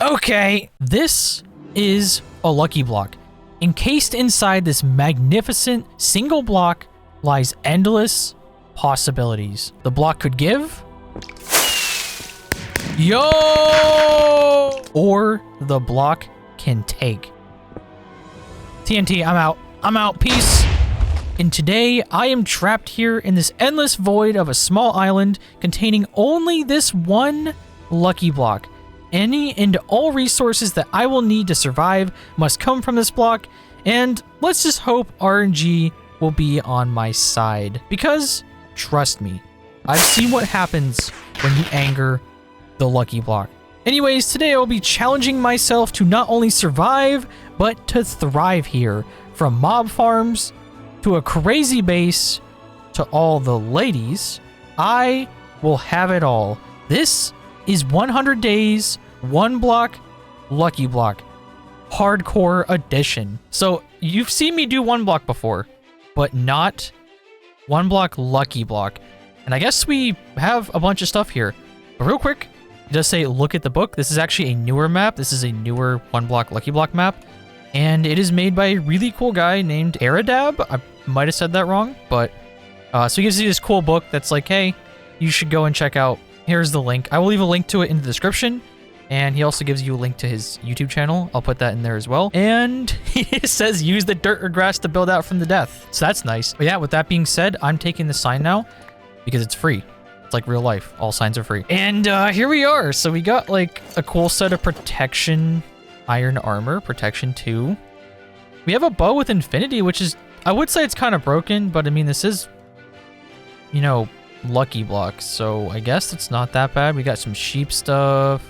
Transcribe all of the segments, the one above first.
Okay, this is a lucky block. Encased inside this magnificent single block lies endless possibilities. The block could give. Yo! Or the block can take. TNT, I'm out. I'm out. Peace. And today, I am trapped here in this endless void of a small island containing only this one lucky block. Any and all resources that I will need to survive must come from this block, and let's just hope RNG will be on my side. Because, trust me, I've seen what happens when you anger the lucky block. Anyways, today I will be challenging myself to not only survive, but to thrive here. From mob farms, to a crazy base, to all the ladies, I will have it all. This is 100 days, one block, lucky block, hardcore edition. So you've seen me do one block before, but not one block lucky block. And I guess we have a bunch of stuff here. But real quick, it does say look at the book. This is actually a newer map. This is a newer one block lucky block map. And it is made by a really cool guy named Aradab. I might have said that wrong, but so he gives you this cool book that's like, hey, you should go and check out. Here's the link. I will leave a link to it in the description. And he also gives you a link to his YouTube channel. I'll put that in there as well. And he says use the dirt or grass to build out from the death. So that's nice. But yeah, with that being said, I'm taking the sign now because it's free. It's like real life. All signs are free. And here we are. So we got like a cool set of protection, iron armor, protection 2. We have a bow with infinity, which is, I would say it's kind of broken, but I mean, this is, you know, lucky blocks. So I guess it's not that bad. We got some sheep stuff.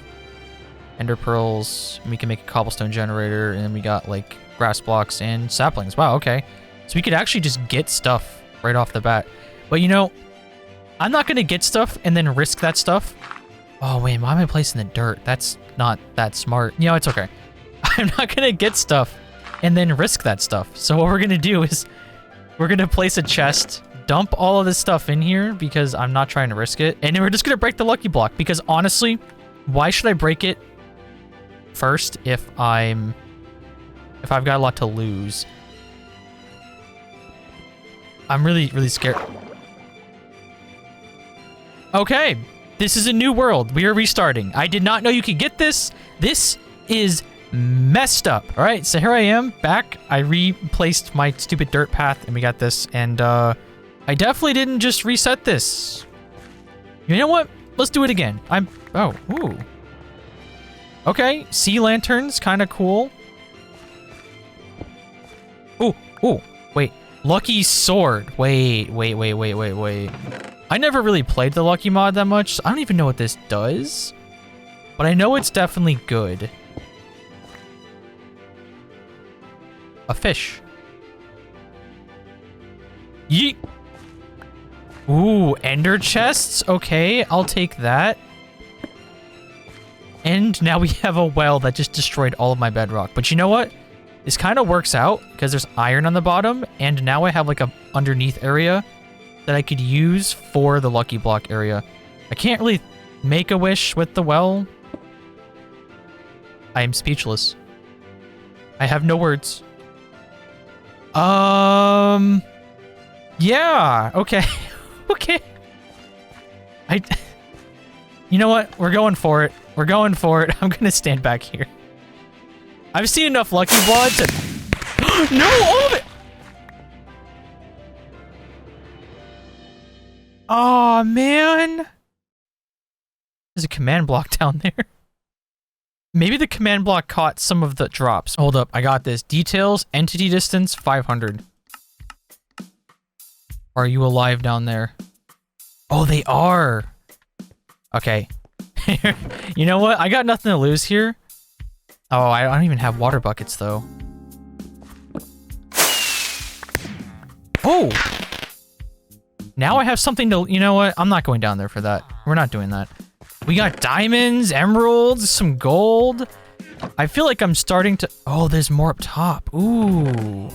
Ender pearls, and we can make a cobblestone generator, and then we got like grass blocks and saplings. Wow, okay. So we could actually just get stuff right off the bat. But you know, I'm not gonna get stuff and then risk that stuff. Oh wait, why am I placing the dirt? That's not that smart. You know, it's okay. I'm not gonna get stuff and then risk that stuff. So what we're gonna do is we're gonna place a chest, dump all of this stuff in here because I'm not trying to risk it. And then we're just gonna break the lucky block because honestly, why should I break it first if I've got a lot to lose? I'm really scared. Okay, this is a new world. We are restarting. I did not know you could get this. This is messed up. All right, so here I am back. I replaced my stupid dirt path and we got this. And I definitely didn't just reset this. You know what? Let's do it again. Ooh. Okay, sea lanterns, kind of cool. Ooh, wait. Lucky sword. Wait. I never really played the lucky mod that much, so I don't even know what this does. But I know it's definitely good. A fish. Yeet. Ooh, ender chests. Okay, I'll take that. And now we have a well that just destroyed all of my bedrock. But you know what? This kind of works out because there's iron on the bottom. And now I have like a underneath area that I could use for the lucky block area. I can't really make a wish with the well. I am speechless. I have no words. Yeah. Okay. Okay. You know what? We're going for it. We're going for it. I'm gonna stand back here. I've seen enough lucky blood to... No! All of it! Aw, man. There's a command block down there. Maybe the command block caught some of the drops. Hold up. I got this. Details, entity distance, 500. Are you alive down there? Oh, they are. Okay. You know what? I got nothing to lose here. Oh, I don't even have water buckets, though. Oh! Now I have something to... You know what? I'm not going down there for that. We're not doing that. We got diamonds, emeralds, some gold. I feel like I'm starting to... Oh, there's more up top. Ooh.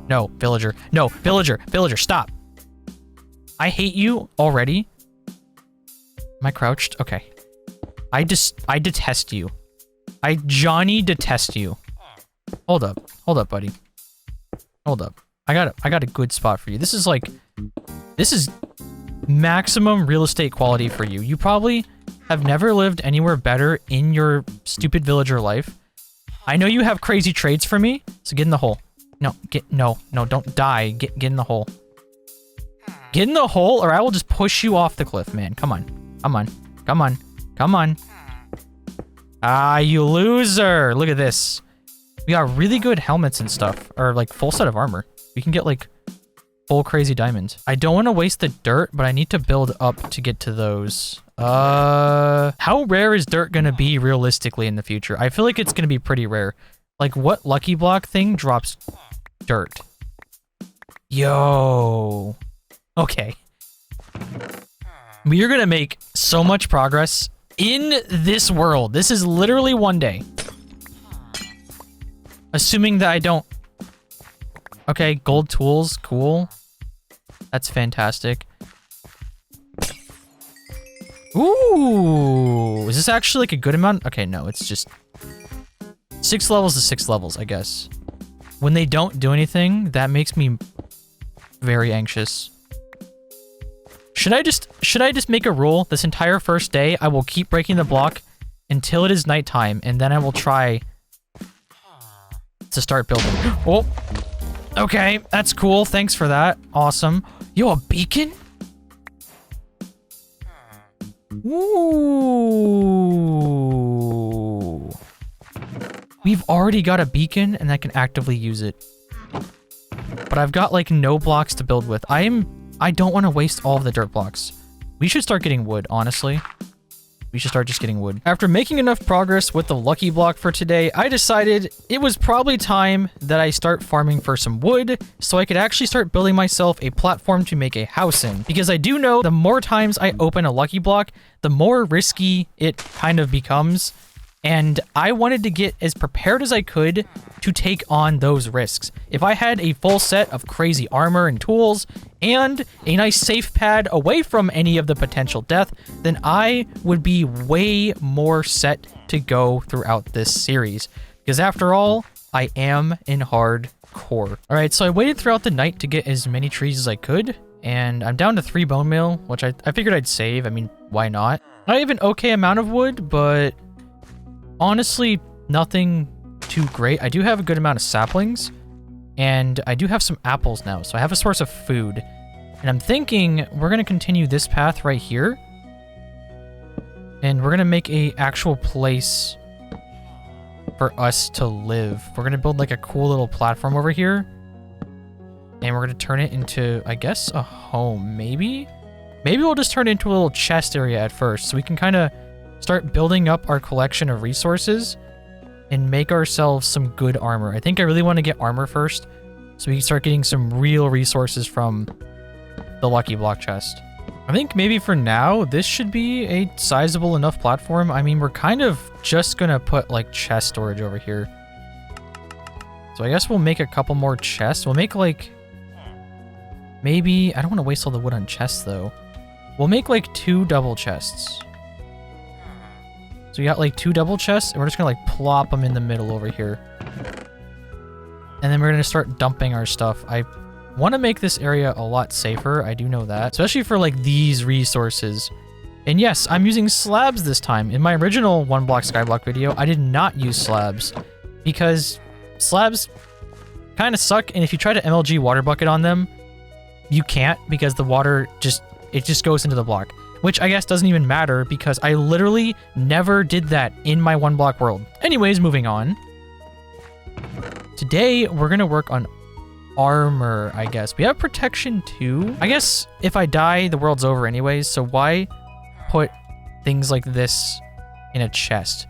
No, villager. No, villager. Villager, stop. I hate you already. Am I crouched? Okay. I detest you. I Johnny detest you. Hold up, buddy. Hold up. I got a good spot for you. This is maximum real estate quality for you. You probably have never lived anywhere better in your stupid villager life. I know you have crazy traits for me, so get in the hole. No, don't die. Get in the hole. Get in the hole, or I will just push you off the cliff, man. Come on. Ah, you loser. Look at this. We got really good helmets and stuff, or like full set of armor. We can get like full crazy diamonds. I don't want to waste the dirt, but I need to build up to get to those. How rare is dirt gonna be realistically in the future? I feel like it's gonna be pretty rare. Like, what Lucky Block thing drops dirt? Yo. Okay. We are gonna make so much progress in this world. This is literally one day. Assuming that I don't... Okay, gold tools, cool. That's fantastic. Ooh, is this actually like a good amount? Okay, no, it's just 6 levels to 6 levels, I guess. When they don't do anything, that makes me very anxious. Should I just make a rule this entire first day? I will keep breaking the block until it is nighttime, and then I will try to start building. Oh, okay, that's cool. Thanks for that. Awesome. Yo, a beacon? Ooh. We've already got a beacon, and I can actively use it. But I've got, like, no blocks to build with. I don't want to waste all of the dirt blocks. We should start getting wood, honestly. We should start just getting wood. After making enough progress with the Lucky Block for today, I decided it was probably time that I start farming for some wood so I could actually start building myself a platform to make a house in. Because I do know the more times I open a Lucky Block, the more risky it kind of becomes. And I wanted to get as prepared as I could to take on those risks. If I had a full set of crazy armor and tools and a nice safe pad away from any of the potential death, then I would be way more set to go throughout this series. Because after all, I am in hardcore. All right, so I waited throughout the night to get as many trees as I could, and I'm down to 3 bone meal, which I figured I'd save. I mean, why not? I have an okay amount of wood, but honestly, nothing too great. I do have a good amount of saplings, and I do have some apples now, so I have a source of food. And I'm thinking we're going to continue this path right here, and we're going to make a actual place for us to live. We're going to build like a cool little platform over here, and we're going to turn it into, I guess, a home, maybe? Maybe we'll just turn it into a little chest area at first, so we can kind of start building up our collection of resources and make ourselves some good armor. I think I really want to get armor first so we can start getting some real resources from the Lucky Block chest. I think maybe for now, this should be a sizable enough platform. I mean, we're kind of just gonna put like chest storage over here. So I guess we'll make a couple more chests. We'll make like, maybe, I don't want to waste all the wood on chests though. We'll make like 2 double chests. So we got like 2 double chests, and we're just gonna like plop them in the middle over here. And then we're gonna start dumping our stuff. I want to make this area a lot safer. I do know that, especially for like these resources. And yes, I'm using slabs this time. In my original 1 block skyblock video, I did not use slabs because slabs kind of suck. And if you try to MLG water bucket on them, you can't because the water just goes into the block. Which I guess doesn't even matter because I literally never did that in my 1 block world. Anyways, moving on. Today, we're going to work on armor, I guess. We have protection too. I guess if I die, the world's over anyways, so why put things like this in a chest?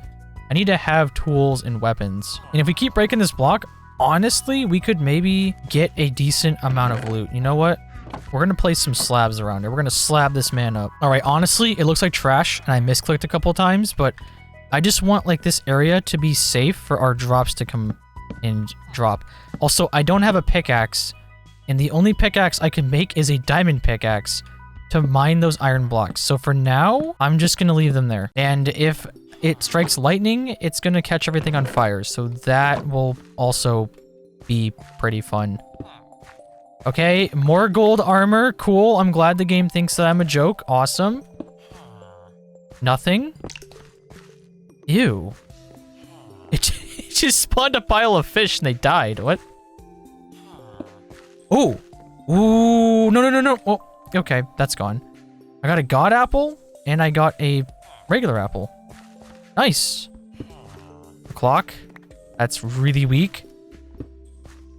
I need to have tools and weapons. And if we keep breaking this block, honestly, we could maybe get a decent amount of loot. You know what? We're going to place some slabs around here. We're going to slab this man up. All right, honestly, it looks like trash, and I misclicked a couple of times, but I just want like this area to be safe for our drops to come and drop. Also, I don't have a pickaxe, and the only pickaxe I can make is a diamond pickaxe to mine those iron blocks. So for now, I'm just going to leave them there. And if it strikes lightning, it's gonna catch everything on fire. So that will also be pretty fun. Okay, more gold armor. Cool. I'm glad the game thinks that I'm a joke. Awesome. Nothing. Ew. It just spawned a pile of fish and they died. What? Ooh. Ooh. No, no, no, no. Oh, okay. That's gone. I got a god apple and I got a regular apple. Nice. A clock. That's really weak.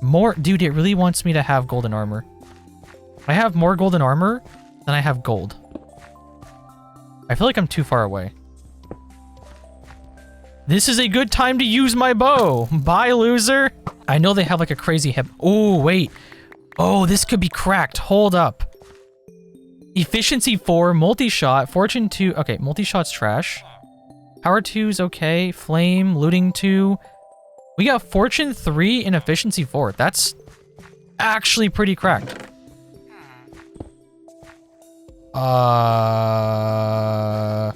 More, dude, it really wants me to have golden armor. I have more golden armor than I have gold. I feel like I'm too far away. This is a good time to use my bow. Bye, loser. I know they have like a crazy hip. Oh, wait. Oh, this could be cracked. Hold up. Efficiency 4, multi-shot, fortune 2. Okay, multi-shot's trash. Power 2's okay. Flame, looting 2. We got fortune 3 and efficiency 4. That's actually pretty cracked.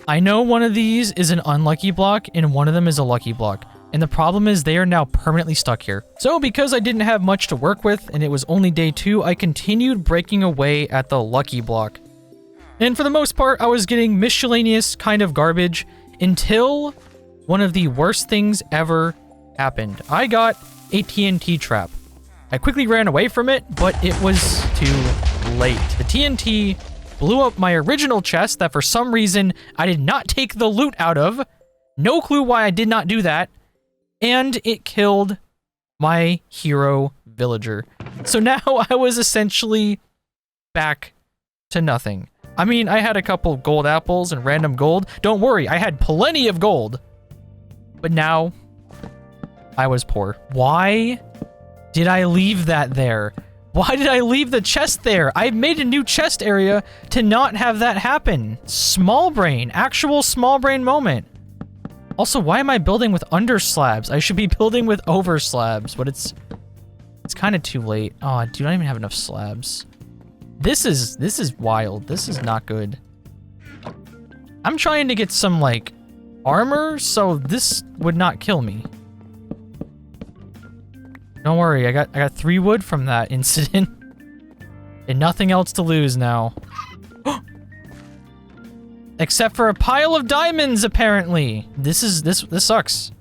I know one of these is an unlucky block and one of them is a lucky block. And the problem is they are now permanently stuck here. So because I didn't have much to work with and it was only day 2, I continued breaking away at the lucky block. And for the most part, I was getting miscellaneous kind of garbage until one of the worst things ever happened. I got a TNT trap. I quickly ran away from it, but it was too late. The TNT blew up my original chest that for some reason I did not take the loot out of. No clue why I did not do that. And it killed my hero villager. So now I was essentially back to nothing. I mean, I had a couple gold apples and random gold. Don't worry, I had plenty of gold. But now I was poor. Why did I leave that there? Why did I leave the chest there? I made a new chest area to not have that happen. Small brain, actual small brain moment. Also, why am I building with under slabs? I should be building with over slabs, but it's kind of too late. Oh, I do not even have enough slabs. This is wild. This is not good. I'm trying to get some like armor, so this would not kill me. Don't worry, I got 3 wood from that incident. And nothing else to lose now. Except for a pile of diamonds, apparently. This sucks.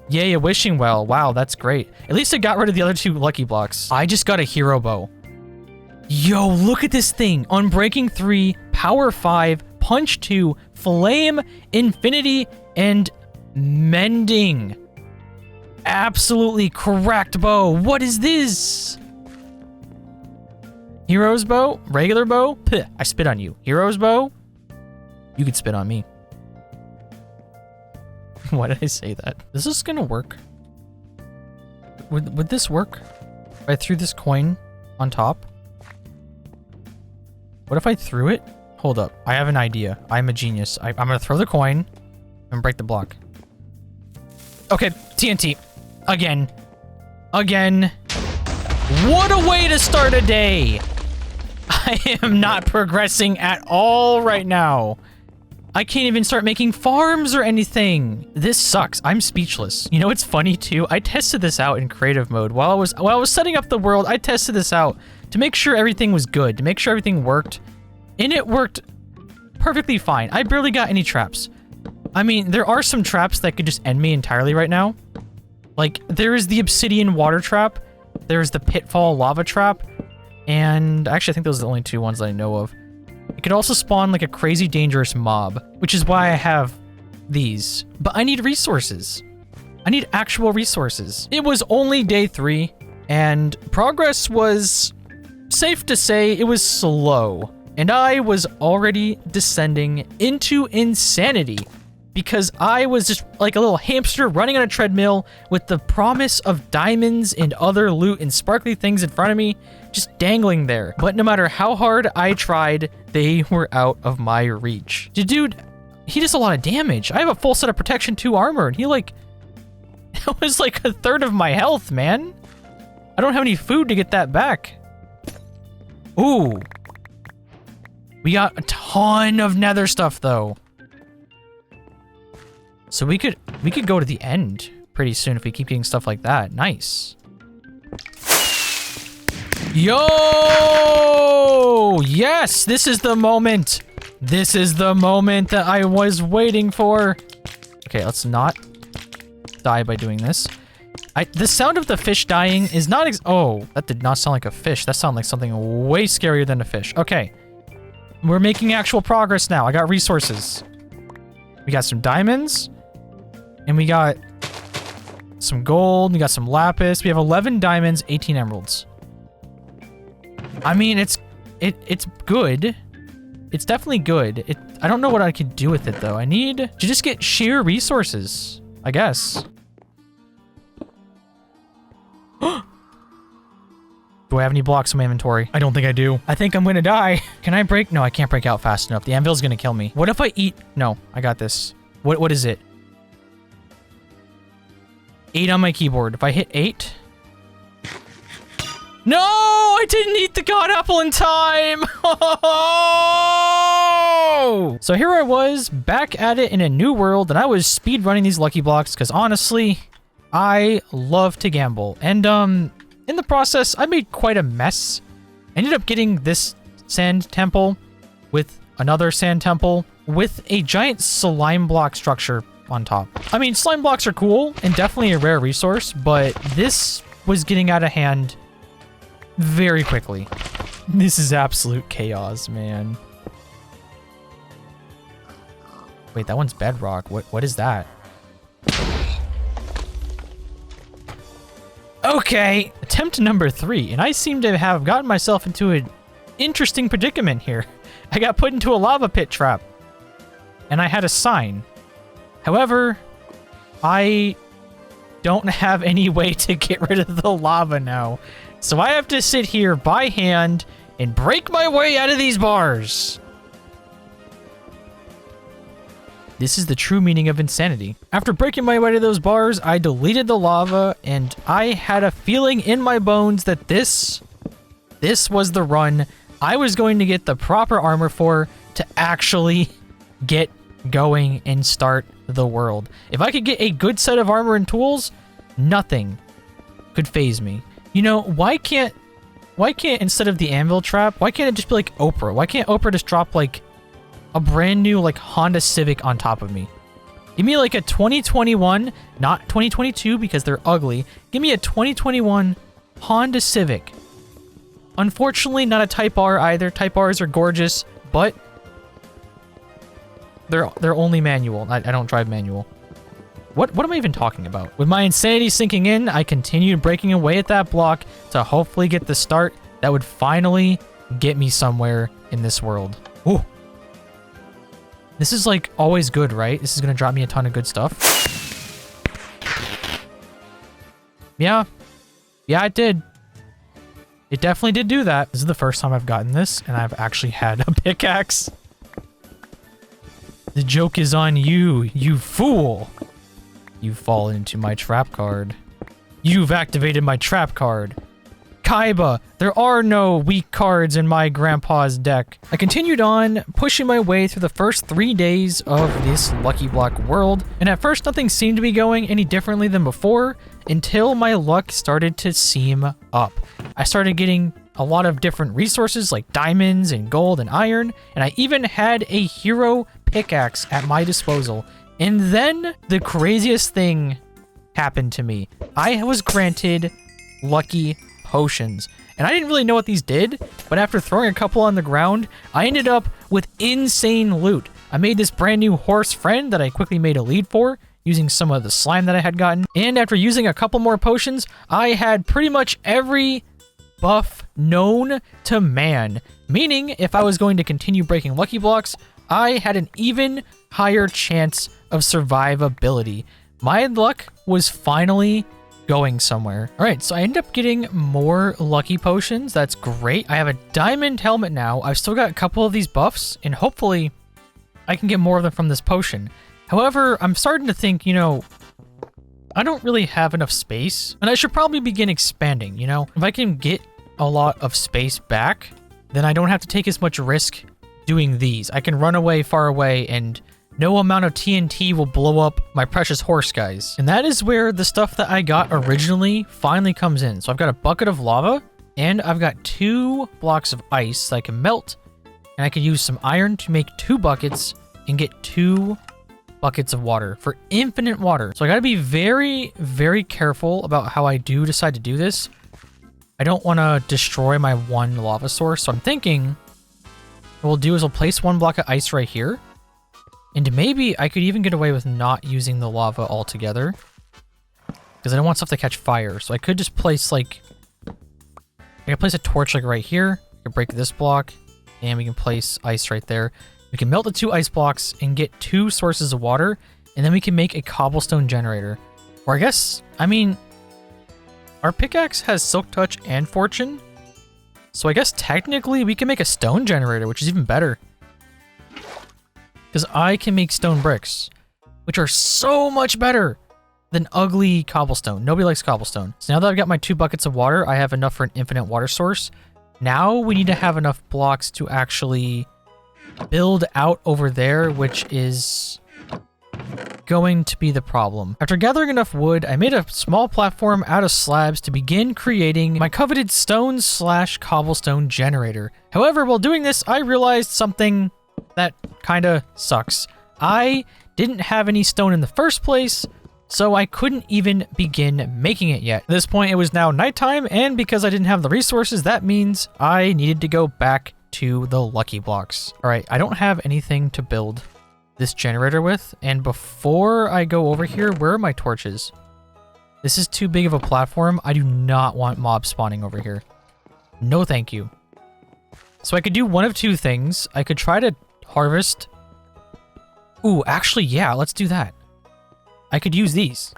Yay, a wishing well. Wow, that's great. At least I got rid of the other 2 lucky blocks. I just got a hero bow. Yo, look at this thing. Unbreaking 3, power 5, punch 2, flame, infinity, and mending. Absolutely correct bow. What is this? Hero's bow? Regular bow? Puh, I spit on you. Hero's bow? You could spit on me. Why did I say that? Is this gonna work? Would this work? If I threw this coin on top? What if I threw it? Hold up. I have an idea. I'm a genius. I'm gonna throw the coin and break the block. Okay, TNT. Again. Again. What a way to start a day! I am not progressing at all right now. I can't even start making farms or anything. This sucks. I'm speechless. You know what's funny too? I tested this out in creative mode. While I was setting up the world, I tested this out to make sure everything was good, to make sure everything worked. And it worked perfectly fine. I barely got any traps. I mean, there are some traps that could just end me entirely right now. Like, there is the obsidian water trap, there's the pitfall lava trap, and actually I think those are the only 2 ones that I know of. It could also spawn like a crazy dangerous mob, which is why I have these. But I need resources. I need actual resources. It was only day 3, and progress was, safe to say, it was slow. And I was already descending into insanity. Because I was just like a little hamster running on a treadmill with the promise of diamonds and other loot and sparkly things in front of me, just dangling there. But no matter how hard I tried, they were out of my reach. Dude, he does a lot of damage. I have a full set of protection 2 armor, and he like, that was like a third of my health, man. I don't have any food to get that back. Ooh. We got a ton of nether stuff, though. So we could go to the end pretty soon if we keep getting stuff like that. Nice. Yo! Yes, this is the moment. This is the moment that I was waiting for. Okay, let's not die by doing this. The sound of the fish dying is not oh, that did not sound like a fish. That sounded like something way scarier than a fish. Okay. We're making actual progress now. I got resources. We got some diamonds. And we got some gold. We got some lapis. We have 11 diamonds, 18 emeralds. I mean, it's good. It's definitely good. I don't know what I could do with it, though. I need to just get sheer resources, I guess. Do I have any blocks in my inventory? I don't think I do. I think I'm gonna die. Can I break? No, I can't break out fast enough. The anvil's gonna kill me. What if I eat? No, I got this. What is it? 8 on my keyboard. If I hit 8... No! I didn't eat the god apple in time! So here I was, back at it in a new world, and I was speed running these lucky blocks, because honestly, I love to gamble. And, in the process, I made quite a mess. I ended up getting this sand temple with another sand temple with a giant slime block structure on top. I mean, slime blocks are cool and definitely a rare resource, but this was getting out of hand very quickly. This is absolute chaos, man. Wait, that one's bedrock. What is that? Okay, attempt number 3, and I seem to have gotten myself into an interesting predicament here. I got put into a lava pit trap, and I had a sign. However, I don't have any way to get rid of the lava now. So I have to sit here by hand and break my way out of these bars. This is the true meaning of insanity. After breaking my way out of those bars, I deleted the lava, and I had a feeling in my bones that this was the run I was going to get the proper armor for to actually get going and start the world. If I could get a good set of armor and tools, nothing could phase me. You know, why can't instead of the anvil trap, why can't it just be like Oprah? Why can't Oprah just drop like a brand new like Honda Civic on top of me? Give me like a 2021, not 2022 because they're ugly. Give me a 2021 Honda Civic. Unfortunately, not a Type R either. Type Rs are gorgeous, but they're only manual. I don't drive manual. What am I even talking about? With my insanity sinking in, I continued breaking away at that block to hopefully get the start that would finally get me somewhere in this world. Ooh. This is like always good, right? This is gonna drop me a ton of good stuff. Yeah, it did. It definitely did do that. This is the first time I've gotten this, and I've actually had a pickaxe. The joke is on you, you fool. You've fallen into my trap card. You've activated my trap card. Kaiba, there are no weak cards in my grandpa's deck. I continued on, pushing my way through the first 3 days of this Lucky Block world, and at first nothing seemed to be going any differently than before, until my luck started to seem up. I started getting a lot of different resources like diamonds and gold and iron, and I even had a hero pickaxe at my disposal. And then the craziest thing happened to me. I was granted lucky potions, and I didn't really know what these did, but after throwing a couple on the ground, I ended up with insane loot. I made this brand new horse friend that I quickly made a lead for, using some of the slime that I had gotten, and after using a couple more potions, I had pretty much every buff known to man, meaning if I was going to continue breaking lucky blocks, I had an even higher chance of survivability. My luck was finally going somewhere. All right, so I ended up getting more lucky potions. That's great. I have a diamond helmet now. I've still got a couple of these buffs, and hopefully I can get more of them from this potion. However, I'm starting to think, you know, I don't really have enough space, and I should probably begin expanding, you know? If I can get a lot of space back, then I don't have to take as much risk doing these. I can run away far away and no amount of TNT will blow up my precious horse, guys. And that is where the stuff that I got originally finally comes in. So I've got a bucket of lava, and I've got 2 blocks of ice that I can melt, and I can use some iron to make 2 buckets and get 2 buckets of water for infinite water. So I gotta be very, very careful about how I do decide to do this. I don't want to destroy my one lava source, so I'm thinking what we'll do is we'll place 1 block of ice right here, and maybe I could even get away with not using the lava altogether, because I don't want stuff to catch fire. So I could just place like, I can place a torch like right here, I can break this block, and we can place ice right there. We can melt the 2 ice blocks and get 2 sources of water, and then we can make a cobblestone generator. Or I guess, I mean, our pickaxe has silk touch and fortune, so I guess technically we can make a stone generator, which is even better. Because I can make stone bricks, which are so much better than ugly cobblestone. Nobody likes cobblestone. So now that I've got my 2 buckets of water, I have enough for an infinite water source. Now we need to have enough blocks to actually build out over there, which is going to be the problem. After gathering enough wood, I made a small platform out of slabs to begin creating my coveted stone/cobblestone generator. However, while doing this, I realized something that kind of sucks. I didn't have any stone in the first place, so I couldn't even begin making it yet. At this point, it was now nighttime, and because I didn't have the resources, that means I needed to go back to the lucky blocks. All right, I don't have anything to build this generator with, and before I go over here, where are my torches? This is too big of a platform. I do not want mobs spawning over here. No thank you. So I could do one of 2 things. I could try to harvest. Ooh, actually, yeah, let's do that. I could use these.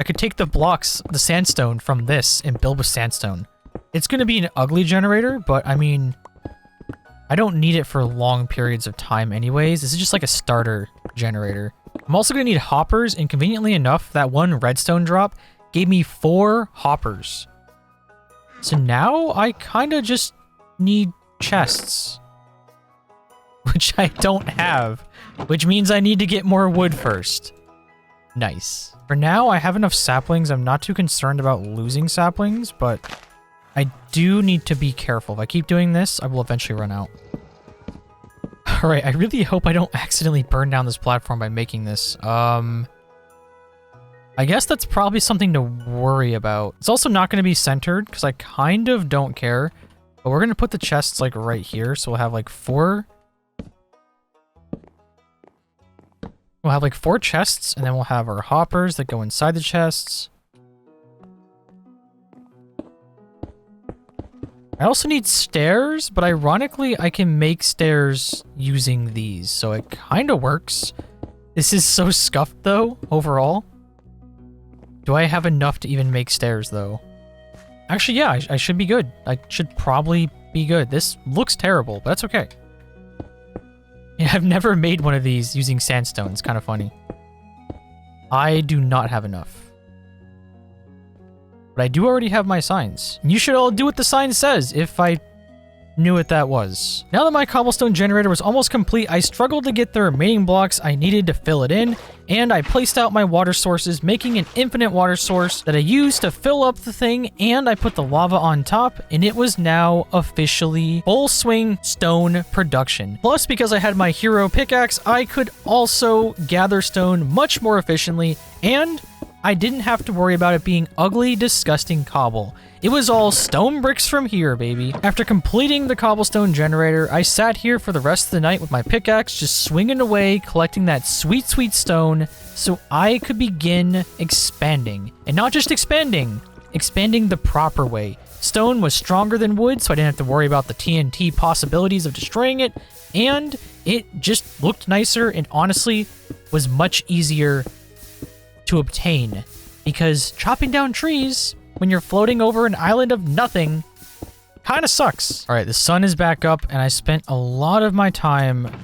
I could take the blocks, the sandstone from this, and build with sandstone. It's going to be an ugly generator, but I mean, I don't need it for long periods of time anyways. This is just like a starter generator. I'm also going to need hoppers, and conveniently enough, that 1 redstone drop gave me 4 hoppers. So now I kind of just need chests, which I don't have, which means I need to get more wood first. Nice. For now, I have enough saplings. I'm not too concerned about losing saplings, but I do need to be careful. If I keep doing this, I will eventually run out. All right, I really hope I don't accidentally burn down this platform by making this. I guess that's probably something to worry about. It's also not going to be centered because I kind of don't care. But we're going to put the chests like right here. So we'll have like 4. We'll have like 4 chests, and then we'll have our hoppers that go inside the chests. I also need stairs, but ironically, I can make stairs using these, so it kind of works. This is so scuffed, though, overall. Do I have enough to even make stairs, though? Actually, yeah, I should be good. I should probably be good. This looks terrible, but that's okay. Yeah, I've never made one of these using sandstone. It's kind of funny. I do not have enough. But I do already have my signs. And you should all do what the sign says if I knew what that was. Now that my cobblestone generator was almost complete, I struggled to get the remaining blocks I needed to fill it in, and I placed out my water sources, making an infinite water source that I used to fill up the thing, and I put the lava on top, and it was now officially full swing stone production. Plus, because I had my hero pickaxe, I could also gather stone much more efficiently, and I didn't have to worry about it being ugly, disgusting cobble. It was all stone bricks from here, baby. After completing the cobblestone generator, I sat here for the rest of the night with my pickaxe, just swinging away, collecting that sweet, sweet stone, so I could begin expanding. And not just expanding the proper way. Stone was stronger than wood, so I didn't have to worry about the TNT possibilities of destroying it, and it just looked nicer and honestly was much easier to obtain, because chopping down trees when you're floating over an island of nothing kind of sucks. All right, the sun is back up, and I spent a lot of my time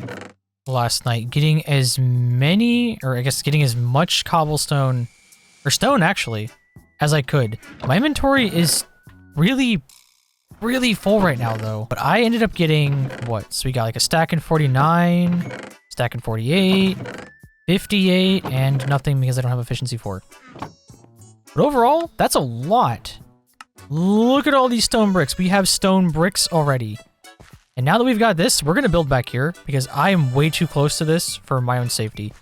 last night getting as many, or I guess getting as much cobblestone, or stone actually, as I could. My inventory is really, really full right now though, but I ended up getting, what? So we got like a stack in 49, stacking 48, 58, and nothing because I don't have efficiency 4. But overall, that's a lot. Look at all these stone bricks. We have stone bricks already. And now that we've got this, we're going to build back here because I am way too close to this for my own safety.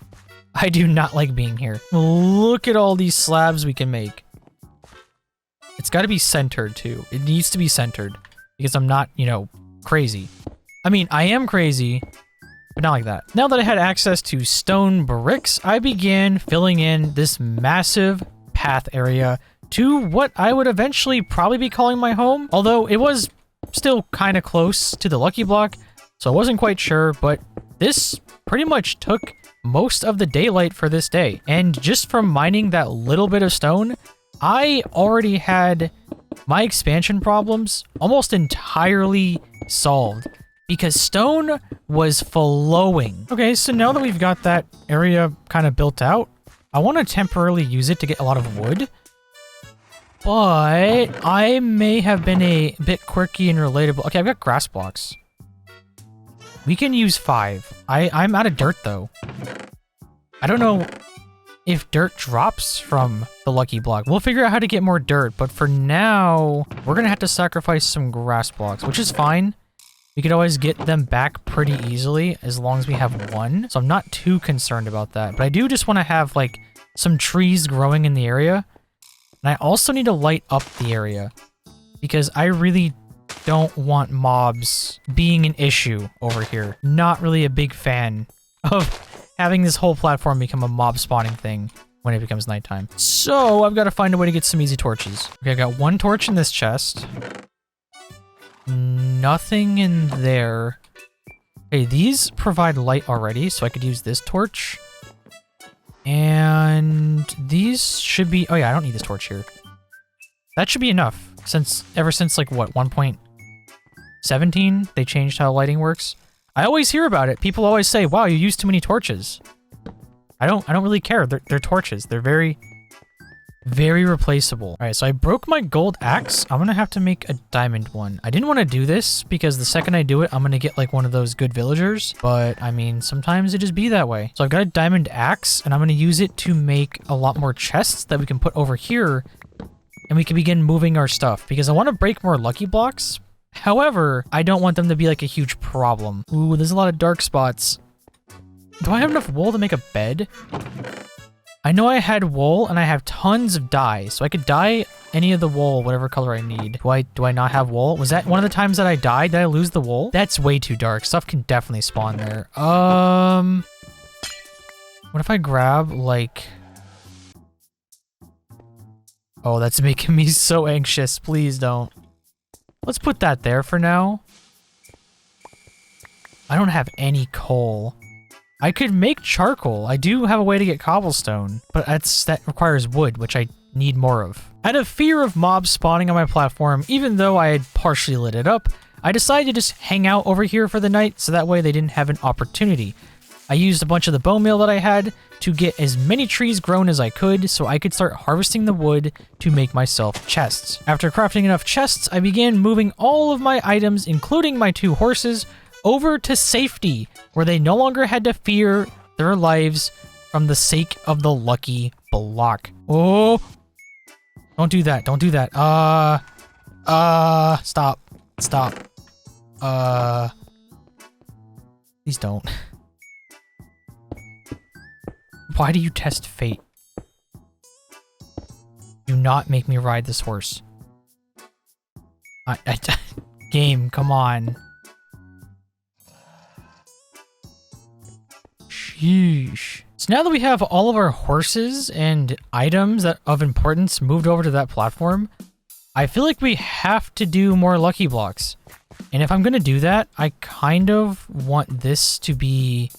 I do not like being here. Look at all these slabs we can make. It's got to be centered too. It needs to be centered because I'm not, you know, crazy. I mean, I am crazy, but not like that. Now that I had access to stone bricks, I began filling in this massive path area to what I would eventually probably be calling my home. Although it was still kind of close to the Lucky Block, so I wasn't quite sure, but this pretty much took most of the daylight for this day. And just from mining that little bit of stone, I already had my expansion problems almost entirely solved because stone was flowing. Okay, so now that we've got that area kind of built out, I want to temporarily use it to get a lot of wood. But I may have been a bit quirky and relatable. Okay, I've got grass blocks. We can use 5. I'm out of dirt, though. I don't know if dirt drops from the Lucky Block. We'll figure out how to get more dirt, but for now, we're going to have to sacrifice some grass blocks, which is fine. We could always get them back pretty easily as long as we have 1. So I'm not too concerned about that. But I do just want to have, like, some trees growing in the area. And I also need to light up the area because I really don't want mobs being an issue over here. Not really a big fan of having this whole platform become a mob spawning thing when it becomes nighttime. So I've got to find a way to get some easy torches. Okay, I got 1 torch in this chest. Nothing in there. Okay, these provide light already, so I could use this torch. And these should be... Oh yeah, I don't need this torch here. That should be enough. Ever since like, what, 1.17, they changed how lighting works. I always hear about it. People always say, wow, you use too many torches. I don't really care. They're torches. They're very, very replaceable. All right, so I broke my gold axe. I'm gonna have to make a diamond one. I didn't want to do this because the second I do it, I'm gonna get like one of those good villagers. But I mean, sometimes it just be that way. So I've got a diamond axe and I'm gonna use it to make a lot more chests that we can put over here and we can begin moving our stuff because I want to break more lucky blocks. However, I don't want them to be like a huge problem. Ooh, there's a lot of dark spots. Do I have enough wool to make a bed? I know I had wool and I have tons of dye, so I could dye any of the wool, whatever color I need. Do I not have wool? Was that one of the times that I died? Did I lose the wool? That's way too dark. Stuff can definitely spawn there. What if I grab like... Oh, that's making me so anxious. Please don't. Let's put that there for now. I don't have any coal. I could make charcoal. I do have a way to get cobblestone, but that requires wood, which I need more of. Out of fear of mobs spawning on my platform, even though I had partially lit it up, I decided to just hang out over here for the night so that way they didn't have an opportunity. I used a bunch of the bone meal that I had to get as many trees grown as I could so I could start harvesting the wood to make myself chests. After crafting enough chests, I began moving all of my items, including my 2 horses, over to safety, where they no longer had to fear their lives from the sake of the lucky block. Oh, don't do that. Don't do that. Stop. Please don't. Why do you test fate? Do not make me ride this horse. Game, come on. Sheesh. So now that we have all of our horses and items of importance moved over to that platform, I feel like we have to do more lucky blocks. And if I'm going to do that, I kind of want this to be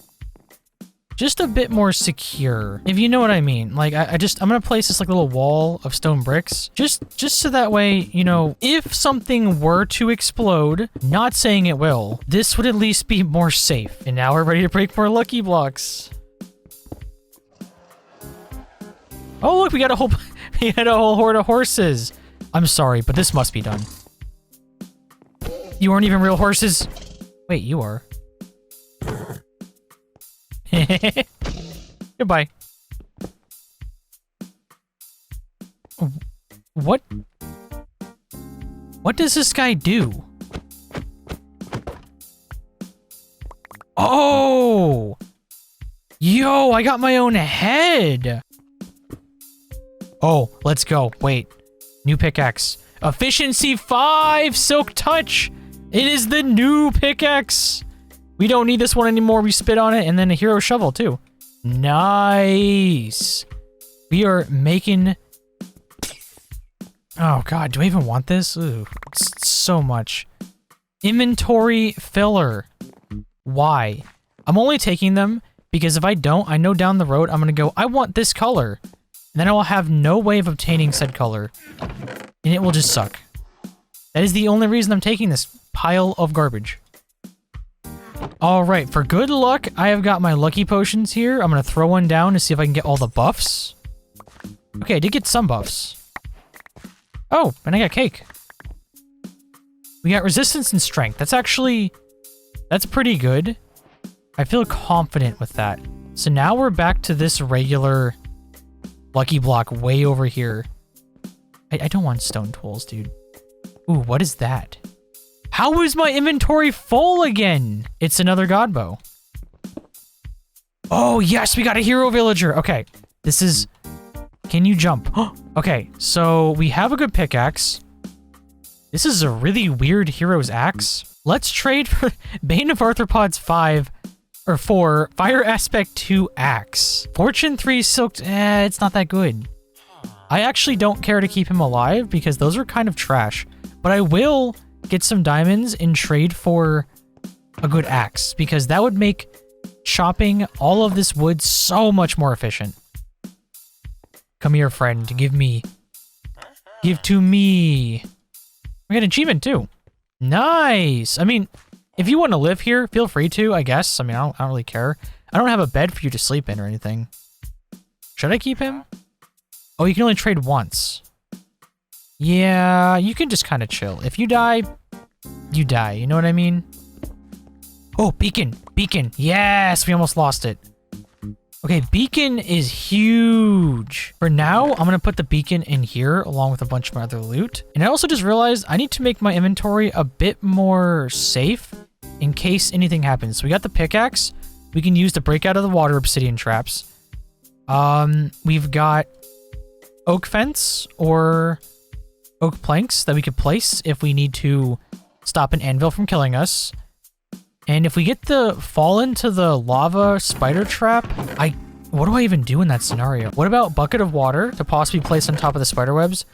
just a bit more secure, if you know what I mean. Like, I'm gonna place this like little wall of stone bricks, just so that way, you know, if something were to explode, not saying it will, this would at least be more safe. And now we're ready to break more lucky blocks. Oh look, we had a whole horde of horses. I'm sorry, but this must be done. You aren't even real horses. Wait, you are. Goodbye. What? What does this guy do? Oh! Yo, I got my own head! Oh, let's go. Wait. New pickaxe. Efficiency 5! Silk Touch! It is the new pickaxe! We don't need this one anymore. We spit on it, and then a hero shovel, too. Nice! We are making... Oh, God. Do I even want this? Ooh, it's so much. Inventory filler. Why? I'm only taking them because if I don't, I know down the road I'm going to go, I want this color. And then I will have no way of obtaining said color. And it will just suck. That is the only reason I'm taking this pile of garbage. Alright, for good luck, I have got my lucky potions here. I'm going to throw one down to see if I can get all the buffs. Okay, I did get some buffs. Oh, and I got cake. We got resistance and strength. That's actually... That's pretty good. I feel confident with that. So now we're back to this regular lucky block way over here. I don't want stone tools, dude. Ooh, what is that? How is my inventory full again? It's another god bow. Oh, yes, we got a hero villager. Okay, this is... Can you jump? Okay, so we have a good pickaxe. This is a really weird hero's axe. Let's trade for Bane of Arthropods 5 or 4 Fire Aspect 2 axe. Fortune 3 Silk. It's not that good. I actually don't care to keep him alive because those are kind of trash. But I will get some diamonds in trade for a good axe because that would make chopping all of this wood so much more efficient. Come here, friend. Give me. Give to me. We got an achievement too. Nice. I mean, if you want to live here, feel free to, I guess. I mean, I don't really care. I don't have a bed for you to sleep in or anything. Should I keep him? Oh, you can only trade once. Yeah, you can just kind of chill. If you die, you die. You know what I mean? Oh, beacon. Beacon. Yes, we almost lost it. Okay, beacon is huge. For now, I'm going to put the beacon in here along with a bunch of my other loot. And I also just realized I need to make my inventory a bit more safe in case anything happens. So we got the pickaxe. We can use to break out of the water obsidian traps. We've got oak fence or oak planks that we could place if we need to stop an anvil from killing us. And if we get the fall into the lava spider trap, what do I even do in that scenario? What about bucket of water to possibly place on top of the spider webs?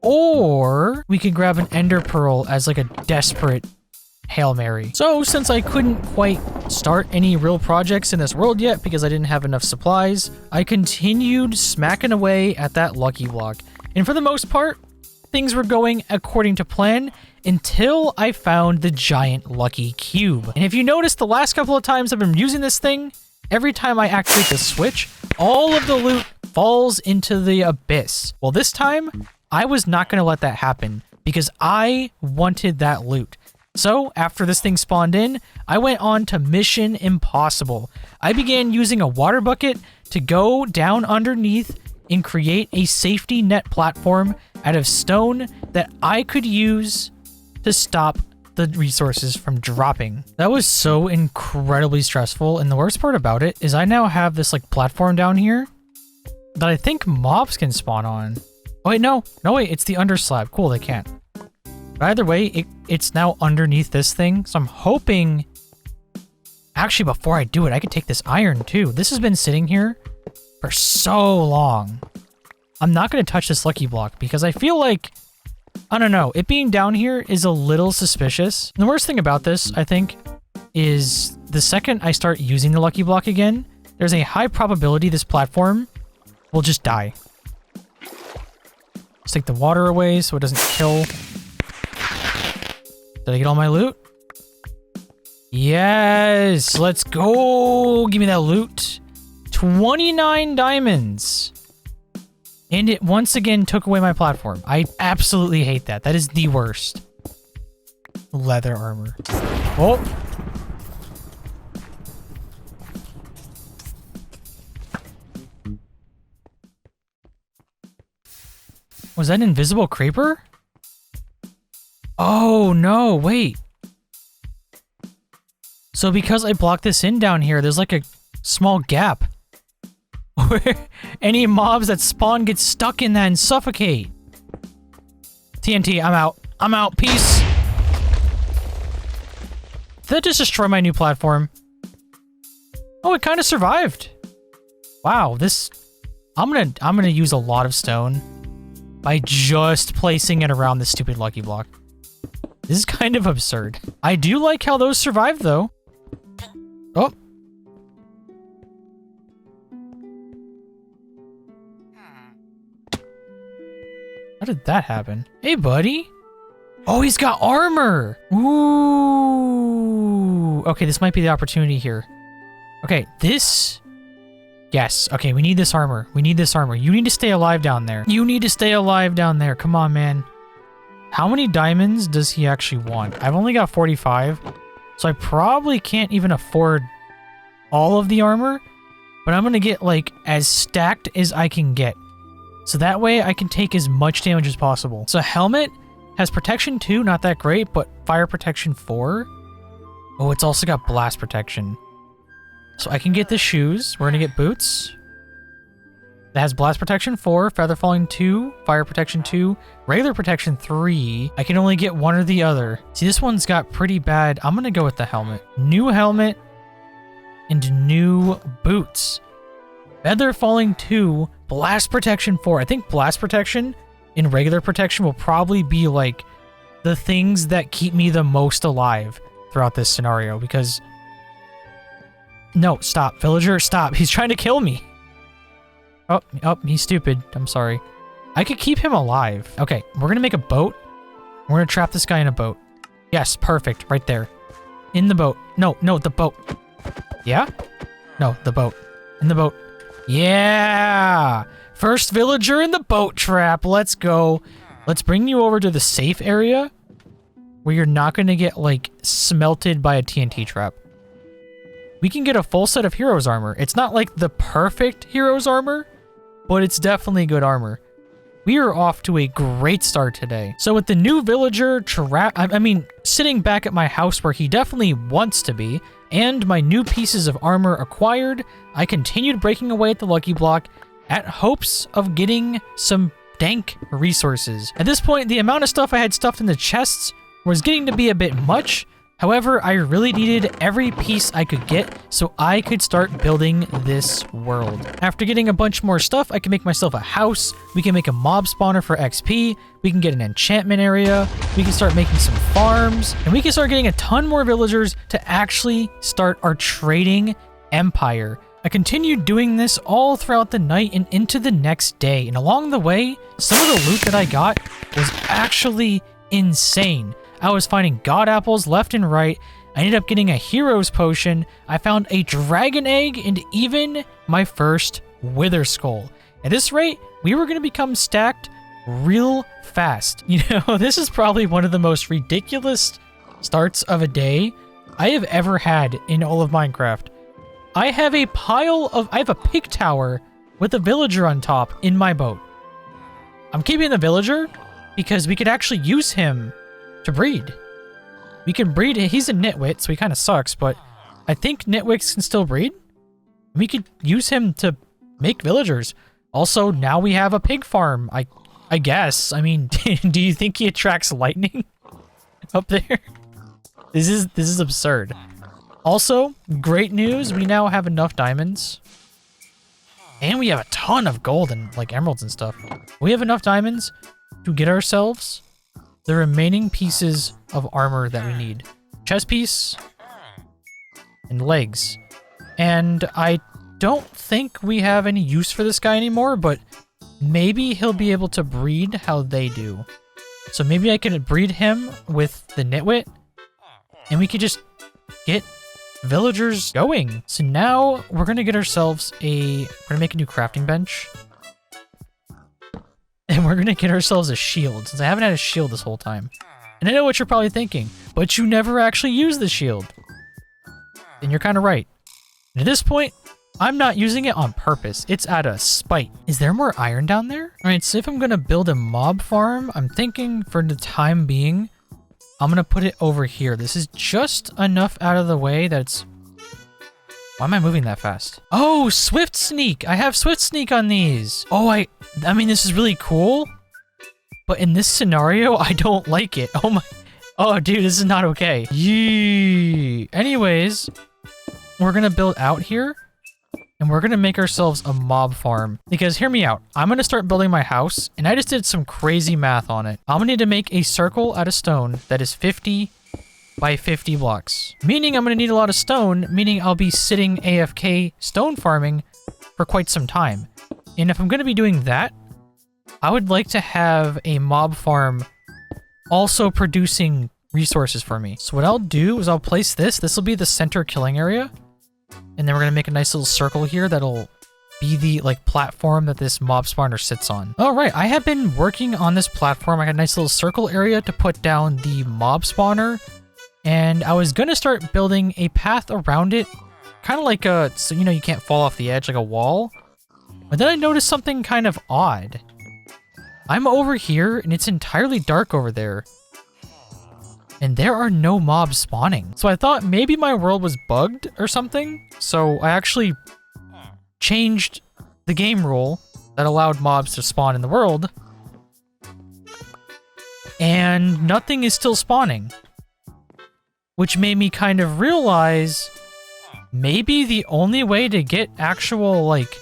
Or we could grab an ender pearl as like a desperate Hail Mary. So since I couldn't quite start any real projects in this world yet because I didn't have enough supplies, I continued smacking away at that lucky block. And for the most part, things were going according to plan until I found the giant lucky cube. And if you notice, the last couple of times I've been using this thing, every time I activate the switch, all of the loot falls into the abyss. Well, this time, I was not going to let that happen because I wanted that loot. So, after this thing spawned in, I went on to Mission Impossible. I began using a water bucket to go down underneath and create a safety net platform out of stone that I could use to stop the resources from dropping. That was so incredibly stressful, and the worst part about it is I now have this like platform down here that I think mobs can spawn on. Oh wait, no, wait, it's the underslab. Cool, they can't. But either way, it's now underneath this thing, so I'm hoping... Actually, before I do it, I could take this iron too. This has been sitting here for so long. I'm not going to touch this lucky block because I feel like, I don't know, it being down here is a little suspicious. And the worst thing about this, I think, is the second I start using the lucky block again, there's a high probability this platform will just die. Let's take the water away so it doesn't kill. Did I get all my loot? Yes, let's go. Give me that loot. 29 diamonds. And it once again took away my platform. I absolutely hate that. That is the worst. Leather armor. Oh. Was that an invisible creeper? Oh, no, wait. So because I blocked this in down here, there's like a small gap where any mobs that spawn get stuck in that and suffocate. TNT, I'm out. I'm out. Peace. Did that just destroy my new platform? Oh, it kind of survived. Wow, this... I'm gonna use a lot of stone by just placing it around this stupid lucky block. This is kind of absurd. I do like how those survived, though. Oh. How did that happen? Hey, buddy. Oh, he's got armor. Ooh. Okay, this might be the opportunity here. Okay, this... Yes. Okay, we need this armor. We need this armor. You need to stay alive down there. You need to stay alive down there. Come on, man. How many diamonds does he actually want? I've only got 45, so I probably can't even afford all of the armor, but I'm going to get, like, as stacked as I can get. So that way I can take as much damage as possible. So helmet has protection 2, not that great, but fire protection 4. Oh, it's also got blast protection. So I can get the shoes. We're going to get boots. That has blast protection 4, feather falling 2, fire protection 2, regular protection 3. I can only get one or the other. See, this one's got pretty bad. I'm going to go with the helmet. New helmet and new boots. Feather falling 2, blast protection 4. I think blast protection and regular protection will probably be like the things that keep me the most alive throughout this scenario because... No, stop. Villager, stop. He's trying to kill me. Oh, he's stupid. I'm sorry. I could keep him alive. Okay, we're gonna make a boat. We're gonna trap this guy in a boat. Yes, perfect. Right there. In the boat. No, the boat. Yeah? No, the boat. In the boat. Yeah! First villager in the boat trap. Let's go. Let's bring you over to the safe area where you're not gonna get, like, smelted by a TNT trap. We can get a full set of hero's armor. It's not like the perfect hero's armor, but it's definitely good armor. We are off to a great start today. So with the new villager sitting back at my house where he definitely wants to be, and my new pieces of armor acquired, I continued breaking away at the Lucky Block at hopes of getting some dank resources. At this point, the amount of stuff I had stuffed in the chests was getting to be a bit much. However, I really needed every piece I could get so I could start building this world. After getting a bunch more stuff, I can make myself a house, we can make a mob spawner for XP, we can get an enchantment area, we can start making some farms, and we can start getting a ton more villagers to actually start our trading empire. I continued doing this all throughout the night and into the next day, and along the way, some of the loot that I got was actually insane. I was finding god apples left and right. I ended up getting a hero's potion. I found a dragon egg and even my first wither skull. At this rate, we were going to become stacked real fast. You know, this is probably one of the most ridiculous starts of a day I have ever had in all of Minecraft. I have a pig tower with a villager on top in my boat. I'm keeping the villager because we could actually use him to breed. We can breed. He's a nitwit, so he kind of sucks, but I think nitwits can still breed. We could use him to make villagers. Also, now we have a pig farm. I guess. I mean, do you think he attracts lightning up there? This is absurd. Also, great news. We now have enough diamonds. And we have a ton of gold and like emeralds and stuff. We have enough diamonds to get ourselves the remaining pieces of armor that we need. Chest piece and legs. And I don't think we have any use for this guy anymore, but maybe he'll be able to breed how they do. So maybe I can breed him with the nitwit and we could just get villagers going. So now we're gonna get ourselves we're gonna make a new crafting bench. And we're gonna get ourselves a shield, since I haven't had a shield this whole time. And I know what you're probably thinking, but you never actually use the shield. And you're kind of right. And at this point, I'm not using it on purpose. It's out of spite. Is there more iron down there? All right, so if I'm gonna build a mob farm, I'm thinking for the time being, I'm gonna put it over here. This is just enough out of the way that it's... Why am I moving that fast? Oh, Swift Sneak. I have Swift Sneak on these. Oh, I mean, this is really cool. But in this scenario, I don't like it. Oh my... Oh, dude, this is not okay. Yee. Anyways, we're gonna build out here. And we're gonna make ourselves a mob farm. Because hear me out. I'm gonna start building my house. And I just did some crazy math on it. I'm gonna need to make a circle out of stone that is 50 by 50 blocks. Meaning I'm gonna need a lot of stone. Meaning I'll be sitting AFK stone farming for quite some time. And if I'm gonna be doing that, I would like to have a mob farm also producing resources for me. So what I'll do is I'll place this. This will be the center killing area. And then we're gonna make a nice little circle here that'll be the like platform that this mob spawner sits on. All right, I have been working on this platform. I got a nice little circle area to put down the mob spawner. And I was gonna start building a path around it. Kind of like a, so you know you can't fall off the edge like a wall. But then I noticed something kind of odd. I'm over here and it's entirely dark over there. And there are no mobs spawning. So I thought maybe my world was bugged or something. So I actually changed the game rule that allowed mobs to spawn in the world. And nothing is still spawning. Which made me kind of realize maybe the only way to get actual like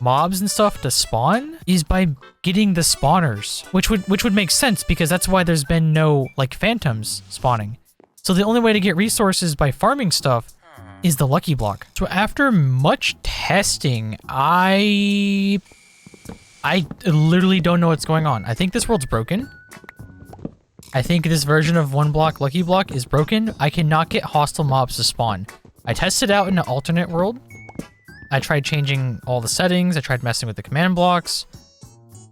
mobs and stuff to spawn is by getting the spawners, which would make sense because that's why there's been no like phantoms spawning. So the only way to get resources by farming stuff is the lucky block. So after much testing, I literally don't know what's going on. I think this world's broken. I think this version of one block lucky block is broken. I cannot get hostile mobs to spawn. I tested out in an alternate world. I tried changing all the settings. I tried messing with the command blocks.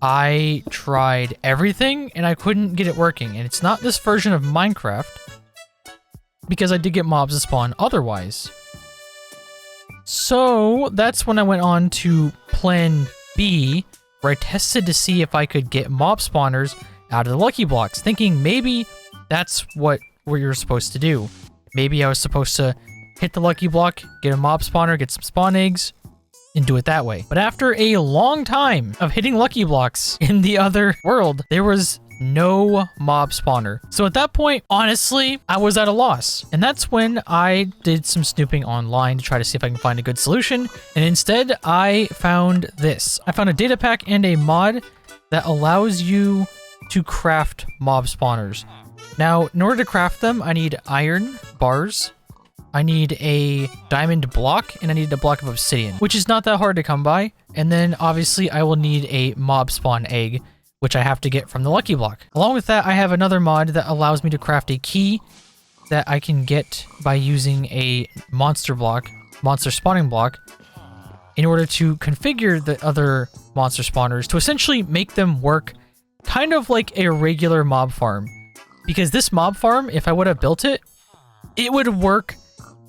I tried everything and I couldn't get it working. And it's not this version of Minecraft because I did get mobs to spawn otherwise. So that's when I went on to plan B, where I tested to see if I could get mob spawners out of the lucky blocks, thinking maybe that's what you're supposed to do. Maybe I was supposed to hit the lucky block, get a mob spawner, get some spawn eggs, and do it that way. But after a long time of hitting lucky blocks in the other world, there was no mob spawner. So at that point, honestly, I was at a loss. And that's when I did some snooping online to try to see if I can find a good solution. And instead, I found this. I found a data pack and a mod that allows you to craft mob spawners. Now, in order to craft them, I need iron bars, I need a diamond block, and I need a block of obsidian, which is not that hard to come by. And then obviously I will need a mob spawn egg, which I have to get from the lucky block. Along with that, I have another mod that allows me to craft a key that I can get by using a monster spawning block, in order to configure the other monster spawners to essentially make them work kind of like a regular mob farm. Because this mob farm, if I would have built it, it would work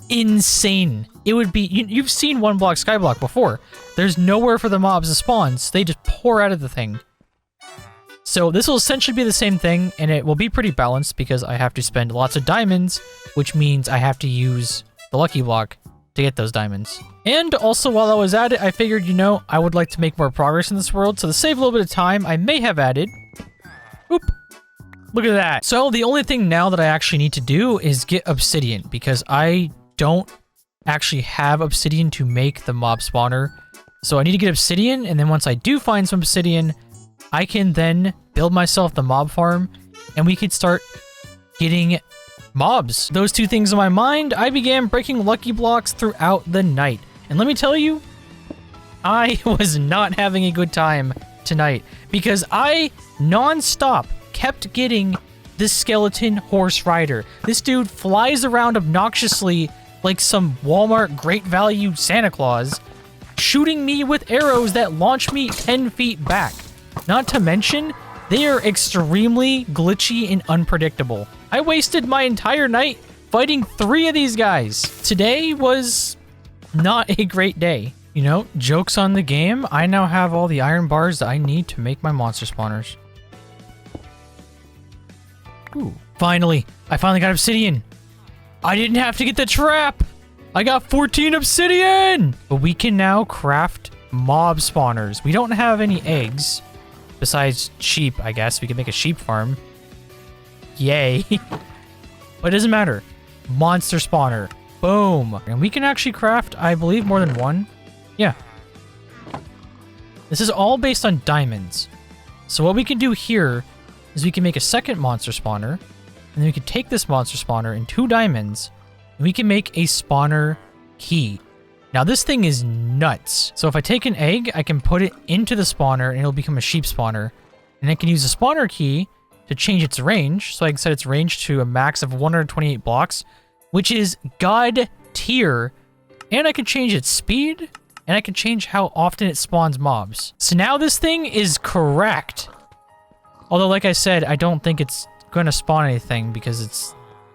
insane. It would be, you've seen one block skyblock before. There's nowhere for the mobs to spawn, so they just pour out of the thing. So this will essentially be the same thing, and it will be pretty balanced because I have to spend lots of diamonds, which means I have to use the lucky block to get those diamonds. And also while I was at it, I figured, you know, I would like to make more progress in this world, so to save a little bit of time, I may have added... Oop! Look at that. So the only thing now that I actually need to do is get obsidian, because I don't actually have obsidian to make the mob spawner. So I need to get obsidian, and then once I do find some obsidian, I can then build myself the mob farm, and we could start getting mobs. Those two things in my mind, I began breaking lucky blocks throughout the night. And let me tell you, I was not having a good time tonight, because I non-stop kept getting this skeleton horse rider. This dude flies around obnoxiously like some Walmart Great Value Santa Claus, shooting me with arrows that launch me 10 feet back. Not to mention, they are extremely glitchy and unpredictable. I wasted my entire night fighting 3 of these guys. Today was Not a great day. You know, joke's on the game. I now have all the iron bars that I need to make my monster spawners. Ooh. Finally. I finally got obsidian. I didn't have to get the trap. I got 14 obsidian. But we can now craft mob spawners. We don't have any eggs. Besides sheep, I guess. We can make a sheep farm. Yay. But it doesn't matter. Monster spawner. Boom. And we can actually craft, I believe, more than one. Yeah. This is all based on diamonds. So what we can do here is we can make a second monster spawner. And then we can take this monster spawner and 2 diamonds. And we can make a spawner key. Now this thing is nuts. So if I take an egg, I can put it into the spawner and it'll become a sheep spawner. And I can use the spawner key to change its range. So I can set its range to a max of 128 blocks, which is god tier. And I can change its speed, and I can change how often it spawns mobs. So now this thing is correct. Although, like I said, I don't think it's gonna spawn anything because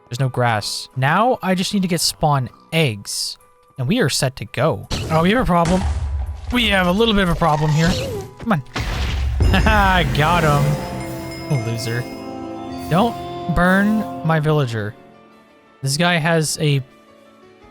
there's no grass. Now I just need to get spawn eggs, and we are set to go. Oh, we have a problem. We have a little bit of a problem here. Come on. Haha, got him. Loser. Don't burn my villager. This guy has a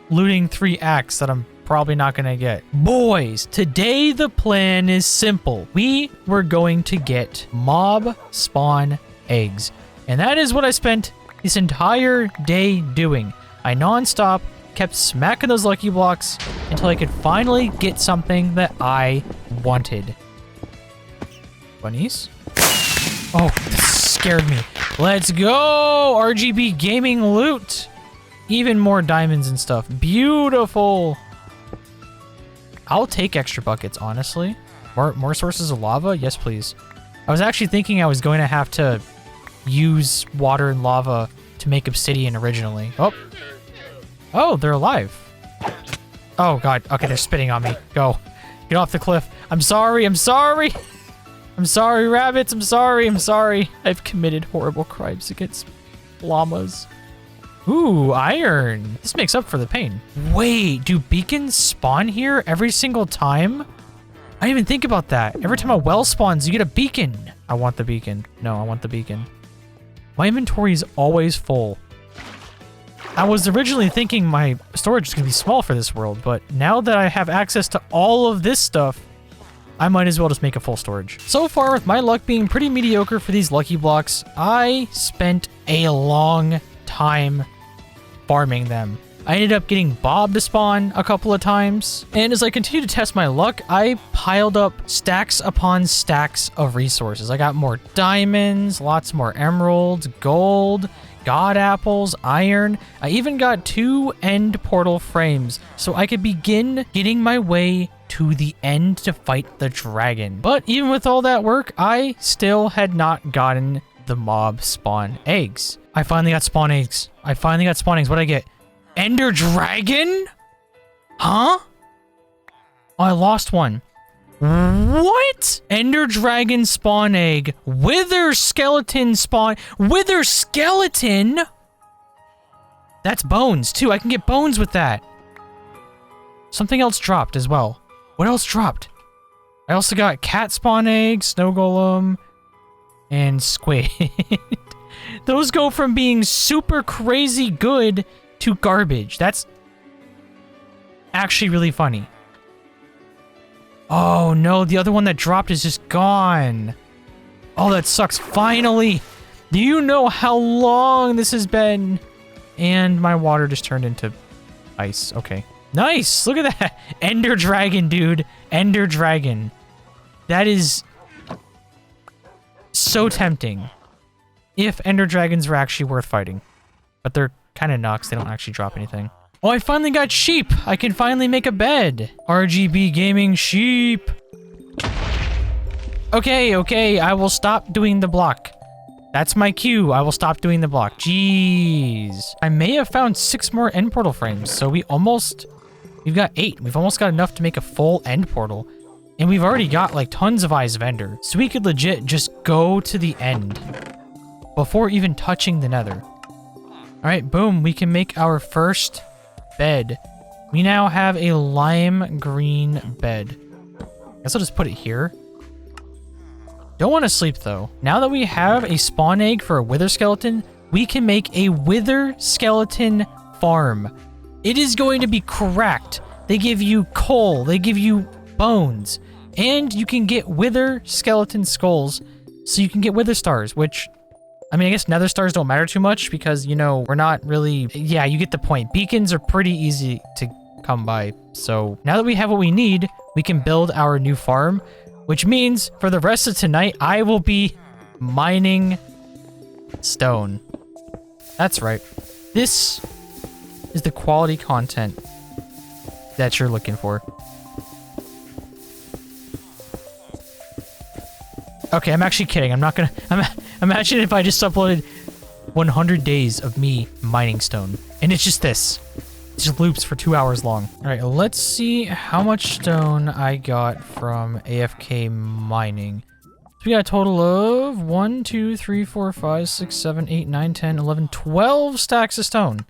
looting 3 axe that I'm probably not gonna get. Boys, today the plan is simple. We were going to get mob spawn eggs. And that is what I spent this entire day doing. I non-stop kept smacking those lucky blocks until I could finally get something that I wanted. Bunnies? Oh, that scared me. Let's go! RGB gaming loot. Even more diamonds and stuff. Beautiful. I'll take extra buckets, honestly. More sources of lava? Yes, please. I was actually thinking I was going to have to use water and lava to make obsidian originally. Oh. Oh, they're alive. Oh, God. Okay, they're spitting on me. Go. Get off the cliff. I'm sorry. I'm sorry. I'm sorry, rabbits. I'm sorry. I'm sorry. I've committed horrible crimes against llamas. Ooh, iron. This makes up for the pain. Wait, do beacons spawn here every single time? I didn't even think about that. Every time a well spawns, you get a beacon. I want the beacon. No, I want the beacon. My inventory is always full. I was originally thinking my storage is going to be small for this world, but now that I have access to all of this stuff, I might as well just make a full storage. So far, with my luck being pretty mediocre for these lucky blocks, I spent a long time farming them. I ended up getting Bob to spawn a couple of times, and as I continued to test my luck, I piled up stacks upon stacks of resources. I got more diamonds, lots more emeralds, gold, god apples, iron. I even got 2 end portal frames so I could begin getting my way to the end to fight the dragon. But even with all that work, I still had not gotten the mob spawn eggs. I finally got spawn eggs. I finally got spawn eggs. What'd I get? Ender dragon? Huh? Oh, I lost one. What? Ender dragon spawn egg. Wither skeleton spawn. Wither skeleton? That's bones too. I can get bones with that. Something else dropped as well. What else dropped? I also got cat spawn egg, snow golem, and squid. Those go from being super crazy good to garbage. That's actually really funny. Oh no, the other one that dropped is just gone. Oh, that sucks. Finally! Do you know how long this has been? And my water just turned into ice. Okay. Nice! Look at that! Ender dragon, dude. Ender dragon. That is so tempting. If ender dragons were actually worth fighting. But they're kind of nuts. They don't actually drop anything. Oh, I finally got sheep. I can finally make a bed. RGB gaming sheep. Okay. I will stop doing the block. That's my cue. I will stop doing the block. Jeez. I may have found 6 more end portal frames. So we've got 8. We've almost got enough to make a full end portal. And we've already got like tons of eyes of ender. So we could legit just go to the end before even touching the nether. All right, boom. We can make our first bed. We now have a lime green bed. Guess I'll just put it here. Don't want to sleep though. Now that we have a spawn egg for a wither skeleton, we can make a wither skeleton farm. It is going to be cracked. They give you coal, they give you bones, and you can get wither skeleton skulls, so you can get wither stars, which, I mean, I guess nether stars don't matter too much because, you know, we're not really, yeah, you get the point. Beacons are pretty easy to come by. So now that we have what we need, we can build our new farm, which means for the rest of tonight, I will be mining stone. That's right. This is the quality content that you're looking for. Okay, I'm actually kidding. I'm not gonna... Imagine if I just uploaded 100 days of me mining stone. And it's just this. It just loops for 2 hours long. Alright, let's see how much stone I got from AFK mining. So we got a total of 1, 2, 3, 4, 5, 6, 7, 8, 9, 10, 11, 12 stacks of stone.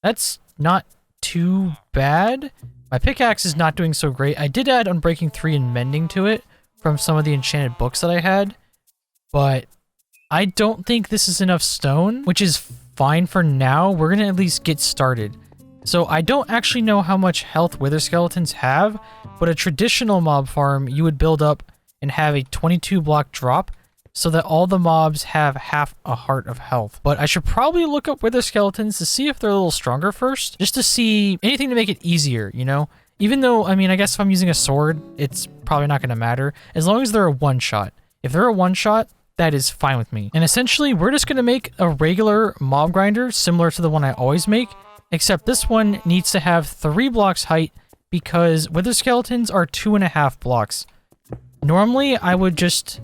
That's not too bad. My pickaxe is not doing so great. I did add Unbreaking 3 and Mending to it from some of the enchanted books that I had, but I don't think this is enough stone, which is fine for now. We're gonna at least get started. So I don't actually know how much health wither skeletons have, but a traditional mob farm, you would build up and have a 22 block drop so that all the mobs have half a heart of health. But I should probably look up wither skeletons to see if they're a little stronger first, just to see anything to make it easier, you know? Even though, I mean, I guess if I'm using a sword, it's probably not going to matter, as long as they're a one-shot. If they're a one-shot, that is fine with me. And essentially, we're just going to make a regular mob grinder similar to the one I always make, except this one needs to have 3 blocks height because wither skeletons are 2.5 blocks. Normally, I would just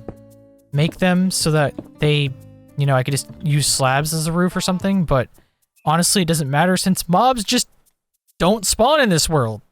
make them so that they, you know, I could just use slabs as a roof or something, but honestly, it doesn't matter since mobs just don't spawn in this world.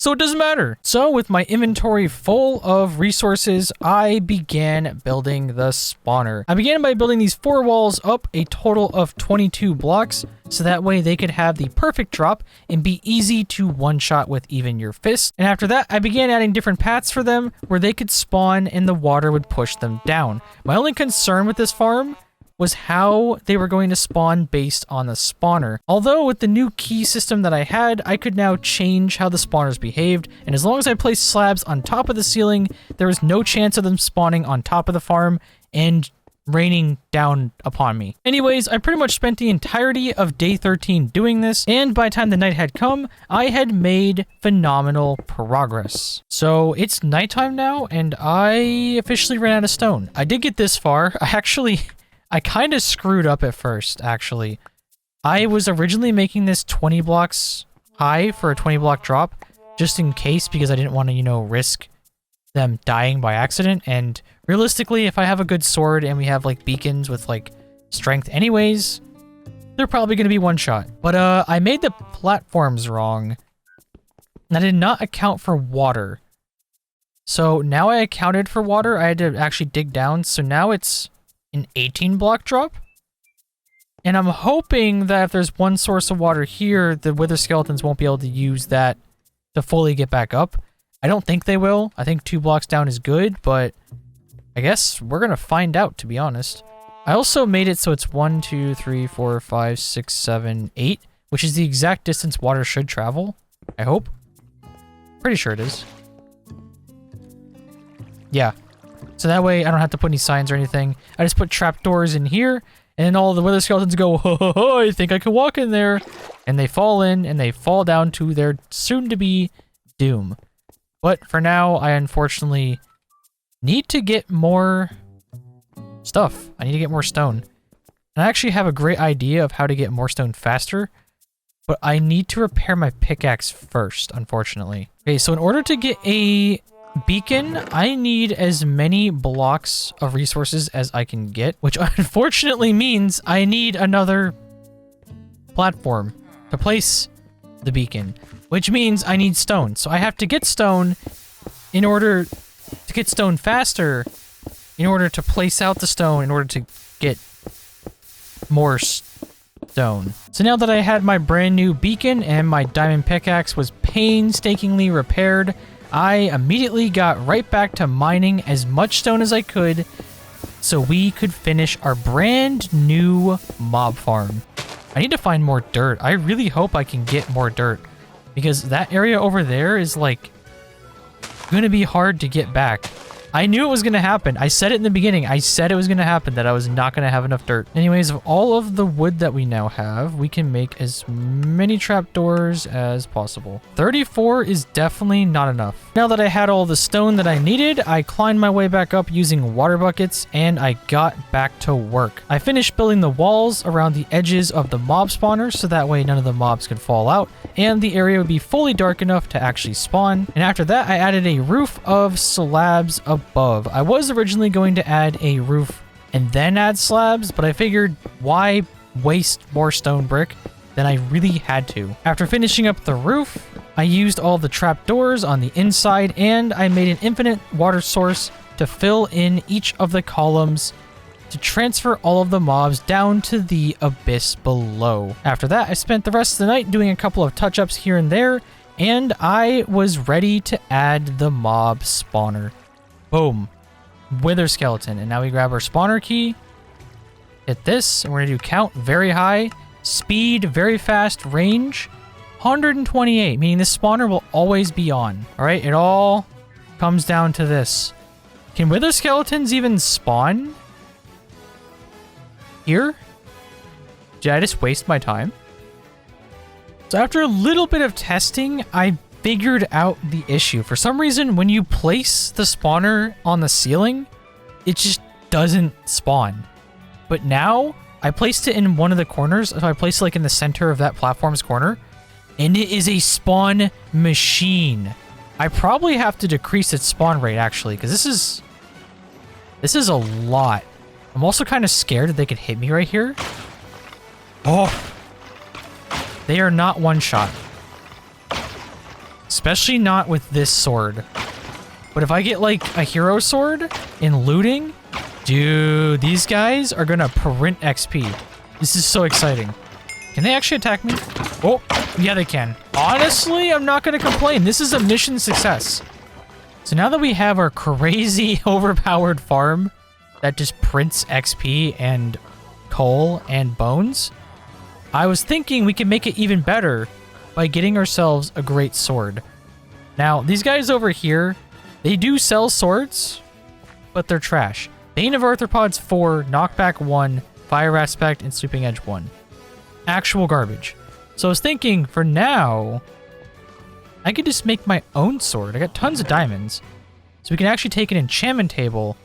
So it doesn't matter. So with my inventory full of resources, I began building the spawner. I began by building these 4 walls up a total of 22 blocks, so that way they could have the perfect drop and be easy to one-shot with even your fist. And after that, I began adding different paths for them where they could spawn and the water would push them down. My only concern with this farm was how they were going to spawn based on the spawner. Although with the new key system that I had, I could now change how the spawners behaved, and as long as I placed slabs on top of the ceiling, there was no chance of them spawning on top of the farm and raining down upon me. Anyways, I pretty much spent the entirety of day 13 doing this, and by the time the night had come, I had made phenomenal progress. So it's nighttime now, and I officially ran out of stone. I did get this far. I kind of screwed up at first, actually. I was originally making this 20 blocks high for a 20 block drop, just in case, because I didn't want to, you know, risk them dying by accident. And realistically, if I have a good sword and we have, like, beacons with, like, strength anyways, they're probably going to be one shot. But, I made the platforms wrong, and I did not account for water. So now I accounted for water. I had to actually dig down, so now it's an 18 block drop, and I'm hoping that if there's one source of water here, the wither skeletons won't be able to use that to fully get back up. I don't think they will. I think 2 blocks down is good, but I guess we're gonna find out, to be honest. I also made it so it's 1, 2, 3, 4, 5, 6, 7, 8, which is the exact distance water should travel, I hope. Pretty sure it is. Yeah. So that way I don't have to put any signs or anything. I just put trapdoors in here, and then all the wither skeletons go, ho, ho, ho, I think I can walk in there. And they fall in, and they fall down to their soon-to-be doom. But for now, I unfortunately need to get more stuff. I need to get more stone. And I actually have a great idea of how to get more stone faster, but I need to repair my pickaxe first, unfortunately. Okay, so in order to get a beacon, I need as many blocks of resources as I can get, which unfortunately means I need another platform to place the beacon, which means I need stone. So I have to get stone in order to get stone faster, in order to place out the stone, in order to get more stone. So now that I had my brand new beacon and my diamond pickaxe was painstakingly repaired, I immediately got right back to mining as much stone as I could so we could finish our brand new mob farm. I need to find more dirt. I really hope I can get more dirt because that area over there is like going to be hard to get back. I knew it was going to happen. I said it in the beginning. I said it was going to happen, that I was not going to have enough dirt. Anyways, of all of the wood that we now have, we can make as many trapdoors as possible. 34 is definitely not enough. Now that I had all the stone that I needed, I climbed my way back up using water buckets, and I got back to work. I finished building the walls around the edges of the mob spawners, so that way none of the mobs could fall out, and the area would be fully dark enough to actually spawn. And after that, I added a roof of slabs above. I was originally going to add a roof and then add slabs, but I figured why waste more stone brick than I really had to. After finishing up the roof, I used all the trapdoors on the inside and I made an infinite water source to fill in each of the columns to transfer all of the mobs down to the abyss below. After that, I spent the rest of the night doing a couple of touch-ups here and there, and I was ready to add the mob spawner. Boom. Wither skeleton. And now we grab our spawner key. Hit this. And we're going to do count very high. Speed very fast. Range 128. Meaning this spawner will always be on. Alright. It all comes down to this. Can wither skeletons even spawn here? Did I just waste my time? So after a little bit of testing, I figured out the issue. For some reason, when you place the spawner on the ceiling, it just doesn't spawn. But now, I placed it in one of the corners. So I placed it like in the center of that platform's corner, and it is a spawn machine. I probably have to decrease its spawn rate actually, because this is a lot. I'm also kind of scared that they could hit me right here. Oh, they are not one shot. Especially not with this sword. But if I get like a hero sword in looting, dude, these guys are gonna print XP. This is so exciting. Can they actually attack me? Oh, yeah, they can. Honestly, I'm not gonna complain. This is a mission success. So now that we have our crazy overpowered farm that just prints XP and coal and bones, I was thinking we can make it even better by getting ourselves a great sword. Now, these guys over here, they do sell swords, but they're trash. Bane of Arthropods 4, Knockback 1, Fire Aspect, and Sweeping Edge 1. Actual garbage. So I was thinking, for now, I could just make my own sword. I got tons of diamonds. So we can actually take an enchantment table,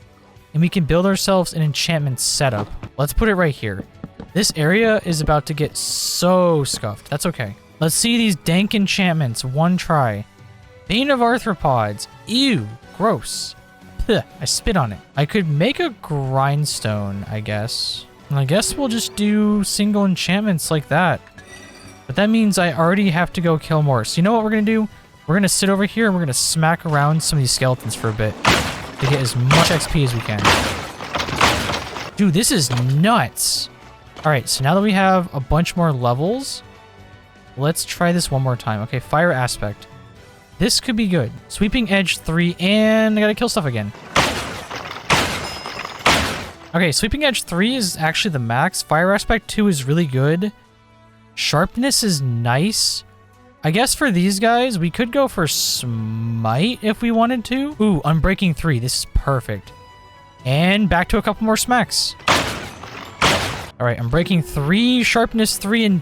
and we can build ourselves an enchantment setup. Let's put it right here. This area is about to get so scuffed. That's okay. Let's see these dank enchantments. One try. Bane of Arthropods. Ew. Gross. Ugh, I spit on it. I could make a grindstone, I guess. And I guess we'll just do single enchantments like that. But that means I already have to go kill more. So you know what we're going to do? We're going to sit over here and we're going to smack around some of these skeletons for a bit to get as much XP as we can. Dude, this is nuts. All right, so now that we have a bunch more levels, let's try this one more time. Okay, Fire Aspect. This could be good. Sweeping Edge 3, and I gotta kill stuff again. Okay, Sweeping Edge 3 is actually the max. Fire Aspect 2 is really good. Sharpness is nice. I guess for these guys, we could go for Smite if we wanted to. Ooh, Unbreaking 3. This is perfect. And back to a couple more smacks. All right, Unbreaking 3, Sharpness 3, and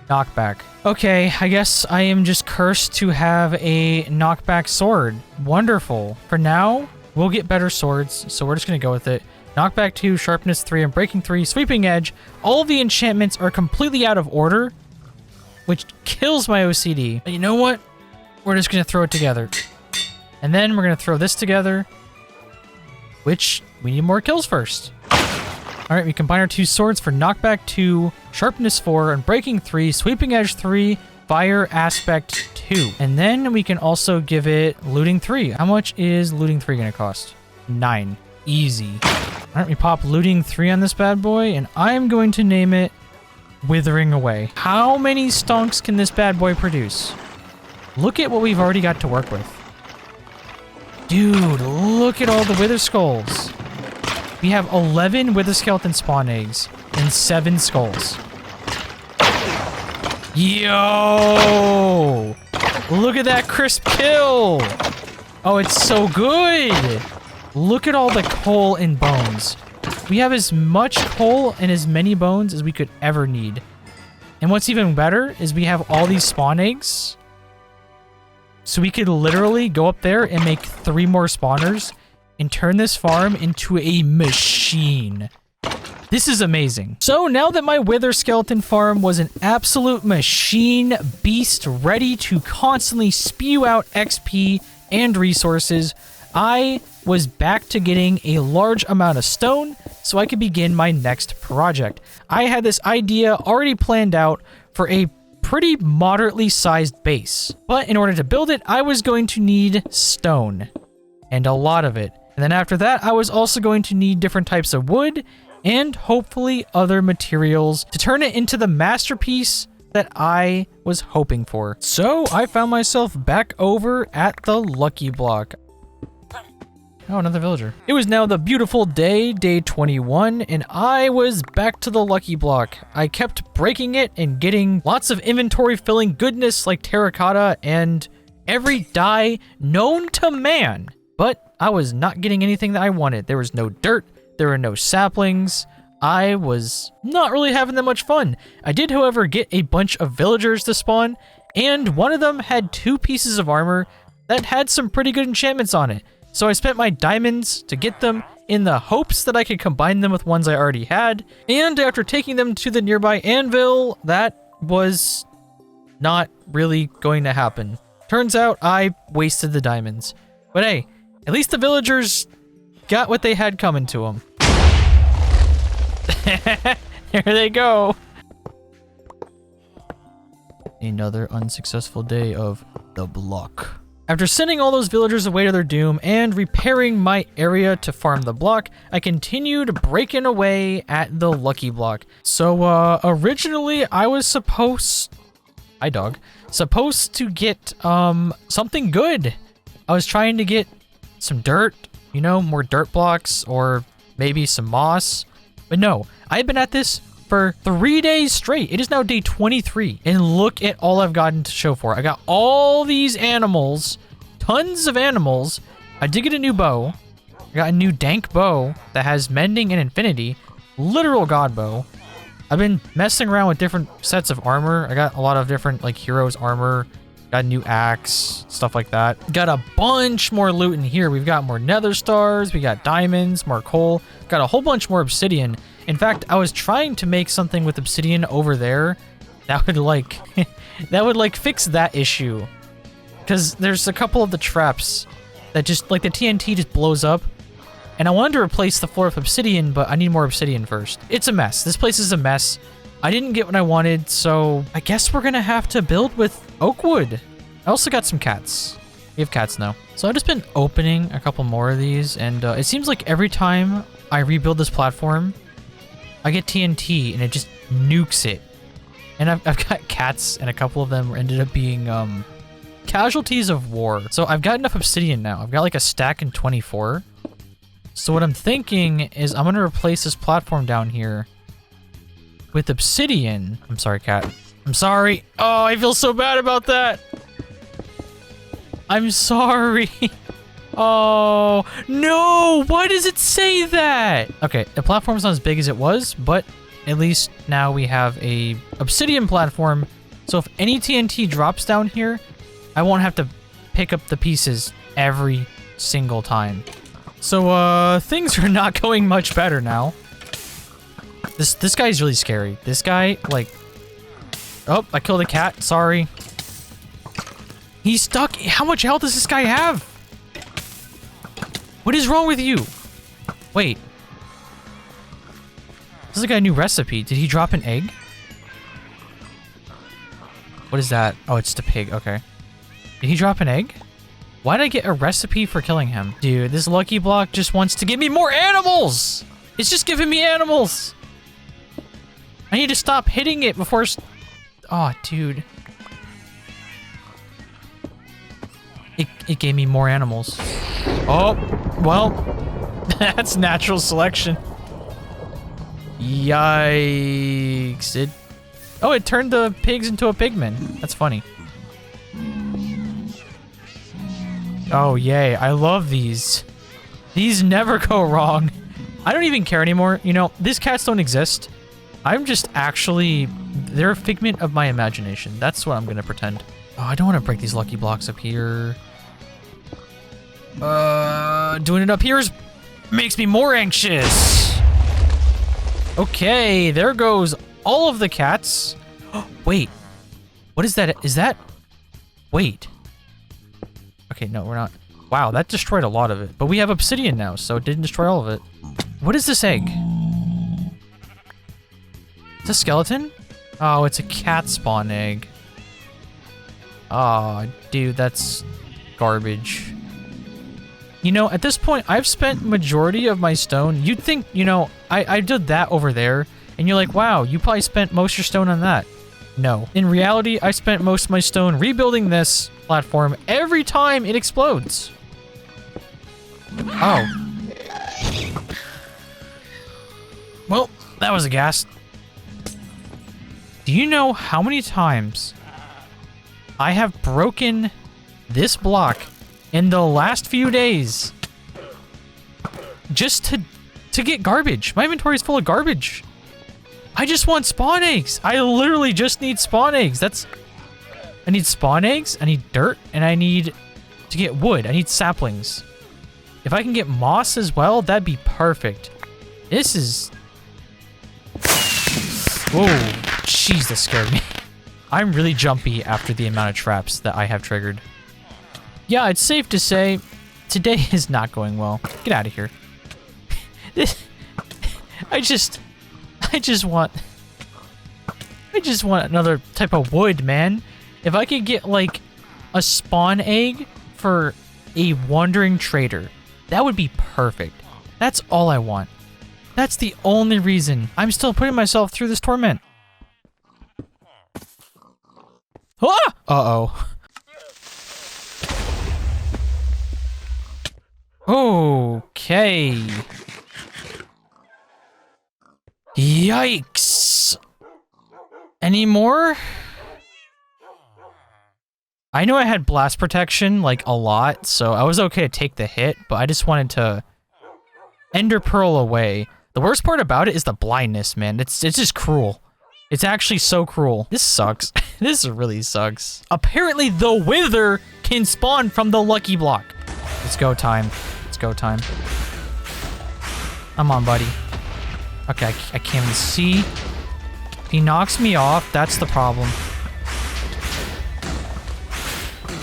Knockback. Okay, I guess I am just cursed to have a knockback sword. Wonderful. For now, we'll get better swords, so we're just going to go with it. Knockback 2, Sharpness 3, Unbreaking 3, Sweeping Edge. All of the enchantments are completely out of order, which kills my OCD. But you know what? We're just going to throw it together. And then we're going to throw this together, which we need more kills first. All right, we combine our two swords for Knockback 2, Sharpness 4, Unbreaking 3, Sweeping Edge 3, Fire Aspect 2. And then we can also give it Looting 3. How much is Looting 3 going to cost? 9. Easy. All Alright, we pop looting 3 on this bad boy, and I'm going to name it Withering Away. How many stonks can this bad boy produce? Look at what we've already got to work with. Dude, look at all the wither skulls. We have 11 wither skeleton spawn eggs and 7 skulls. Yo! Look at that crisp kill! Oh, it's so good! Look at all the coal and bones. We have as much coal and as many bones as we could ever need. And what's even better is we have all these spawn eggs. So we could literally go up there and make 3 more spawners and turn this farm into a machine. This is amazing. So now that my wither skeleton farm was an absolute machine beast ready to constantly spew out XP and resources, I was back to getting a large amount of stone so I could begin my next project. I had this idea already planned out for a pretty moderately sized base, but in order to build it, I was going to need stone, and a lot of it. And then after that, I was also going to need different types of wood and hopefully other materials to turn it into the masterpiece that I was hoping for. So I found myself back over at the Lucky Block. Oh, another villager. It was now the beautiful day 21, and I was back to the Lucky Block. I kept breaking it and getting lots of inventory filling goodness like terracotta and every dye known to man. But I was not getting anything that I wanted. There was no dirt. There were no saplings. I was not really having that much fun. I did, however, get a bunch of villagers to spawn, and one of them had 2 pieces of armor that had some pretty good enchantments on it. So I spent my diamonds to get them in the hopes that I could combine them with ones I already had. And after taking them to the nearby anvil, that was not really going to happen. Turns out I wasted the diamonds. But hey, at least the villagers got what they had coming to them. There they go. Another unsuccessful day of the block. After sending all those villagers away to their doom and repairing my area to farm the block, I continued breaking away at the Lucky Block. So, originally I was supposed to get, something good. I was trying to get some dirt, you know, more dirt blocks or maybe some moss. But no, I've been at this for 3 days straight. It is now day 23, and look at all I've gotten to show for it. I got all these animals, tons of animals. I did get a new bow. I got a new dank bow that has mending and infinity, literal god bow. I've been messing around with different sets of armor. I got a lot of different like heroes armor, got a new axe, stuff like that. Got a bunch more loot in here. We've got more nether stars, we got diamonds, more coal, got a whole bunch more obsidian. In fact, I was trying to make something with obsidian over there that would like that would like fix that issue, because there's a couple of the traps that just like the TNT just blows up, and I wanted to replace the floor with obsidian, but I need more obsidian first. It's a mess. This place is a mess. I didn't get what I wanted, so I guess we're gonna have to build with oak wood. I also got some cats. We have cats now. So I've just been opening a couple more of these, and it seems like every time I rebuild this platform, I get TNT and it just nukes it. And I've got cats, and a couple of them ended up being casualties of war. So I've got enough obsidian now. I've got like a stack in 24. So what I'm thinking is I'm gonna replace this platform down here with obsidian. I'm sorry, cat. I'm sorry. Oh, I feel so bad about that. I'm sorry. Oh, no. Why does it say that? Okay, the platform's not as big as it was, but at least now we have a obsidian platform. So if any TNT drops down here, I won't have to pick up the pieces every single time. So, things are not going much better now. This guy's really scary. This guy, like... Oh, I killed a cat. Sorry. He's stuck. How much health does this guy have? What is wrong with you? Wait. This is like a new recipe. Did he drop an egg? What is that? Oh, it's the pig. Okay. Did he drop an egg? Why did I get a recipe for killing him? Dude, this Lucky Block just wants to give me more animals! It's just giving me animals. I need to stop hitting it before... Oh, dude. It gave me more animals. Oh, well, that's natural selection. Yikes. Oh, it turned the pigs into a pigman. That's funny. Oh, yay. I love these. These never go wrong. I don't even care anymore. You know, these cats don't exist. I'm just actually... They're a figment of my imagination. That's what I'm going to pretend. Oh, I don't want to break these lucky blocks up here. Doing it up here makes me more anxious. Okay, there goes all of the cats. Wait. What is that? Is that... Wait. Okay, no, we're not... Wow, that destroyed a lot of it. But we have obsidian now, so it didn't destroy all of it. What is this egg? It's a skeleton? Oh, it's a cat spawn egg. Oh, dude, that's garbage. You know, at this point, I've spent majority of my stone. You'd think, you know, I did that over there, and you're like, wow, you probably spent most of your stone on that. No. In reality, I spent most of my stone rebuilding this platform every time it explodes. Oh. Well, that was a gas. Do you know how many times I have broken this block in the last few days just to get garbage? My inventory is full of garbage. I just want spawn eggs. I literally just need spawn eggs. I need spawn eggs, I need dirt, and I need to get wood. I need saplings. If I can get moss as well, that'd be perfect. This is... Whoa, jeez, that scared me. I'm really jumpy after the amount of traps that I have triggered. Yeah, it's safe to say today is not going well. Get out of here. I just want another type of wood, man. If I could get like a spawn egg for a wandering trader, that would be perfect. That's all I want. That's the only reason I'm still putting myself through this torment. Ah! Uh-oh. Okay. Yikes. Any more? I know I had blast protection, like, a lot, so I was okay to take the hit, but I just wanted to ender pearl away. The worst part about it is the blindness, man. It's just cruel. It's actually so cruel. This sucks. This really sucks. Apparently, the wither can spawn from the lucky block. It's go time. It's go time. Come on, buddy. Okay, I can't even see. If he knocks me off, that's the problem.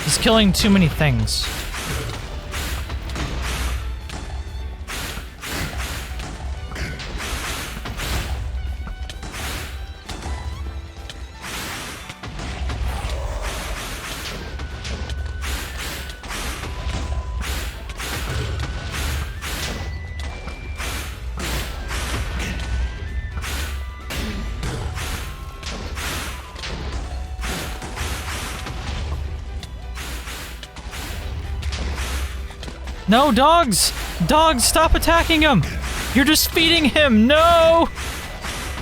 He's killing too many things. No, dogs! Dogs, stop attacking him! You're just feeding him! No!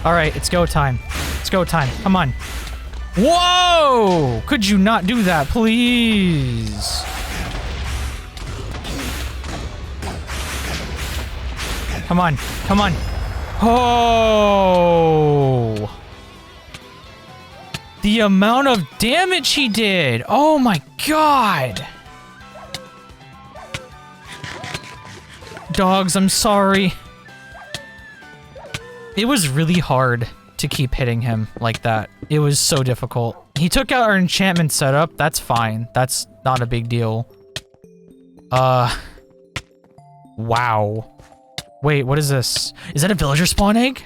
Alright, it's go time. It's go time. Come on. Whoa! Could you not do that, please? Come on. Come on. Oh! The amount of damage he did! Oh my god! Dogs, I'm sorry. It was really hard to keep hitting him like that. It was so difficult. He took out our enchantment setup. That's fine. That's not a big deal. Wow. Wait, what is this? Is that a villager spawn egg?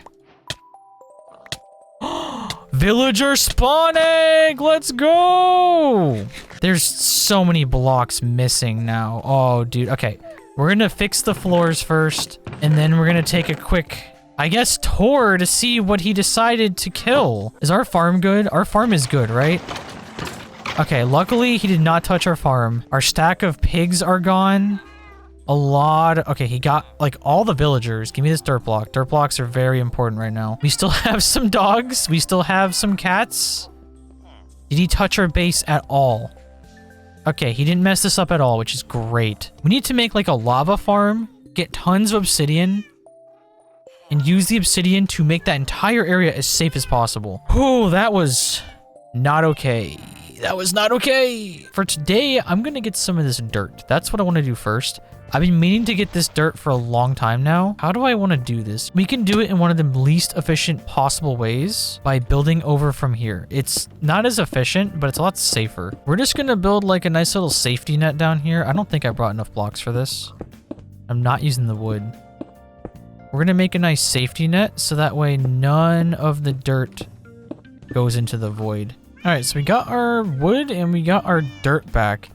Villager spawn egg! Let's go! There's so many blocks missing now. Oh, dude. Okay. We're gonna fix the floors first, and then we're gonna take a quick, I guess, tour to see what he decided to kill. Is our farm good? Our farm is good, right? Okay, luckily he did not touch our farm. Our stack of pigs are gone. A lot. Okay, he got like all the villagers. Give me this dirt block. Dirt blocks are very important right now. We still have some dogs. We still have some cats. Did he touch our base at all? Okay, he didn't mess this up at all, which is great. We need to make like a lava farm, get tons of obsidian, and use the obsidian to make that entire area as safe as possible. Oh, that was not okay. That was not okay. For today, I'm gonna get some of this dirt. That's what I want to do first. I've been meaning to get this dirt for a long time now. How do I want to do this? We can do it in one of the least efficient possible ways by building over from here. It's not as efficient, but it's a lot safer. We're just gonna build like a nice little safety net down here. I don't think I brought enough blocks for this. I'm not using the wood. We're gonna make a nice safety net so that way none of the dirt goes into the void. All right, so we got our wood and we got our dirt back.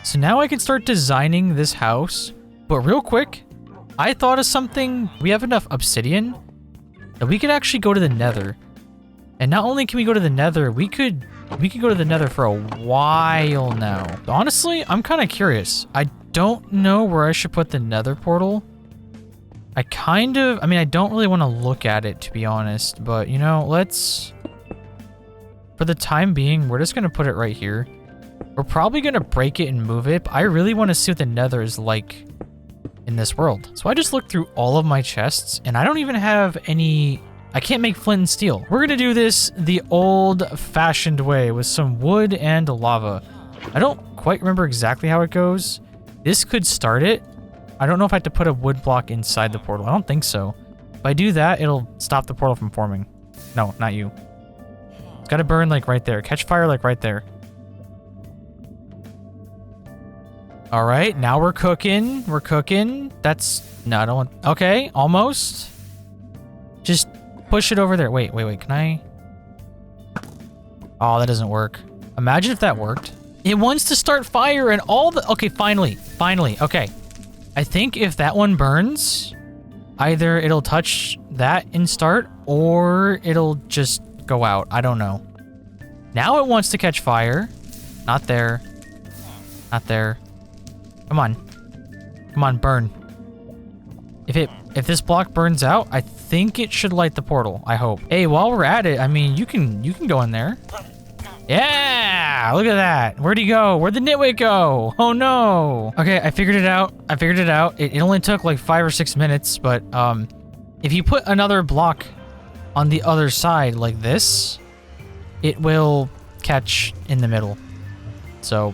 So now I can start designing this house. But real quick, I thought of something. We have enough obsidian that we could actually go to the nether. And not only can we go to the nether, we could go to the nether for a while now. Honestly, I'm kind of curious. I don't know where I should put the nether portal. I don't really want to look at it, to be honest. But, you know, for the time being, we're just going to put it right here. We're probably going to break it and move it, but I really want to see what the nether is like in this world. So I just looked through all of my chests, and I don't even have any... I can't make flint and steel. We're going to do this the old-fashioned way with some wood and lava. I don't quite remember exactly how it goes. This could start it. I don't know if I have to put a wood block inside the portal. I don't think so. If I do that, it'll stop the portal from forming. No, not you. It's got to burn like right there. Catch fire like right there. All right, now we're cooking. We're cooking. No, I don't want... Okay, almost. Just push it over there. Wait. Can I... Oh, that doesn't work. Imagine if that worked. It wants to start fire and all the... Okay, finally. Okay. I think if that one burns, either it'll touch that and start, or it'll just go out. I don't know. Now it wants to catch fire. Not there. Not there. Come on, burn. If this block burns out, I think it should light the portal. I hope. Hey, while we're at it, I mean, you can go in there. Yeah, look at that. Where'd he go? Where'd the nitwit go? Oh no. Okay, I figured it out. It only took like 5 or 6 minutes, but if you put another block on the other side like this, it will catch in the middle. So,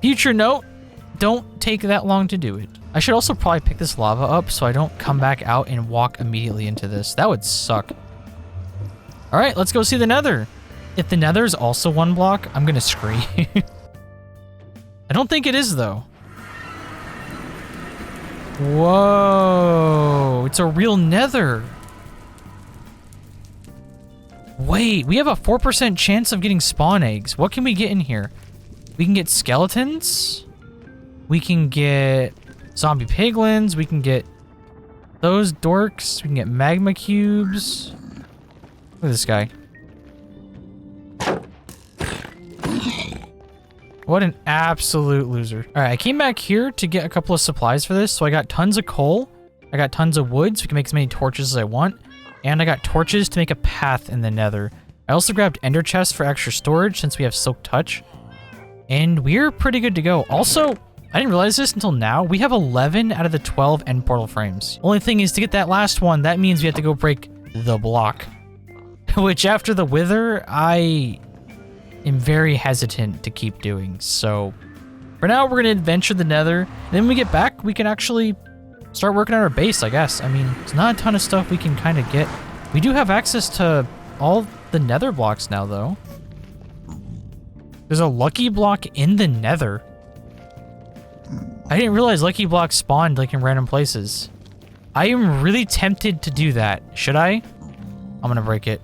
future note, don't take that long to do it. I should also probably pick this lava up so I don't come back out and walk immediately into this. That would suck. All right, let's go see the nether. If the nether is also 1 block, I'm gonna scream. I don't think it is though. Whoa, it's a real nether. Wait, we have a 4% chance of getting spawn eggs. What can we get in here? We can get skeletons. We can get zombie piglins. We can get those dorks. We can get magma cubes. Look at this guy. What an absolute loser. All right, I came back here to get a couple of supplies for this. So I got tons of coal. I got tons of wood so we can make as many torches as I want. And I got torches to make a path in the nether. I also grabbed ender chests for extra storage since we have silk touch. And we're pretty good to go. Also, I didn't realize this until now. We have 11 out of the 12 end portal frames. Only thing is to get that last one, that means we have to go break the block. Which after the wither, I am very hesitant to keep doing. So for now, we're going to adventure the nether. And then when we get back, we can actually start working on our base, I guess. I mean, there's not a ton of stuff we can kind of get. We do have access to all the nether blocks now, though. There's a lucky block in the nether. I didn't realize lucky blocks spawned like in random places. I am really tempted to do that. Should I? I'm gonna break it.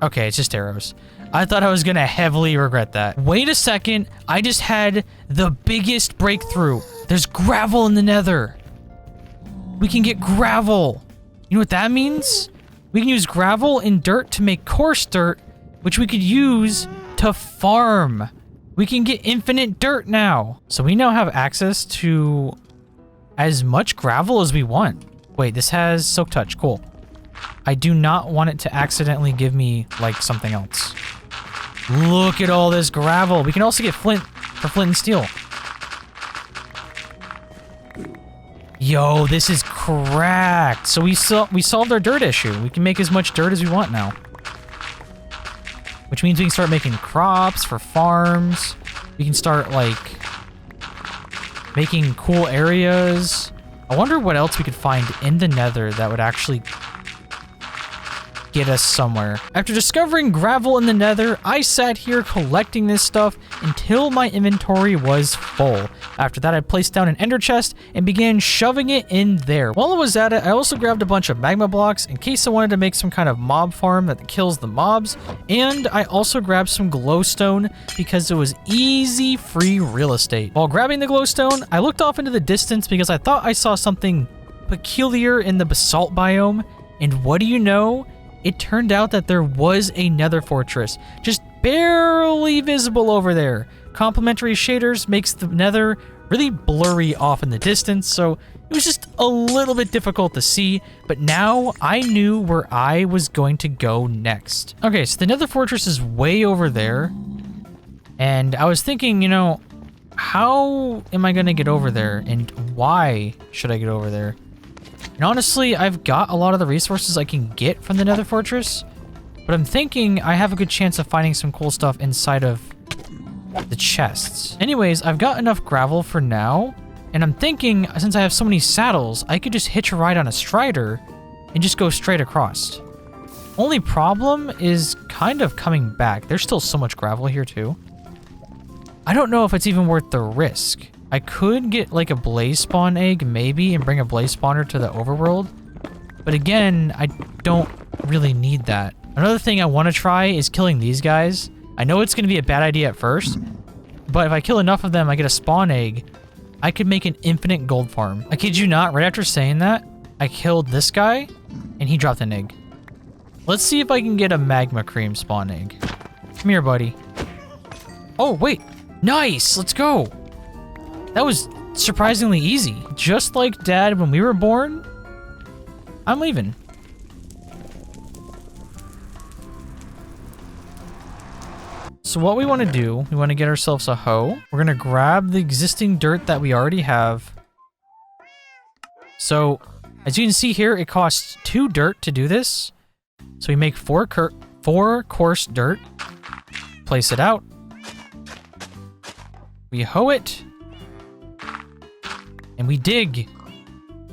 Okay, it's just arrows. I thought I was gonna heavily regret that. Wait a second. I just had the biggest breakthrough. There's gravel in the nether. We can get gravel. You know what that means? We can use gravel and dirt to make coarse dirt, which we could use to farm. We can get infinite dirt now. So we now have access to as much gravel as we want. Wait, this has Silk Touch. Cool. I do not want it to accidentally give me, like, something else. Look at all this gravel. We can also get flint for flint and steel. Yo, this is cracked. So we solved our dirt issue. We can make as much dirt as we want now. Which means we can start making crops for farms. We can start, like, making cool areas. I wonder what else we could find in the nether that would actually get us somewhere. After discovering gravel in the nether, I sat here collecting this stuff until my inventory was full. After that, I placed down an ender chest and began shoving it in there. While I was at it, I also grabbed a bunch of magma blocks in case I wanted to make some kind of mob farm that kills the mobs, and I also grabbed some glowstone because it was easy free real estate. While grabbing the glowstone, I looked off into the distance because I thought I saw something peculiar in the basalt biome, and what do you know? It turned out that there was a nether fortress, just barely visible over there. Complementary shaders makes the nether really blurry off in the distance, so it was just a little bit difficult to see, but now I knew where I was going to go next. Okay, so the nether fortress is way over there, and I was thinking, you know, how am I going to get over there, and why should I get over there? And honestly, I've got a lot of the resources I can get from the nether fortress, but I'm thinking I have a good chance of finding some cool stuff inside of the chests. Anyways, I've got enough gravel for now, and I'm thinking since I have so many saddles, I could just hitch a ride on a strider and just go straight across. Only problem is kind of coming back. There's still so much gravel here too. I don't know if it's even worth the risk. I could get like a blaze spawn egg maybe and bring a blaze spawner to the overworld, but again, I don't really need that. Another thing I want to try is killing these guys. I know it's going to be a bad idea at first, but if I kill enough of them, I get a spawn egg, I could make an infinite gold farm. I kid you not, right after saying that, I killed this guy and he dropped an egg. Let's see if I can get a magma cream spawn egg. Come here, buddy. Oh, wait. Nice. Let's go. That was surprisingly easy. Just like Dad when we were born, I'm leaving. So what we want to do, we want to get ourselves a hoe. We're going to grab the existing dirt that we already have. So as you can see here, it costs 2 dirt to do this. So we make 4 coarse dirt, place it out. We hoe it. And we dig.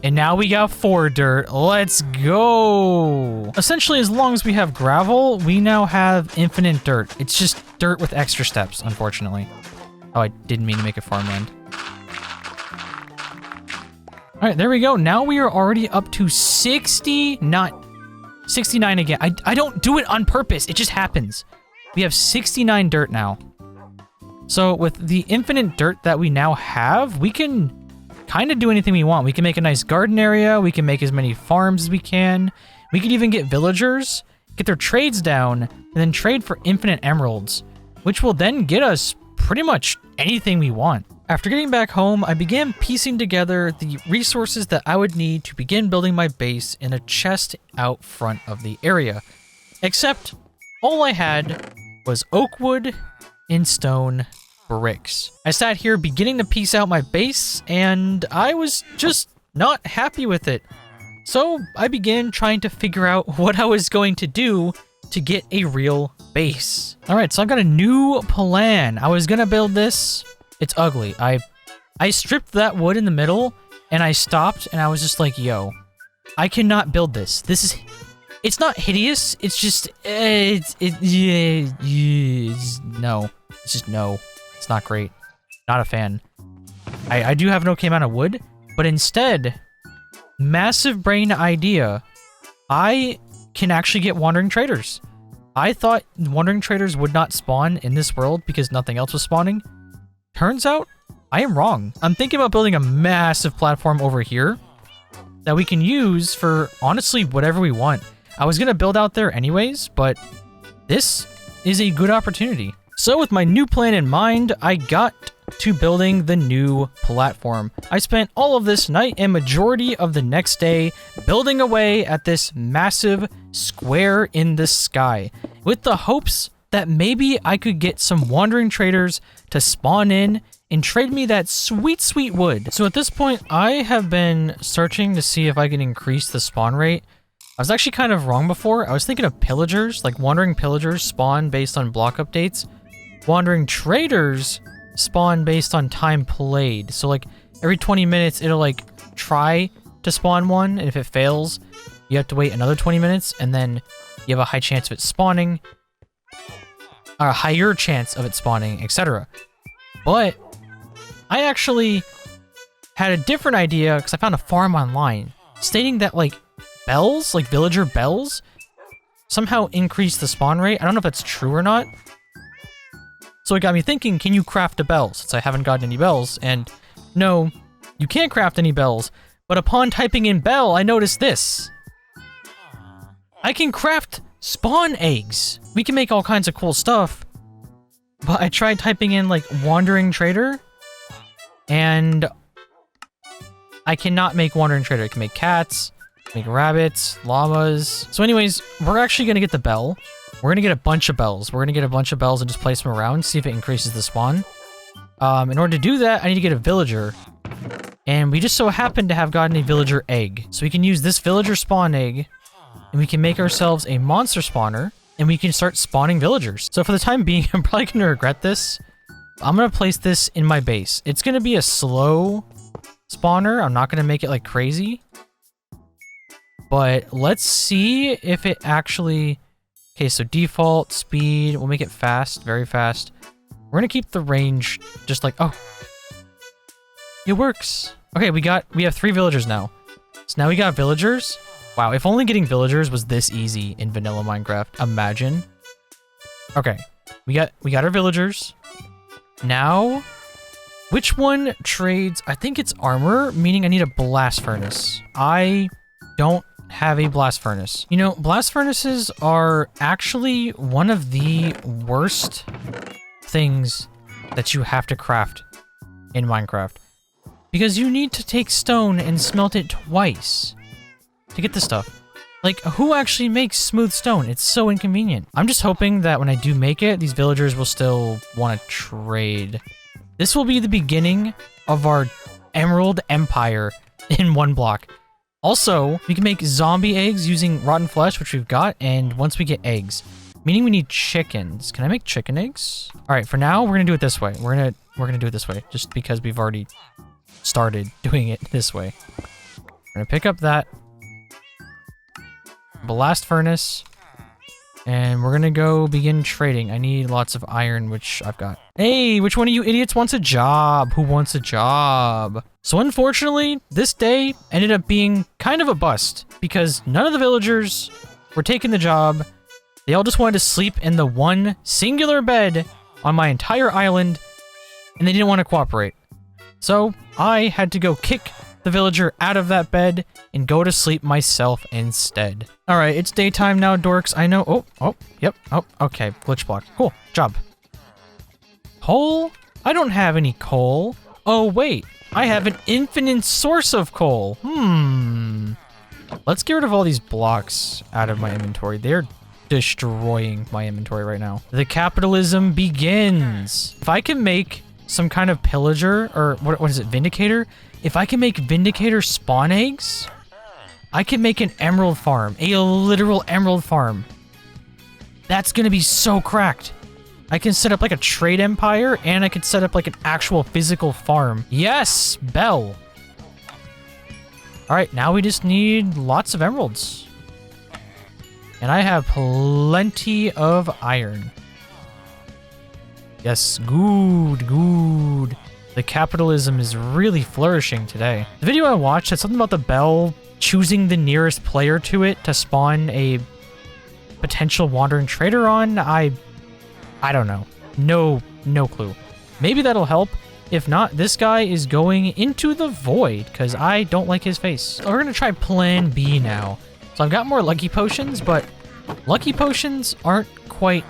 And now we got 4 dirt. Let's go. Essentially, as long as we have gravel, we now have infinite dirt. It's just dirt with extra steps, unfortunately. Oh, I didn't mean to make it farmland. All right, there we go. Now we are already up to 60, not 69 again. I don't do it on purpose. It just happens. We have 69 dirt now. So with the infinite dirt that we now have, we can kind of do anything we want. We can make a nice garden area. We can make as many farms as we can. We could even get villagers, get their trades down, and then trade for infinite emeralds, which will then get us pretty much anything we want. After getting back home, I began piecing together the resources that I would need to begin building my base in a chest out front of the area. Except all I had was oak wood and stone bricks. I sat here beginning to piece out my base, and I was just not happy with it. So I began trying to figure out what I was going to do to get a real base. All right, so I've got a new plan. I was gonna build this. It's ugly. I stripped that wood in the middle, and I stopped, and I was just like, yo, I cannot build this. It's not hideous. It's just, no. It's just no. It's not great. Not a fan. I do have an okay amount of wood, but instead, massive brain idea, I can actually get wandering traders. I thought wandering traders would not spawn in this world because nothing else was spawning. Turns out, I am wrong. I'm thinking about building a massive platform over here that we can use for, honestly, whatever we want. I was gonna build out there anyways, but this is a good opportunity. So with my new plan in mind, I got to building the new platform. I spent all of this night and majority of the next day building away at this massive square in the sky with the hopes that maybe I could get some wandering traders to spawn in and trade me that sweet, sweet wood. So at this point, I have been searching to see if I can increase the spawn rate. I was actually kind of wrong before. I was thinking of pillagers, like wandering pillagers spawn based on block updates. Wandering traders spawn based on time played. So like every 20 minutes, it'll like try to spawn one. And if it fails, you have to wait another 20 minutes. And then you have a high chance of it spawning, or a higher chance of it spawning, etc. But I actually had a different idea because I found a farm online stating that like bells, like villager bells, somehow increase the spawn rate. I don't know if that's true or not. So it got me thinking, can you craft a bell? Since I haven't gotten any bells, and no, you can't craft any bells. But upon typing in bell, I noticed this. I can craft spawn eggs. We can make all kinds of cool stuff. But I tried typing in like wandering trader, and I cannot make wandering trader. I can make cats, make rabbits, llamas. So anyways, we're actually gonna get the bell. We're gonna get a bunch of bells. We're gonna get a bunch of bells and just place them around, see if it increases the spawn. In order to do that, I need to get a villager. And we just so happen to have gotten a villager egg. So we can use this villager spawn egg, and we can make ourselves a monster spawner, and we can start spawning villagers. So for the time being, I'm probably gonna regret this. I'm gonna place this in my base. It's gonna be a slow spawner. I'm not gonna make it like crazy. But let's see if it actually... Okay, so default, speed, we'll make it fast, very fast. We're gonna keep the range just like, oh. It works. Okay, we have 3 villagers now. So now we got villagers. Wow, if only getting villagers was this easy in vanilla Minecraft. Imagine. Okay, we got our villagers. Now, which one trades? I think it's armor, meaning I need a blast furnace. I don't have a blast furnace. You know, blast furnaces are actually one of the worst things that you have to craft in Minecraft. Because you need to take stone and smelt it twice to get the stuff. Like, who actually makes smooth stone? It's so inconvenient. I'm just hoping that when I do make it, these villagers will still want to trade. This will be the beginning of our Emerald Empire in one block. Also, we can make zombie eggs using rotten flesh, which we've got, and once we get eggs, meaning we need chickens. Can I make chicken eggs? All right, for now, we're gonna do it this way. We're gonna do it this way, just because we've already started doing it this way. We're gonna pick up that blast furnace, and we're gonna go begin trading. I need lots of iron, which I've got. Hey, which one of you idiots wants a job? Who wants a job? So unfortunately, this day ended up being kind of a bust because none of the villagers were taking the job. They all just wanted to sleep in the one singular bed on my entire island, and they didn't want to cooperate. So I had to go kick the villager out of that bed and go to sleep myself instead. All right, it's daytime now, dorks. I know. Yep. Oh, okay. Glitch block. Cool. Job. Coal? I don't have any coal. Oh, wait. I have an infinite source of coal. Let's get rid of all these blocks out of my inventory. They're destroying my inventory right now. The capitalism begins. If I can make some kind of pillager, or what is it, vindicator? If I can make vindicator spawn eggs, I can make an emerald farm, a literal emerald farm. That's gonna be so cracked. I can set up like a trade empire, and I can set up like an actual physical farm. Yes, bell. All right, now we just need lots of emeralds. And I have plenty of iron. Yes, good. The capitalism is really flourishing today. The video I watched had something about the bell choosing the nearest player to it to spawn a potential wandering trader on? I don't know. No clue. Maybe that'll help. If not, this guy is going into the void because I don't like his face. So we're gonna try plan B now. So I've got more lucky potions, but lucky potions aren't quite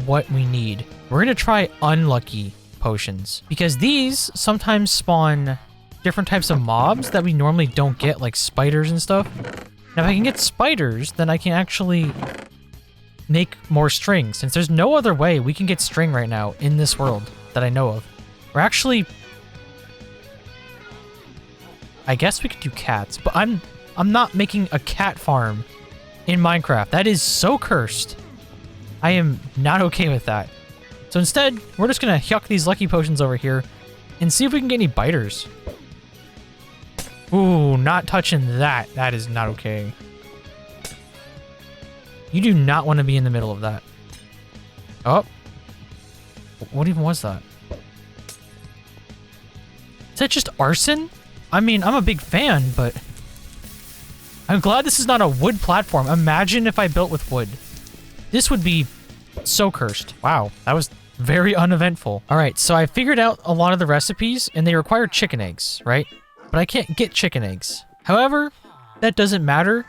what we need. We're gonna try unlucky potions because these sometimes spawn different types of mobs that we normally don't get, like spiders and stuff. Now if I can get spiders, then I can actually make more string, since there's no other way we can get string right now in this world that I know of. We're actually, I guess we could do cats, but I'm not making a cat farm in Minecraft. That is so cursed. I am not okay with that. So instead, we're just gonna yuck these lucky potions over here and see if we can get any biters. Ooh, not touching that. That is not okay. You do not want to be in the middle of that. Oh. What even was that? Is that just arson? I mean, I'm a big fan, but I'm glad this is not a wood platform. Imagine if I built with wood. This would be so cursed. Wow, that was very uneventful. All right, so I figured out a lot of the recipes, and they require chicken eggs, right? But I can't get chicken eggs. However, that doesn't matter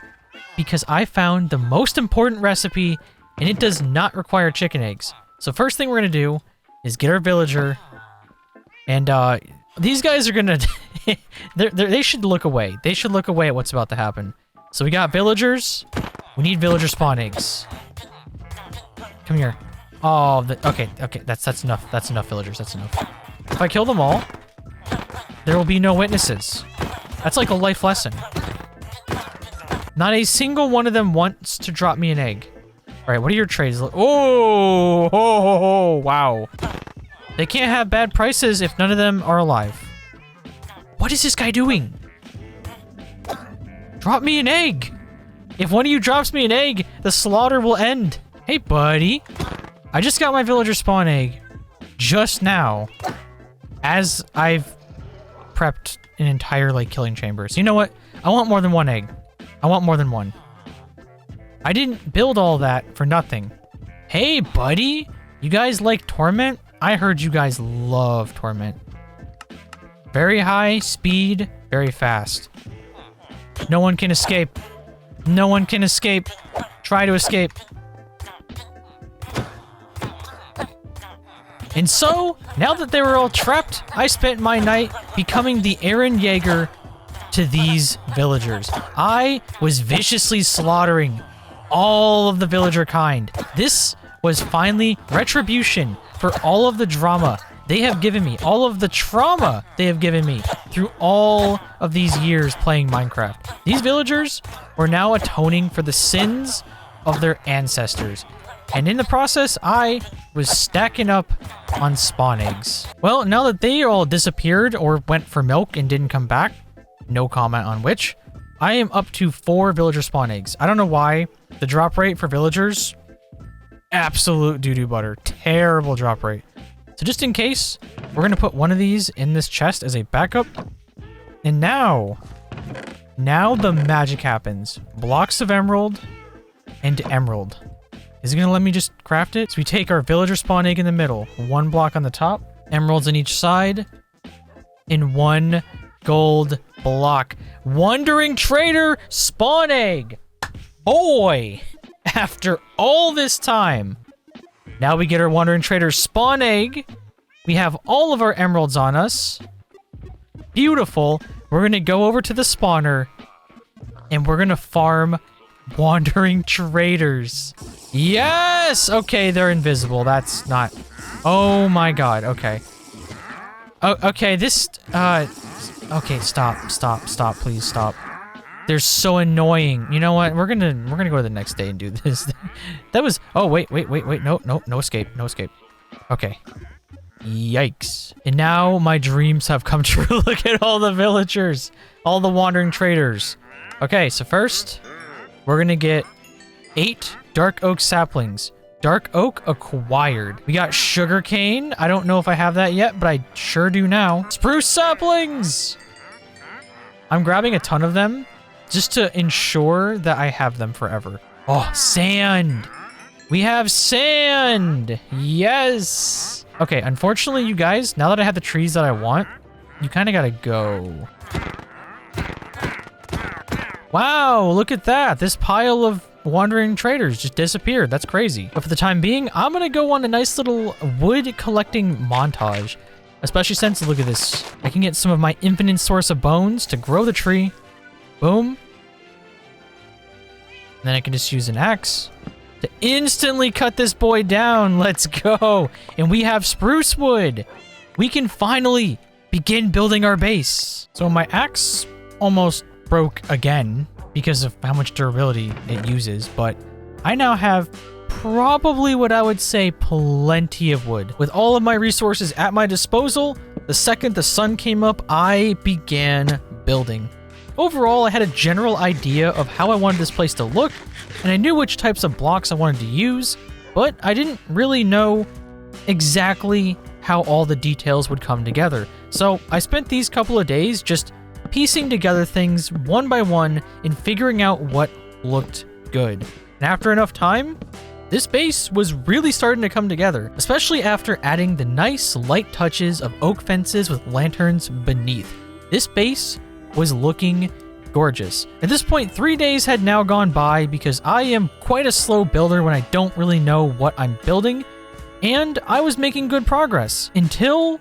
because I found the most important recipe, and it does not require chicken eggs. So first thing we're gonna do is get our villager, and these guys are gonna, they should look away. They should look away at what's about to happen. So we got villagers. We need villager spawn eggs. Come here. Oh, okay, that's enough. That's enough villagers. That's enough. If I kill them all, there will be no witnesses. That's like a life lesson. Not a single one of them wants to drop me an egg. All right, what are your trades? Oh, wow. They can't have bad prices if none of them are alive. What is this guy doing? Drop me an egg. If one of you drops me an egg, the slaughter will end. Hey, buddy. I just got my villager spawn egg just now as I've prepped an entire, like, killing chamber. So you know what? I want more than one egg. I want more than one. I didn't build all that for nothing. Hey, buddy. You guys like Torment? I heard you guys love Torment. Very high speed, very fast. No one can escape. No one can escape. Try to escape. And so, now that they were all trapped, I spent my night becoming the Eren Jaeger to these villagers. I was viciously slaughtering all of the villager kind. This was finally retribution for all of the drama they have given me, all of the trauma they have given me through all of these years playing Minecraft. These villagers were now atoning for the sins of their ancestors. And in the process, I was stacking up on spawn eggs. Well, now that they all disappeared or went for milk and didn't come back, no comment on which, I am up to 4 villager spawn eggs. I don't know why. The drop rate for villagers, absolute doo-doo butter. Terrible drop rate. So just in case, we're going to put one of these in this chest as a backup. And now the magic happens. Blocks of emerald and emerald. Is it going to let me just craft it? So we take our villager spawn egg in the middle, 1 block on the top, emeralds on each side, in 1 gold block. Wandering trader spawn egg. Boy, after all this time, now we get our wandering trader spawn egg. We have all of our emeralds on us. Beautiful. We're going to go over to the spawner and we're going to farm wandering traders. Yes! Okay, they're invisible. That's not... Oh my god, okay. Oh, okay, this... Okay, stop, please stop. They're so annoying. You know what? We're gonna go to the next day and do this. That was... Oh, wait. No escape. Okay. Yikes. And now my dreams have come true. Look at all the villagers. All the wandering traders. Okay, so first, we're gonna get 8 dark oak saplings. Dark oak acquired. We got sugarcane. I don't know if I have that yet, but I sure do now. Spruce saplings! I'm grabbing a ton of them just to ensure that I have them forever. Oh, sand. We have sand. Yes. Okay, unfortunately, you guys, now that I have the trees that I want, you kind of got to go. Wow, look at that. This pile of wandering traders just disappeared. That's crazy. But for the time being, I'm going to go on a nice little wood collecting montage. Especially since, look at this. I can get some of my infinite source of bones to grow the tree. Boom. And then I can just use an axe to instantly cut this boy down. Let's go. And we have spruce wood. We can finally begin building our base. So my axe almost broke again because of how much durability it uses, but I now have probably what I would say plenty of wood. With all of my resources at my disposal, the second the sun came up, I began building. Overall, I had a general idea of how I wanted this place to look, and I knew which types of blocks I wanted to use, but I didn't really know exactly how all the details would come together. So I spent these couple of days just piecing together things one by one and figuring out what looked good. And after enough time, this base was really starting to come together, especially after adding the nice light touches of oak fences with lanterns beneath. This base was looking gorgeous. At this point, 3 days had now gone by because I am quite a slow builder when I don't really know what I'm building, and I was making good progress until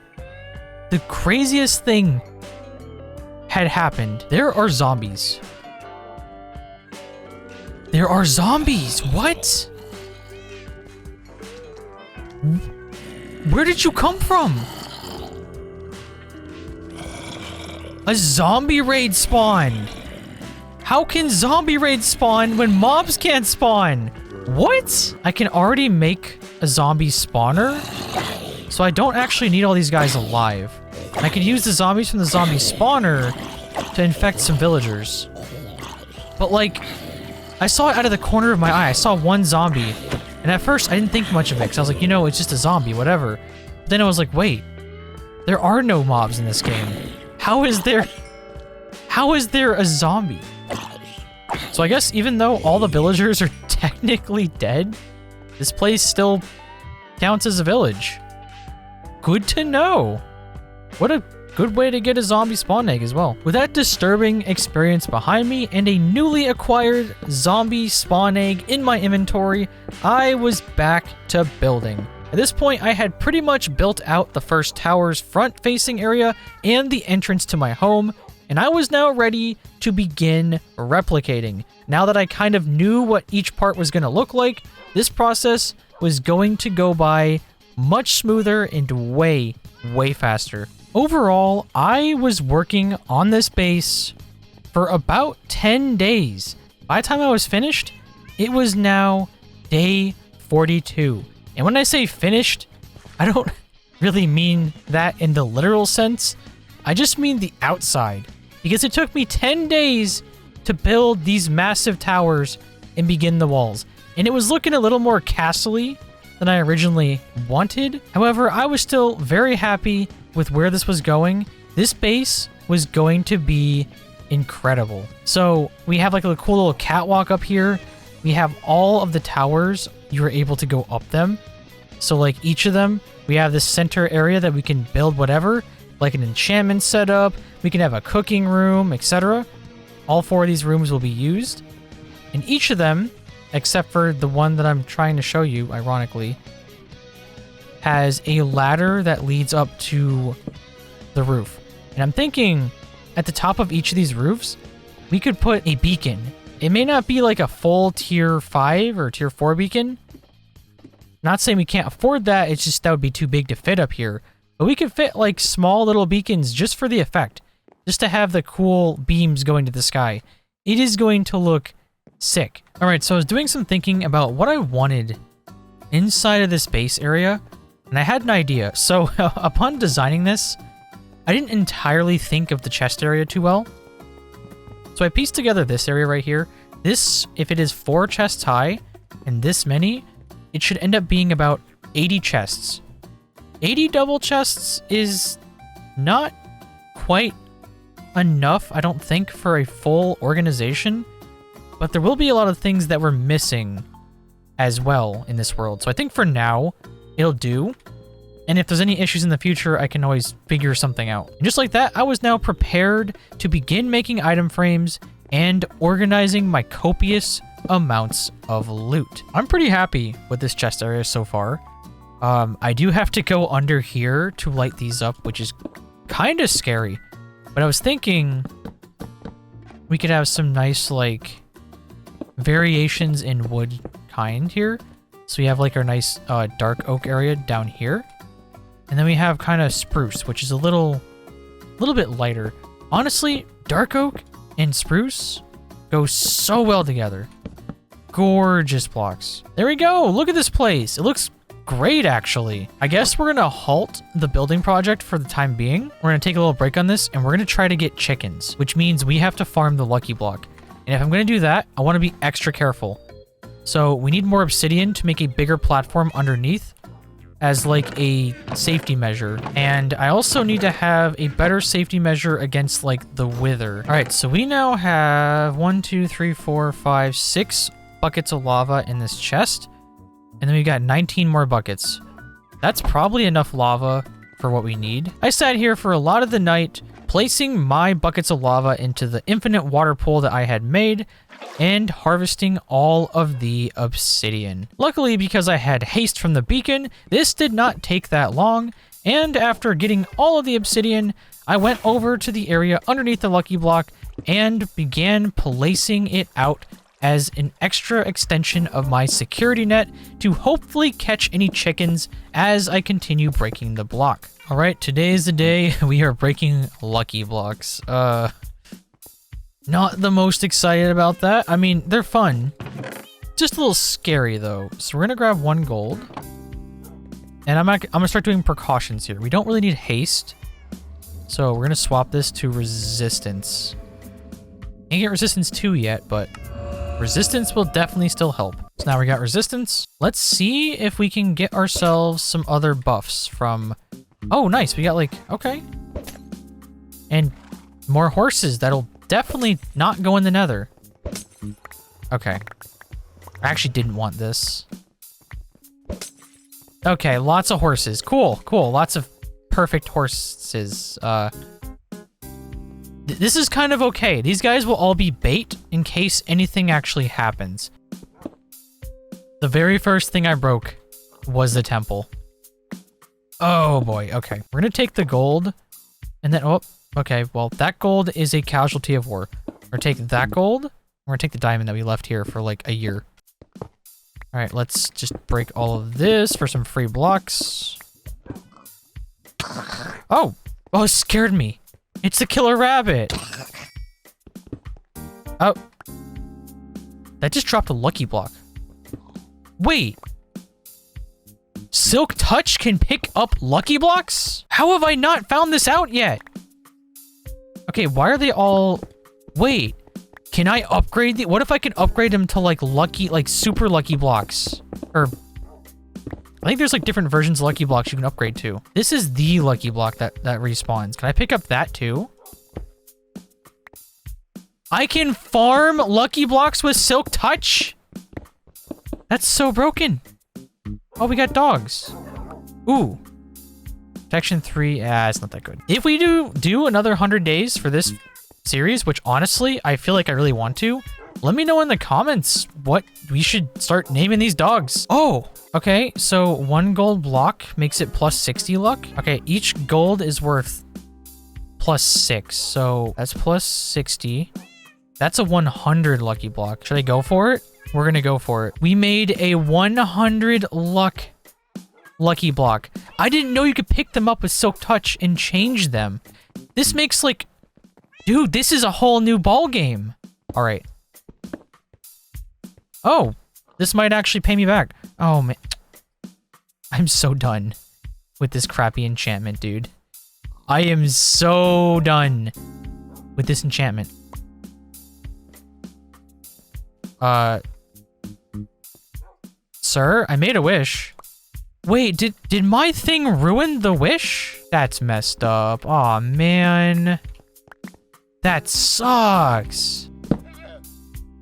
the craziest thing had happened. There are zombies. There are zombies. What? Where did you come from? A zombie raid spawn. How can zombie raids spawn when mobs can't spawn? What? I can already make a zombie spawner, so I don't actually need all these guys alive. I can use the zombies from the zombie spawner to infect some villagers. But like, I saw it out of the corner of my eye. I saw one zombie, and at first I didn't think much of it because I was like, you know, it's just a zombie, whatever. But then I was like, wait, there are no mobs in this game. How is there a zombie? So I guess even though all the villagers are technically dead, this place still counts as a village. Good to know. What a good way to get a zombie spawn egg as well. With that disturbing experience behind me and a newly acquired zombie spawn egg in my inventory, I was back to building. At this point, I had pretty much built out the first tower's front-facing area and the entrance to my home, and I was now ready to begin replicating. Now that I kind of knew what each part was going to look like, this process was going to go by much smoother and way faster. Overall, I was working on this base for about 10 days. By the time I was finished, it was now day 42. And when I say finished, I don't really mean that in the literal sense. I just mean the outside. Because it took me 10 days to build these massive towers and begin the walls. And it was looking a little more castle-y than I originally wanted. However, I was still very happy with where this was going. This base was going to be incredible. So we have like a cool little catwalk up here. We have all of the towers. You were able to go up them. So like each of them, we have this center area that we can build whatever, like an enchantment setup. We can have a cooking room, etc. All 4 of these rooms will be used. And each of them, except for the one that I'm trying to show you, ironically, has a ladder that leads up to the roof. And I'm thinking at the top of each of these roofs, we could put a beacon. It may not be like a full tier 5 or tier 4 beacon. Not saying we can't afford that, it's just that would be too big to fit up here. But we could fit like small little beacons just for the effect. Just to have the cool beams going to the sky. It is going to look sick. Alright, so I was doing some thinking about what I wanted inside of this base area. And I had an idea. So upon designing this, I didn't entirely think of the chest area too well. So I pieced together this area right here. This, if it is 4 chests high and this many, it should end up being about 80 chests. 80 double chests is not quite enough, I don't think, for a full organization. But there will be a lot of things that we're missing as well in this world. So I think for now, it'll do. And if there's any issues in the future, I can always figure something out. And just like that, I was now prepared to begin making item frames and organizing my copious amounts of loot. I'm pretty happy with this chest area so far. I do have to go under here to light these up, which is kind of scary. But I was thinking we could have some nice, like, variations in wood kind here. So we have, like, our nice dark oak area down here. And then we have kind of spruce, which is a little bit lighter. Honestly, dark oak and spruce go so well together. Gorgeous blocks. There we go. Look at this place. It looks great, actually. I guess we're going to halt the building project for the time being. We're going to take a little break on this, and we're going to try to get chickens, which means we have to farm the lucky block. And if I'm going to do that, I want to be extra careful. So we need more obsidian to make a bigger platform underneath as like a safety measure. And I also need to have a better safety measure against like the wither. All right, so we now have 1, 2, 3, 4, 5, 6 buckets of lava in this chest. And then we got 19 more buckets. That's probably enough lava for what we need. I sat here for a lot of the night, placing my buckets of lava into the infinite water pool that I had made and harvesting all of the obsidian. Luckily, because I had haste from the beacon, this did not take that long, and after getting all of the obsidian, I went over to the area underneath the lucky block and began placing it out as an extra extension of my security net to hopefully catch any chickens as I continue breaking the block. All right, today is the day we are breaking lucky blocks. Not the most excited about that. I mean, they're fun. Just a little scary, though. So we're going to grab 1 gold. And I'm going to start doing precautions here. We don't really need haste. So we're going to swap this to resistance. Can't get resistance 2 yet, but resistance will definitely still help. So now we got resistance. Let's see if we can get ourselves some other buffs from... Oh, nice. We got like... Okay. And more horses. That'll definitely not go in the nether. Okay. I actually didn't want this. Okay, lots of horses. Cool, cool. Lots of perfect horses. This is kind of okay. These guys will all be bait in case anything actually happens. The very first thing I broke was the temple. Oh boy, okay. We're gonna take the gold and then, oh, okay, well, that gold is a casualty of war. We're gonna take that gold. We're gonna take the diamond that we left here for like a year. All right, let's just break all of this for some free blocks. Oh, oh, it scared me. It's the killer rabbit. Oh, that just dropped a lucky block. Wait. Silk Touch can pick up lucky blocks? How have I not found this out yet? Okay, why are they all... Wait, can I upgrade the... What if I can upgrade them to like lucky, like super lucky blocks? Or... I think there's like different versions of lucky blocks you can upgrade to. This is the lucky block that respawns. Can I pick up that too? I can farm lucky blocks with Silk Touch? That's so broken. Oh, we got dogs. Ooh. Protection 3, it's not that good. If we do another 100 days for this series, which honestly, I feel like I really want to, let me know in the comments what we should start naming these dogs. Oh, okay. So 1 gold block makes it plus 60 luck. Okay, each gold is worth plus 6. So that's plus 60. That's a 100 lucky block. Should I go for it? We're gonna go for it. We made a 100 lucky block. I didn't know you could pick them up with Silk Touch and change them. This makes like... Dude, this is a whole new ball game. All right. Oh, this might actually pay me back. Oh, man. I'm so done with this crappy enchantment, dude. I am so done with this enchantment. Sir, I made a wish. Wait, did my thing ruin the wish? That's messed up. Aw, man. That sucks.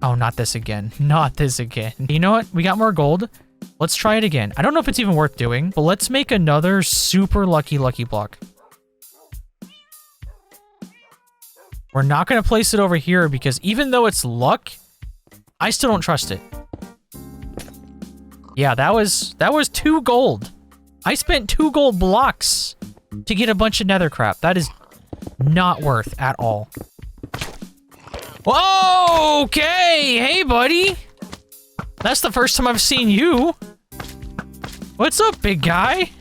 Oh, not this again. Not this again. You know what? We got more gold. Let's try it again. I don't know if it's even worth doing, but let's make another super lucky block. We're not going to place it over here because even though it's luck, I still don't trust it. Yeah, that was 2 gold. I spent 2 gold blocks to get a bunch of nether crap. That is not worth at all. Whoa, okay. Hey, buddy. That's the first time I've seen you. What's up, big guy?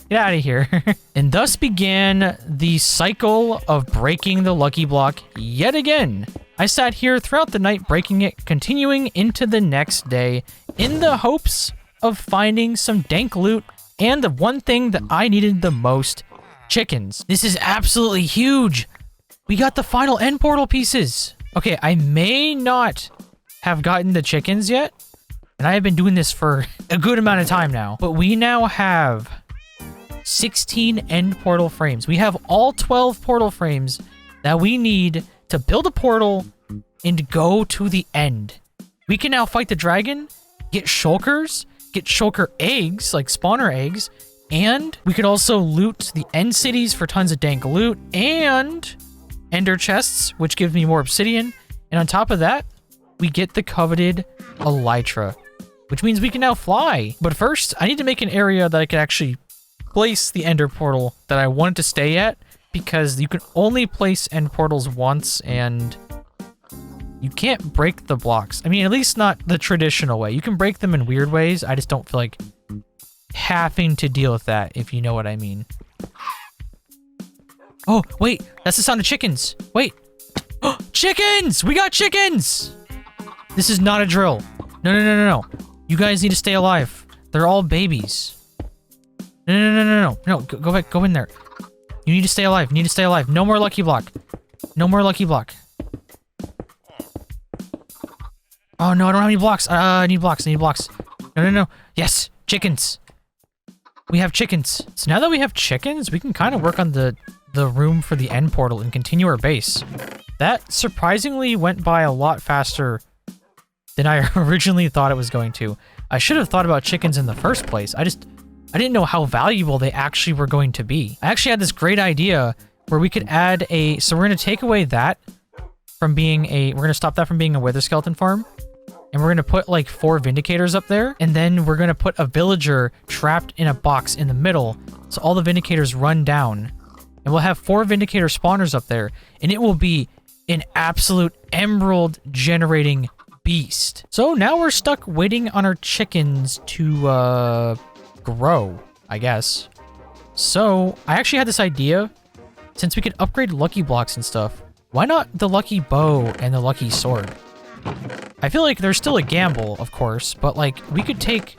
Get out of here. And thus began the cycle of breaking the lucky block yet again. I sat here throughout the night breaking it, continuing into the next day in the hopes of finding some dank loot and the one thing that I needed the most, chickens. This is absolutely huge. We got the final end portal pieces. Okay, I may not have gotten the chickens yet, and I have been doing this for a good amount of time now, but we now have 16 end portal frames. We have all 12 portal frames that we need to build a portal and go to the end. We can now fight the dragon, get shulkers, get shulker eggs, like spawner eggs, and we could also loot the end cities for tons of dank loot and ender chests, which gives me more obsidian. And on top of that, we get the coveted elytra, which means we can now fly. But first, I need to make an area that I can actually place the ender portal that I wanted to stay at, because you can only place end portals once and you can't break the blocks. I mean, at least not the traditional way. You can break them in weird ways. I just don't feel like having to deal with that, if you know what I mean. Oh, wait, that's the sound of chickens. Wait. Chickens! We got chickens! This is not a drill. No. You guys need to stay alive. They're all babies. No. Go back. Go in there. You need to stay alive. You need to stay alive. No more lucky block. No more lucky block. Oh, no, I don't have any blocks. I need blocks. No. Yes, chickens. We have chickens. So now that we have chickens, we can kind of work on the room for the end portal and continue our base. That surprisingly went by a lot faster than I originally thought it was going to. I should have thought about chickens in the first place. I didn't know how valuable they actually were going to be. I actually had this great idea where we could add so we're going to take away that from being we're going to stop that from being a wither skeleton farm. And we're going to put like 4 vindicators up there. And then we're going to put a villager trapped in a box in the middle. So all the vindicators run down. And we'll have 4 vindicator spawners up there. And it will be an absolute emerald generating beast. So now we're stuck waiting on our chickens to grow, I guess. So I actually had this idea. Since we could upgrade lucky blocks and stuff, why not the lucky bow and the lucky sword? I feel like there's still a gamble, of course, but like we could take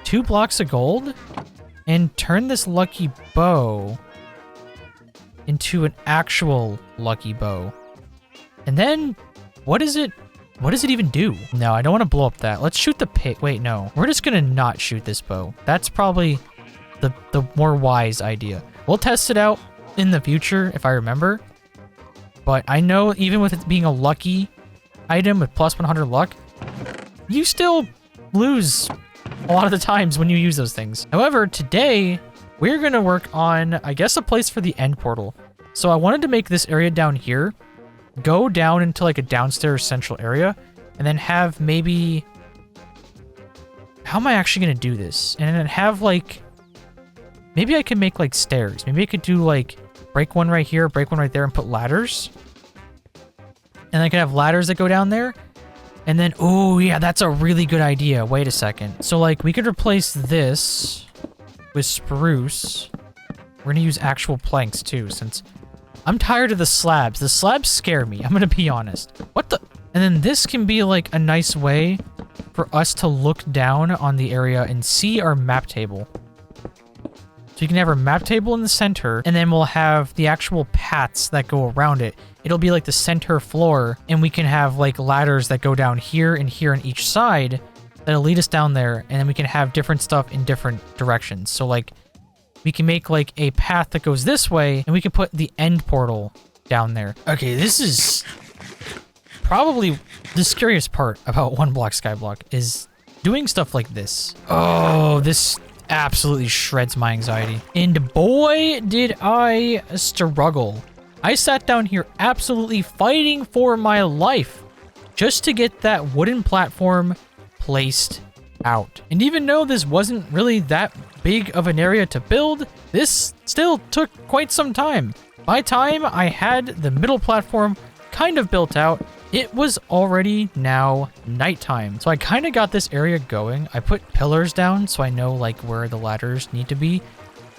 2 blocks of gold and turn this lucky bow into an actual lucky bow. And then what does it even do? No, I don't want to blow up that. Let's shoot the pig. Wait, no. We're just gonna not shoot this bow. That's probably the more wise idea. We'll test it out in the future if I remember. But I know even with it being a lucky item with plus 100 luck, you still lose a lot of the times when you use those things. However, today we're going to work on, I guess, a place for the end portal. So I wanted to make this area down here go down into like a downstairs central area and then have maybe, how am I actually going to do this? And then have like, maybe I can make like stairs. Maybe I could do like break one right here, break one right there and put ladders. And I could have ladders that go down there. And then, oh yeah, that's a really good idea. Wait a second. So like we could replace this with spruce. We're going to use actual planks too, since I'm tired of the slabs. The slabs scare me. I'm going to be honest. What the? And then this can be like a nice way for us to look down on the area and see our map table. So you can have our map table in the center, and then we'll have the actual paths that go around it. It'll be like the center floor, and we can have like ladders that go down here and here on each side that'll lead us down there, and then we can have different stuff in different directions. So like we can make like a path that goes this way, and we can put the end portal down there. Okay, this is probably the scariest part about one block skyblock is doing stuff like this. Oh, this absolutely shreds my anxiety. And boy, did I struggle. I sat down here absolutely fighting for my life just to get that wooden platform placed out. And even though this wasn't really that big of an area to build, this still took quite some time. By the time I had the middle platform kind of built out, it was already now nighttime. So I kind of got this area going. I put pillars down so I know like where the ladders need to be.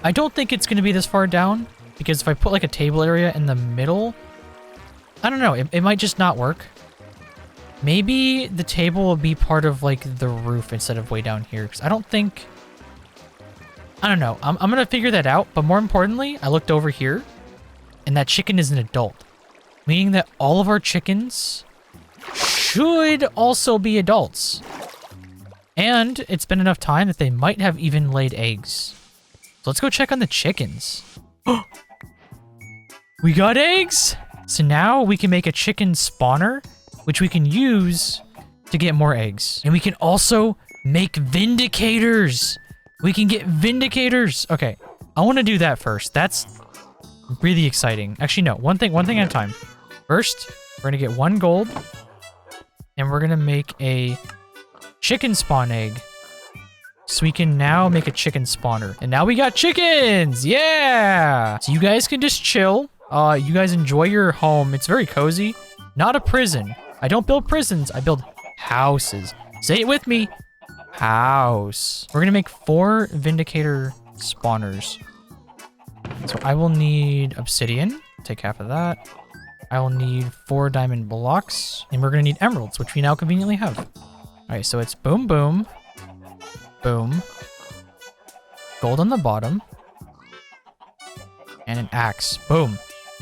I don't think it's going to be this far down because if I put like a table area in the middle, I don't know, it might just not work. Maybe the table will be part of like the roof instead of way down here because I don't think, I don't know. I'm going to figure that out. But more importantly, I looked over here and that chicken is an adult. Meaning that all of our chickens should also be adults. And it's been enough time that they might have even laid eggs. So let's go check on the chickens. We got eggs! So now we can make a chicken spawner, which we can use to get more eggs. And we can also make vindicators. We can get vindicators. Okay, I want to do that first. That's really exciting. Actually, no, one thing at a time. First, we're gonna get 1 gold, and we're gonna make a chicken spawn egg. So we can now make a chicken spawner. And now we got chickens! Yeah! So you guys can just chill. You guys enjoy your home. It's very cozy. Not a prison. I don't build prisons. I build houses. Say it with me. House. We're gonna make 4 vindicator spawners. So I will need obsidian. Take half of that. I will need 4 diamond blocks. And we're going to need emeralds, which we now conveniently have. All right, so it's boom, boom, boom. Gold on the bottom. And an axe. Boom.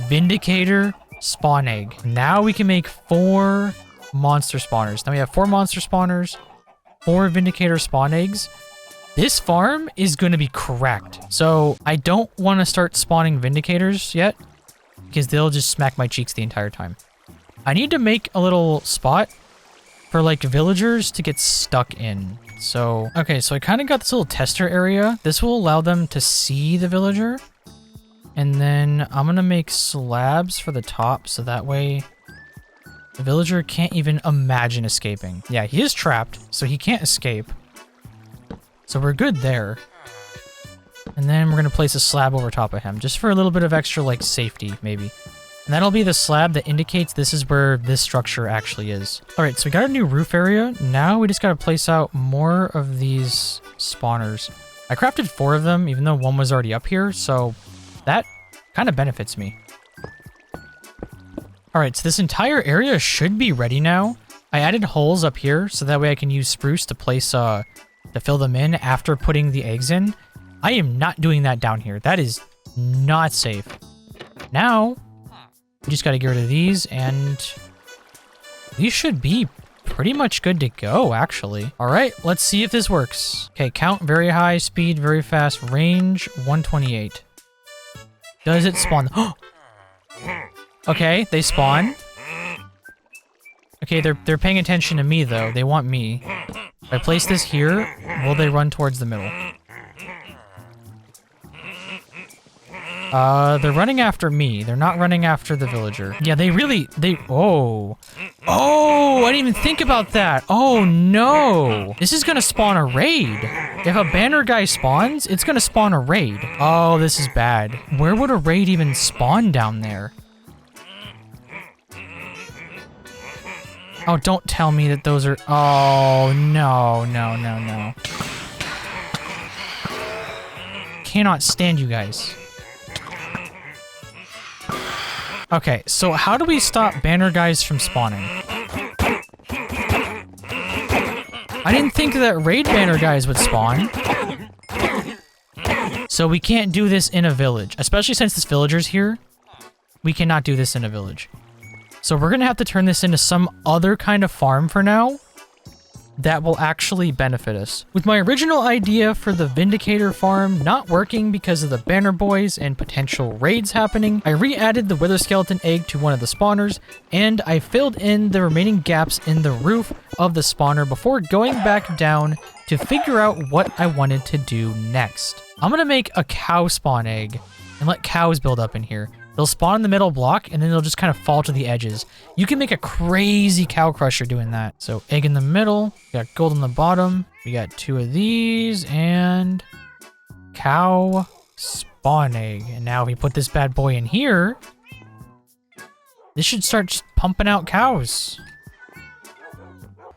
Vindicator spawn egg. Now we can make 4 monster spawners. Now we have 4 monster spawners, 4 vindicator spawn eggs. This farm is going to be cracked. So I don't want to start spawning vindicators yet because they'll just smack my cheeks the entire time. I need to make a little spot for like villagers to get stuck in. So, okay, so I kind of got this little tester area. This will allow them to see the villager. And then I'm going to make slabs for the top so that way the villager can't even imagine escaping. Yeah, he is trapped, so he can't escape. So we're good there. And then we're going to place a slab over top of him, just for a little bit of extra, like, safety, maybe. And that'll be the slab that indicates this is where this structure actually is. All right, so we got a new roof area. Now we just got to place out more of these spawners. I crafted 4 of them, even though 1 was already up here, so that kind of benefits me. All right, so this entire area should be ready now. I added holes up here, so that way I can use spruce to place, to fill them in after putting the eggs in. I am not doing that down here. That is not safe. Now, we just got to get rid of these, and these should be pretty much good to go, actually. All right, let's see if this works. Okay, count very high, speed very fast, range 128. Does it spawn? Okay, they spawn. Okay, they're paying attention to me, though. They want me. If I place this here, will they run towards the middle? They're running after me. They're not running after the villager. Yeah, oh. Oh, I didn't even think about that. Oh, no. This is gonna spawn a raid. If a banner guy spawns, it's gonna spawn a raid. Oh, this is bad. Where would a raid even spawn down there? Oh, don't tell me that those are... Oh, no, no, no, no. Cannot stand you guys. Okay, so how do we stop banner guys from spawning? I didn't think that raid banner guys would spawn. So we can't do this in a village. Especially since this villager's here. We cannot do this in a village. So we're gonna have to turn this into some other kind of farm for now. that will actually benefit us. With my original idea for the Vindicator farm not working because of the Banner Boys and potential raids happening, I re-added the Wither Skeleton egg to one of the spawners, and I filled in the remaining gaps in the roof of the spawner before going back down to figure out what I wanted to do next. I'm gonna make a cow spawn egg and let cows build up in here. They'll spawn in the middle block and then they'll just kind of fall to the edges. You can make a crazy cow crusher doing that. So egg in the middle, we got gold on the bottom. We got 2 of these and cow spawn egg. And now if we put this bad boy in here, this should start just pumping out cows.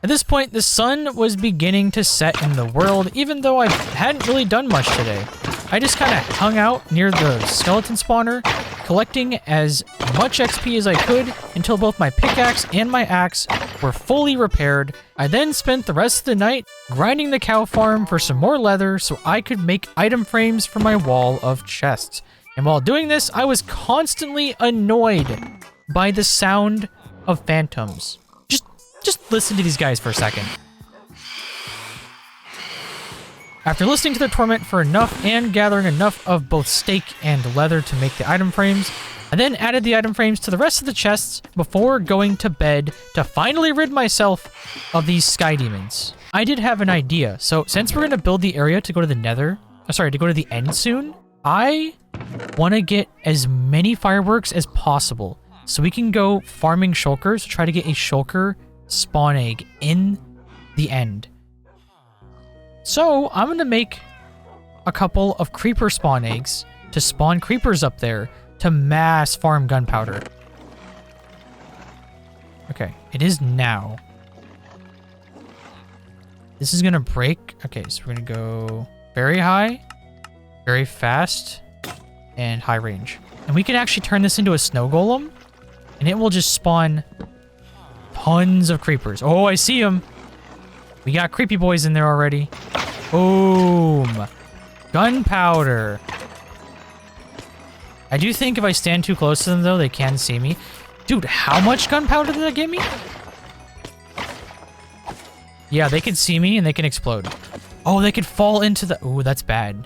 At this point, the sun was beginning to set in the world, even though I hadn't really done much today. I just kind of hung out near the skeleton spawner, collecting as much XP as I could until both my pickaxe and my axe were fully repaired. I then spent the rest of the night grinding the cow farm for some more leather so I could make item frames for my wall of chests. And while doing this, I was constantly annoyed by the sound of phantoms. Just listen to these guys for a second. After listening to the torment for enough and gathering enough of both steak and leather to make the item frames, I then added the item frames to the rest of the chests before going to bed to finally rid myself of these sky demons. I did have an idea. So since we're going to build the area to go to the nether, to go to the end soon, I want to get as many fireworks as possible so we can go farming shulkers to try to get a shulker spawn egg in the end. So I'm gonna make a couple of creeper spawn eggs to spawn creepers up there to mass farm gunpowder. Okay, it is now. This is gonna break. Okay, so we're gonna go very high, very fast, and high range. And we can actually turn this into a snow golem, and it will just spawn tons of creepers. Oh, I see them. We got creepy boys in there already. Boom. Gunpowder. I do think if I stand too close to them, though, they can see me. Dude, how much gunpowder did that give me? Yeah, they can see me and they can explode. Oh, they could fall into the... Ooh, that's bad.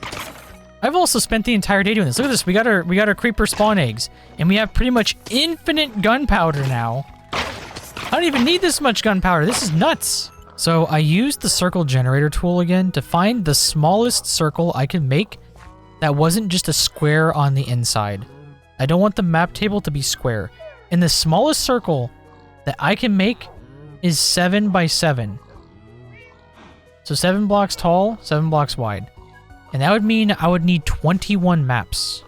I've also spent the entire day doing this. Look at this. We got our creeper spawn eggs. And we have pretty much infinite gunpowder now. I don't even need this much gunpowder. This is nuts. So I used the circle generator tool again to find the smallest circle I could make that wasn't just a square on the inside. I don't want the map table to be square. And the smallest circle that I can make is 7 by 7. So 7 blocks tall, 7 blocks wide. And that would mean I would need 21 maps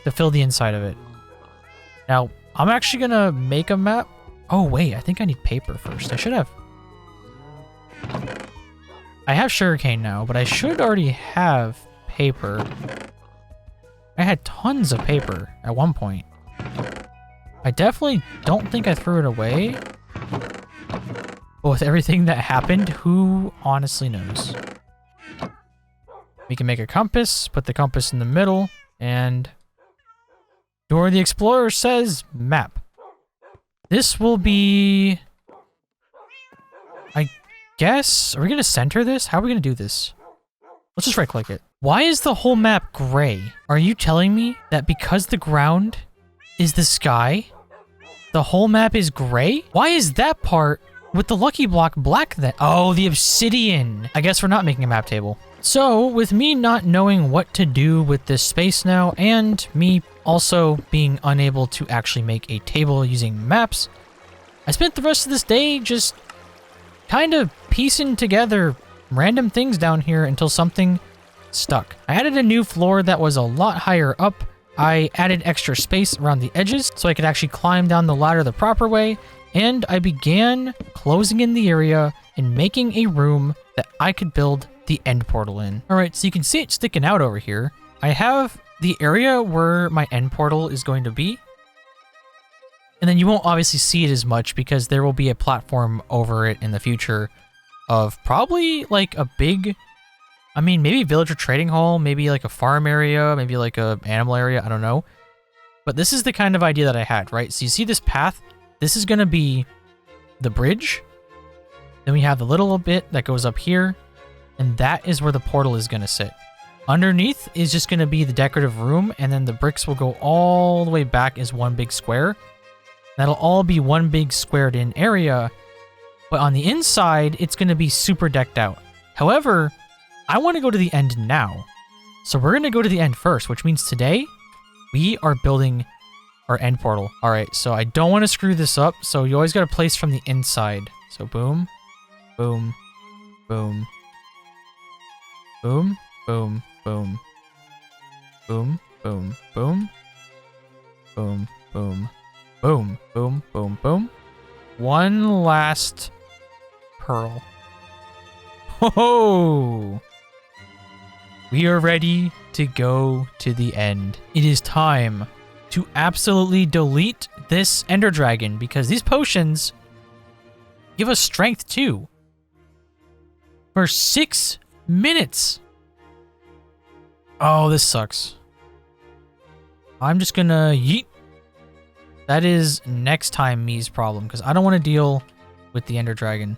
to fill the inside of it. Now, I'm actually gonna make a map. Oh, wait, I think I need paper first. I should have... I have sugarcane now, but I should already have paper. I had tons of paper at one point. I definitely don't think I threw it away. But with everything that happened, who honestly knows? We can make a compass, put the compass in the middle, and... Dora the Explorer says map. This will be... I guess... Are we going to center this? How are we going to do this? Let's just right-click it. Why is the whole map gray? Are you telling me that because the ground is the sky, the whole map is gray? Why is that part with the Lucky Block black then? Oh, the obsidian. I guess we're not making a map table. So, with me not knowing what to do with this space now, and me also being unable to actually make a table using maps, I spent the rest of this day just kind of piecing together random things down here until something stuck. I added a new floor that was a lot higher up. I added extra space around the edges so I could actually climb down the ladder the proper way, and I began closing in the area and making a room that I could build the end portal in. All right, so you can see it sticking out over here. I have the area where my end portal is going to be. And then you won't obviously see it as much because there will be a platform over it in the future of probably like a big, I mean, maybe villager trading hall, maybe like a farm area, maybe like a animal area, I don't know. But this is the kind of idea that I had, right? So you see this path? This is going to be the bridge. Then we have the little bit that goes up here, and that is where the portal is going to sit. Underneath is just going to be the decorative room, and then the bricks will go all the way back as one big square. That'll all be one big squared in area, but on the inside, it's going to be super decked out. However, I want to go to the end now. So we're going to go to the end first, which means today we are building our end portal. All right, so I don't want to screw this up, so you always got to place from the inside. So boom, boom, boom, boom, boom, boom, boom, boom, boom, boom, boom, boom, boom, boom, boom. One last pearl. Ho-ho! We are ready to go to the end. It is time to absolutely delete this Ender Dragon because these potions give us strength too. For 6 minutes. Oh, this sucks. I'm just gonna yeet. That is next time me's problem because I don't want to deal with the Ender Dragon.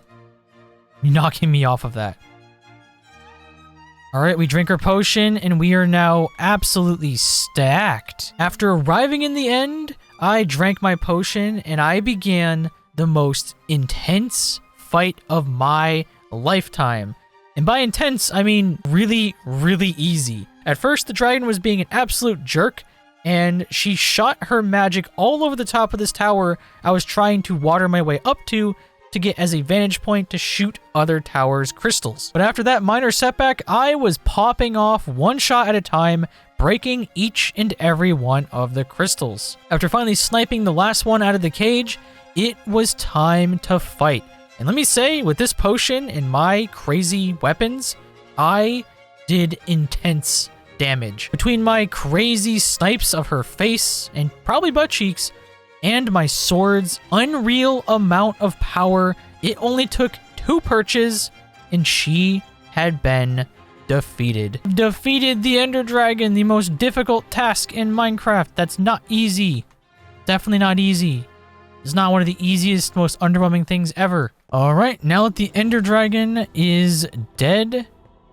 You're knocking me off of that. All right, we drink our potion and we are now absolutely stacked. After arriving in the end, I drank my potion and I began the most intense fight of my lifetime. And by intense, I mean really, really easy. At first, the dragon was being an absolute jerk and she shot her magic all over the top of this tower I was trying to water my way up to get as a vantage point to shoot other towers' crystals. But after that minor setback, I was popping off one shot at a time, breaking each and every one of the crystals. After finally sniping the last one out of the cage, it was time to fight. And let me say, with this potion and my crazy weapons, I did intense damage. Between my crazy snipes of her face and probably butt cheeks, and my sword's unreal amount of power, it only took 2 perches, and she had been defeated. Defeated the Ender Dragon, the most difficult task in Minecraft. That's not easy. Definitely not easy. It's not one of the easiest, most underwhelming things ever. All right, now that the Ender Dragon is dead,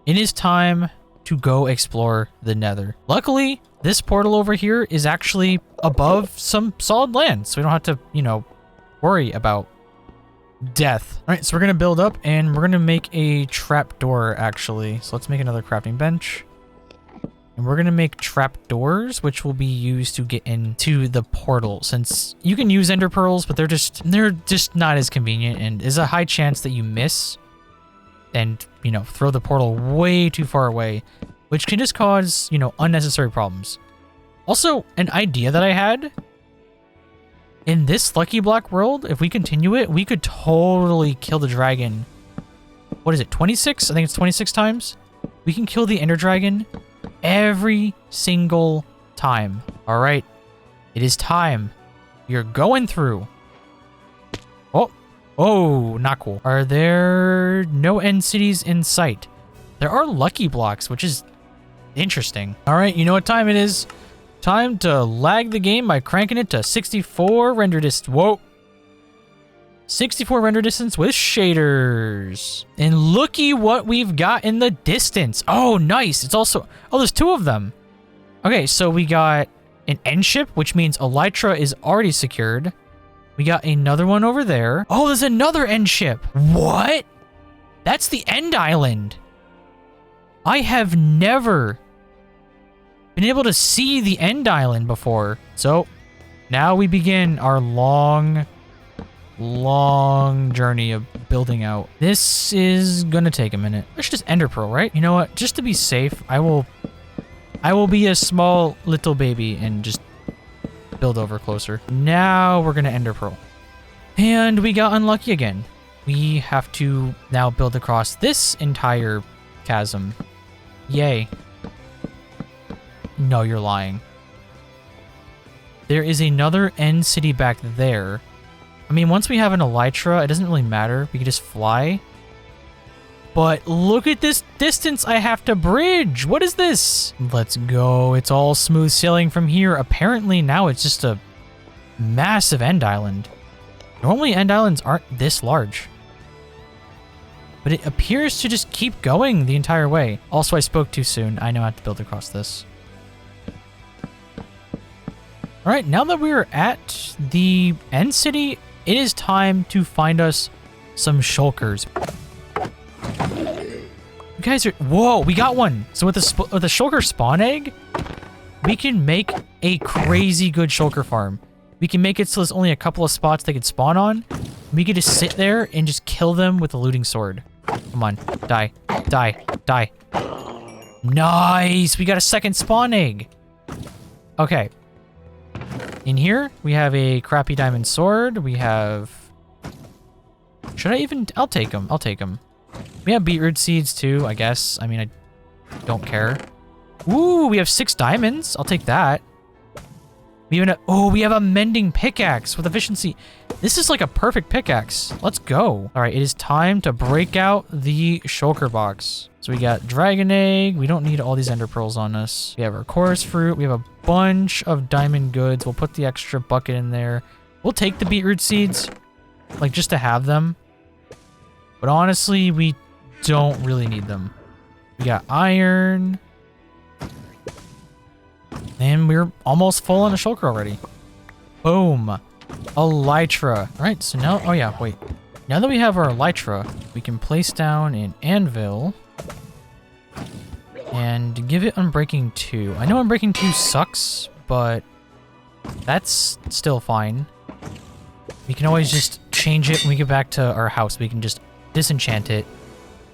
it is time to go explore the Nether. Luckily, this portal over here is actually above some solid land, so we don't have to, you know, worry about death. All right, so we're gonna build up and we're gonna make a trapdoor actually. So let's make another crafting bench. And we're gonna make trapdoors, which will be used to get into the portal, since you can use ender pearls, but they're just not as convenient, and there's a high chance that you miss and, you know, throw the portal way too far away, which can just cause, you know, unnecessary problems. Also, an idea that I had, in this Lucky Block world, if we continue it, we could totally kill the dragon. What is it, 26? I think it's 26 times. We can kill the Ender Dragon every single time. All right, it is time. You're going through. Oh, not cool. Are there no end cities in sight? There are lucky blocks, which is interesting. All right, you know what time it is? Time to lag the game by cranking it to 64 render distance. Whoa. 64 render distance with shaders. And looky what we've got in the distance. Oh, nice. It's also... Oh, there's 2 of them. Okay, so we got an end ship, which means Elytra is already secured. We got another one over there. Oh, there's another end ship. What? That's the end island. I have never been able to see the end island before. So now we begin our long journey of building out. This is gonna take a minute. Let's just ender pearl, right? You know what? Just to be safe, I will be a small little baby and just build over closer. Now we're gonna ender pearl. And we got unlucky again. We have to now build across this entire chasm. Yay. No, you're lying. There is another end city back there. I mean, once we have an Elytra, it doesn't really matter. We can just fly. But look at this distance I have to bridge. What is this? Let's go. It's all smooth sailing from here. Apparently now it's just a massive end island. Normally end islands aren't this large. but it appears to just keep going the entire way. Also, I spoke too soon. I know I have to build across this. All right, now that we're at the end city, it is time to find us some shulkers. You guys are... Whoa, we got one. So with the shulker spawn egg, we can make a crazy good shulker farm. We can make it so there's only a couple of spots they could spawn on. We could just sit there and just kill them with a looting sword. Come on, die, die, die. Nice, we got a second spawn egg. Okay. In here, we have a crappy diamond sword. We have... Should I even... I'll take them. I'll take them. We have beetroot seeds too, I guess. I mean, I don't care. Ooh, we have 6 diamonds. I'll take that. We have we have a mending pickaxe with efficiency. This is like a perfect pickaxe. Let's go. All right, it is time to break out the shulker box. So we got dragon egg. We don't need all these ender pearls on us. We have our chorus fruit. We have a bunch of diamond goods. We'll put the extra bucket in there. We'll take the beetroot seeds, like just to have them. But honestly, we don't really need them. We got iron. And we're almost full on a shulker already. Boom. Elytra. All right, so now... Oh, yeah, wait. Now that we have our elytra, we can place down an anvil and give it Unbreaking 2. I know Unbreaking 2 sucks, but that's still fine. We can always just change it when we get back to our house. We can just disenchant it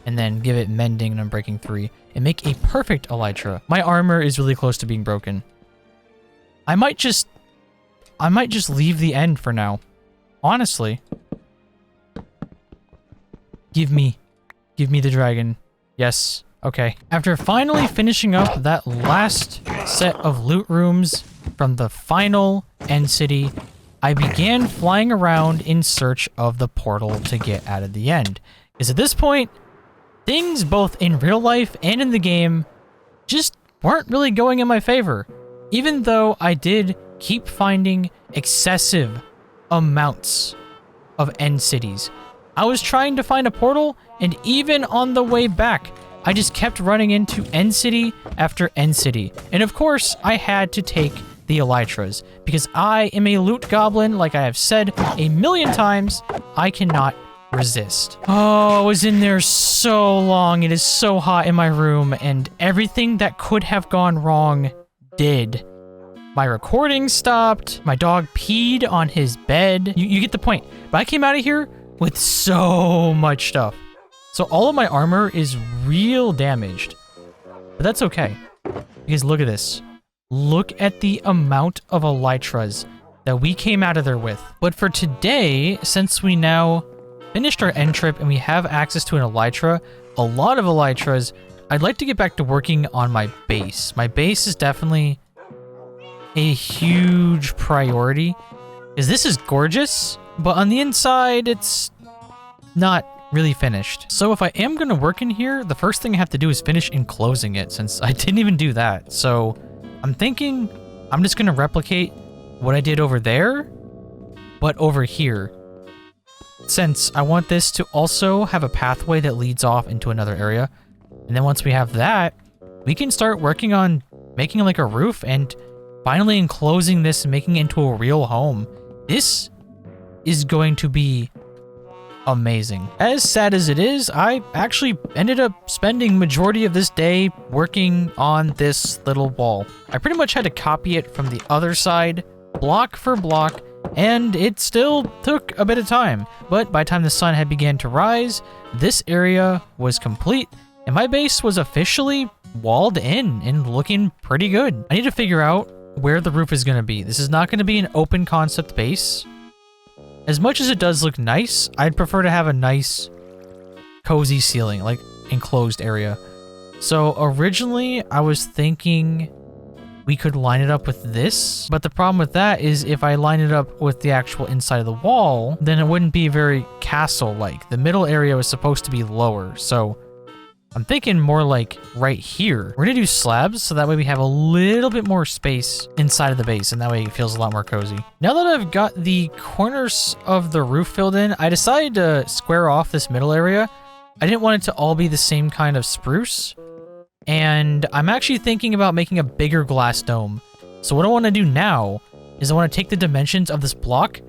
and then give it Mending and Unbreaking 3 and make a perfect elytra. My armor is really close to being broken. I might just leave the end for now. Honestly. Give me the dragon. Yes. Okay. After finally finishing up that last set of loot rooms from the final end city, I began flying around in search of the portal to get out of the end. Because at this point, things both in real life and in the game just weren't really going in my favor. Even though I did keep finding excessive amounts of end cities. I was trying to find a portal, and even on the way back, I just kept running into end city after end city. And of course, I had to take the elytras, because I am a loot goblin, like I have said a million times. I cannot resist. Oh, I was in there so long. It is so hot in my room, and everything that could have gone wrong did. My recording stopped. My dog peed on his bed. You get the point. But I came out of here with so much stuff. So all of my armor is real damaged. But that's okay. Because look at this. Look at the amount of elytras that we came out of there with. But for today, since we now finished our end trip and we have access to an elytra, a lot of elytras, I'd like to get back to working on my base. My base is definitely a huge priority, because this is gorgeous, but on the inside, it's not really finished. So if I am going to work in here, the first thing I have to do is finish enclosing it, since I didn't even do that. So I'm thinking I'm just going to replicate what I did over there, but over here, since I want this to also have a pathway that leads off into another area. And then once we have that, we can start working on making like a roof and finally enclosing this and making it into a real home. This is going to be amazing. As sad as it is, I actually ended up spending majority of this day working on this little wall. I pretty much had to copy it from the other side, block for block, and it still took a bit of time. But by the time the sun had began to rise, this area was complete, and my base was officially walled in and looking pretty good. I need to figure out where the roof is going to be. This is not going to be an open concept base. As much as it does look nice, I'd prefer to have a nice cozy ceiling, like enclosed area. So originally I was thinking we could line it up with this, but the problem with that is if I line it up with the actual inside of the wall, then it wouldn't be very castle-like. The middle area was supposed to be lower, so I'm thinking more like right here. We're gonna do slabs, so that way we have a little bit more space inside of the base, and that way it feels a lot more cozy. Now that I've got the corners of the roof filled in, I decided to square off this middle area I didn't want it to all be the same kind of spruce. And I'm actually thinking about making a bigger glass dome. So what I want to do now is I want to take the dimensions of this block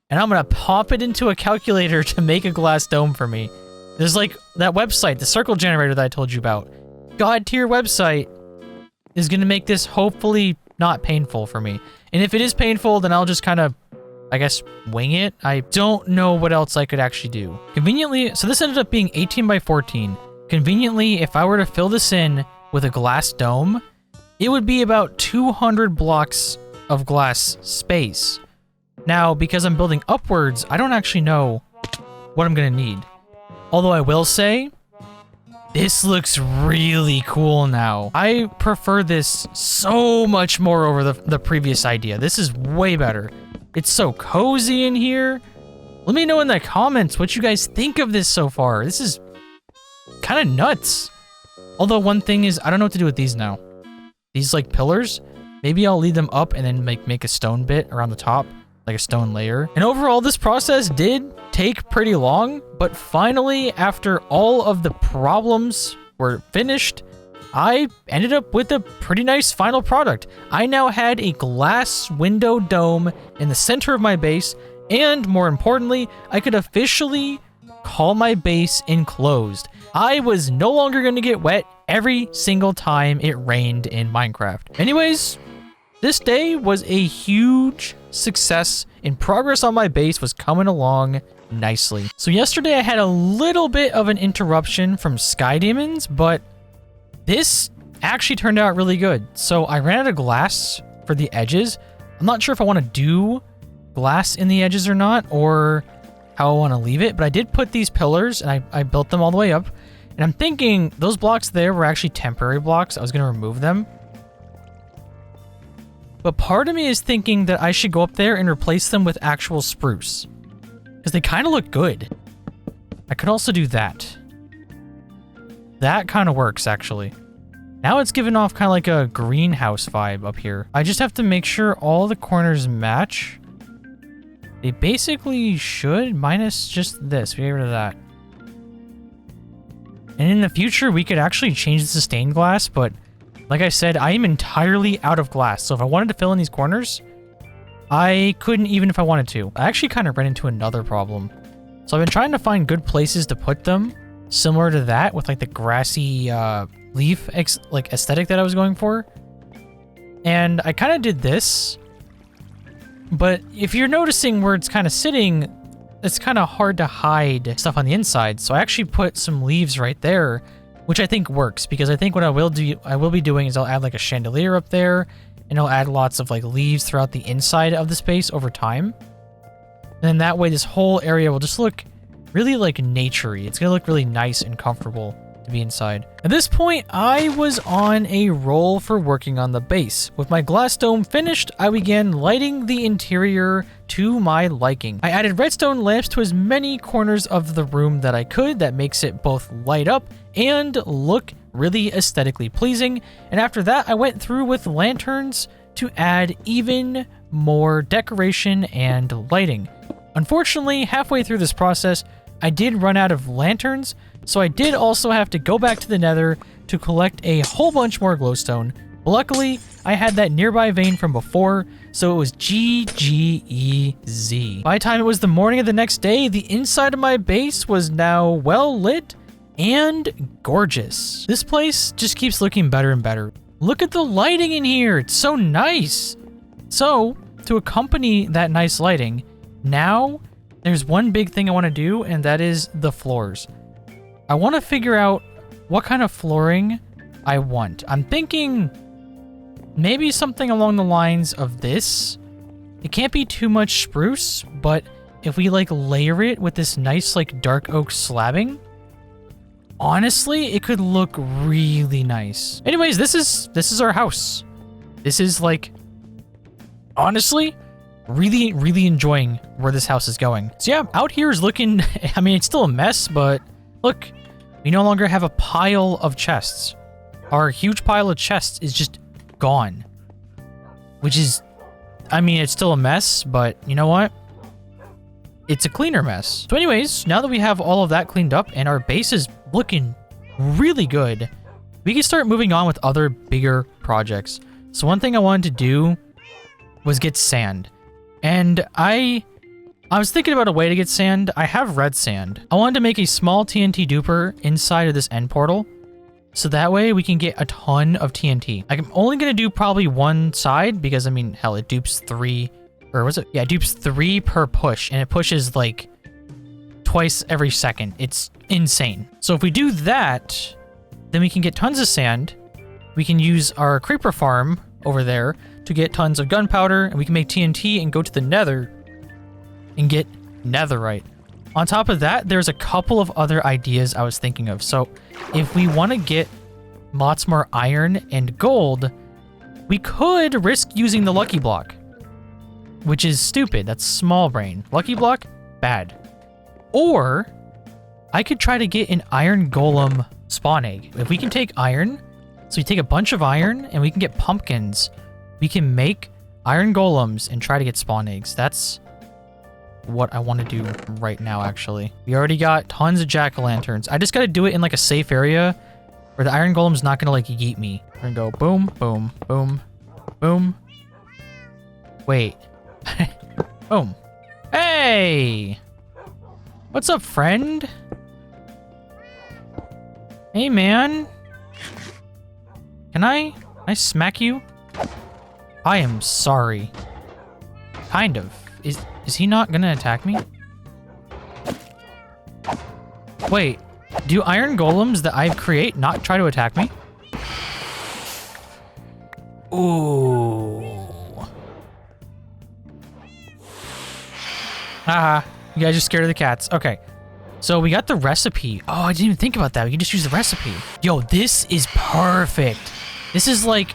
and I'm going to pop it into a calculator to make a glass dome for me. There's like that website, the circle generator that I told you about. God tier website is going to make this hopefully not painful for me. And if it is painful, then I'll just kind of, I guess, wing it. I don't know what else I could actually do. Conveniently, so this ended up being 18 by 14. Conveniently, if I were to fill this in with a glass dome, it would be about 200 blocks of glass space. Now, because I'm building upwards, I don't actually know what I'm going to need. Although I will say, this looks really cool now. I prefer this so much more over the previous idea. This is way better. It's so cozy in here. Let me know in the comments what you guys think of this so far. This is kind of nuts. Although one thing is, I don't know what to do with these now. These like pillars, maybe I'll lead them up and then make a stone bit around the top, like a stone layer. And overall, this process did take pretty long, but finally, after all of the problems were finished, I ended up with a pretty nice final product. I now had a glass window dome in the center of my base, and more importantly, I could officially call my base enclosed. I was no longer going to get wet every single time it rained in Minecraft. Anyways, this day was a huge success, and progress on my base was coming along nicely. So yesterday I had a little bit of an interruption from sky demons, but this actually turned out really good. So I ran out of glass for the edges. I'm not sure if I want to do glass in the edges or not, or how I want to leave it, but I did put these pillars and I built them all the way up. And I'm thinking those blocks there were actually temporary blocks. I was going to remove them. But part of me is thinking that I should go up there and replace them with actual spruce, because they kind of look good. I could also do that. That kind of works, actually. Now it's giving off kind of like a greenhouse vibe up here. I just have to make sure all the corners match. They basically should, minus just this. We get rid of that. And in the future, we could actually change this to stained glass, but like I said, I am entirely out of glass. So if I wanted to fill in these corners, I couldn't even if I wanted to. I actually kind of ran into another problem. So I've been trying to find good places to put them, similar to that, with like the grassy leaf aesthetic that I was going for. And I kind of did this, but if you're noticing where it's kind of sitting, it's kind of hard to hide stuff on the inside. So I actually put some leaves right there, which I think works, because I think what I will be doing is I'll add like a chandelier up there, and I'll add lots of like leaves throughout the inside of the space over time. And then that way this whole area will just look really like naturey. It's gonna look really nice and comfortable to be inside. At this point, I was on a roll for working on the base. With my glass dome finished, I began lighting the interior to my liking. I added redstone lamps to as many corners of the room that I could. That makes it both light up and look really aesthetically pleasing. And after that, I went through with lanterns to add even more decoration and lighting. Unfortunately, halfway through this process, I did run out of lanterns, so I did also have to go back to the nether to collect a whole bunch more glowstone. But luckily, I had that nearby vein from before, so it was GGEZ. By the time it was the morning of the next day, the inside of my base was now well lit and gorgeous. This place just keeps looking better and better. Look at the lighting in here. It's so nice. So, to accompany that nice lighting, now there's one big thing I want to do, and that is the floors. I want to figure out what kind of flooring I want. I'm thinking maybe something along the lines of this. It can't be too much spruce, but if we like layer it with this nice like dark oak slabbing, honestly, it could look really nice. Anyways, this is our house. This is like, honestly, really enjoying where this house is going. So yeah, out here is looking, I mean, it's still a mess, but look, we no longer have a pile of chests. Our huge pile of chests is just gone, which is, I mean, it's still a mess, but you know what? it's a cleaner mess. So anyways, now that we have all of that cleaned up and our base is looking really good, we can start moving on with other bigger projects. So one thing I wanted to do was get sand. And I was thinking about a way to get sand. I have red sand. I wanted to make a small TNT duper inside of this end portal. So that way we can get a ton of TNT. I'm only going to do probably one side because, I mean, hell, it dupes 3. Or was it? Yeah, it dupes 3 per push. And it pushes like twice every second. It's insane. So if we do that, then we can get tons of sand. We can use our creeper farm over there to get tons of gunpowder. And we can make TNT and go to the nether and get netherite. On top of that, there's a couple of other ideas I was thinking of. So if we want to get lots more iron and gold, we could risk using the lucky block, which is stupid. That's small brain. Lucky block, bad. Or I could try to get an iron golem spawn egg. If we can take iron, so we take a bunch of iron and we can get pumpkins, we can make iron golems and try to get spawn eggs. That's what I want to do right now, actually. We already got tons of jack-o'-lanterns. I just got to do it in like a safe area where the iron golem's not going to like yeet me. We're going to go boom, boom, boom, boom. Wait. Boom. Hey! What's up, friend? Hey, man. Can I smack you? I am sorry. Kind of. Is he not gonna attack me? Wait, do iron golems that I create not try to attack me? Ooh. Haha, you guys are scared of the cats. Okay, so we got the recipe. Oh, I didn't even think about that. We can just use the recipe. Yo, this is perfect. This is like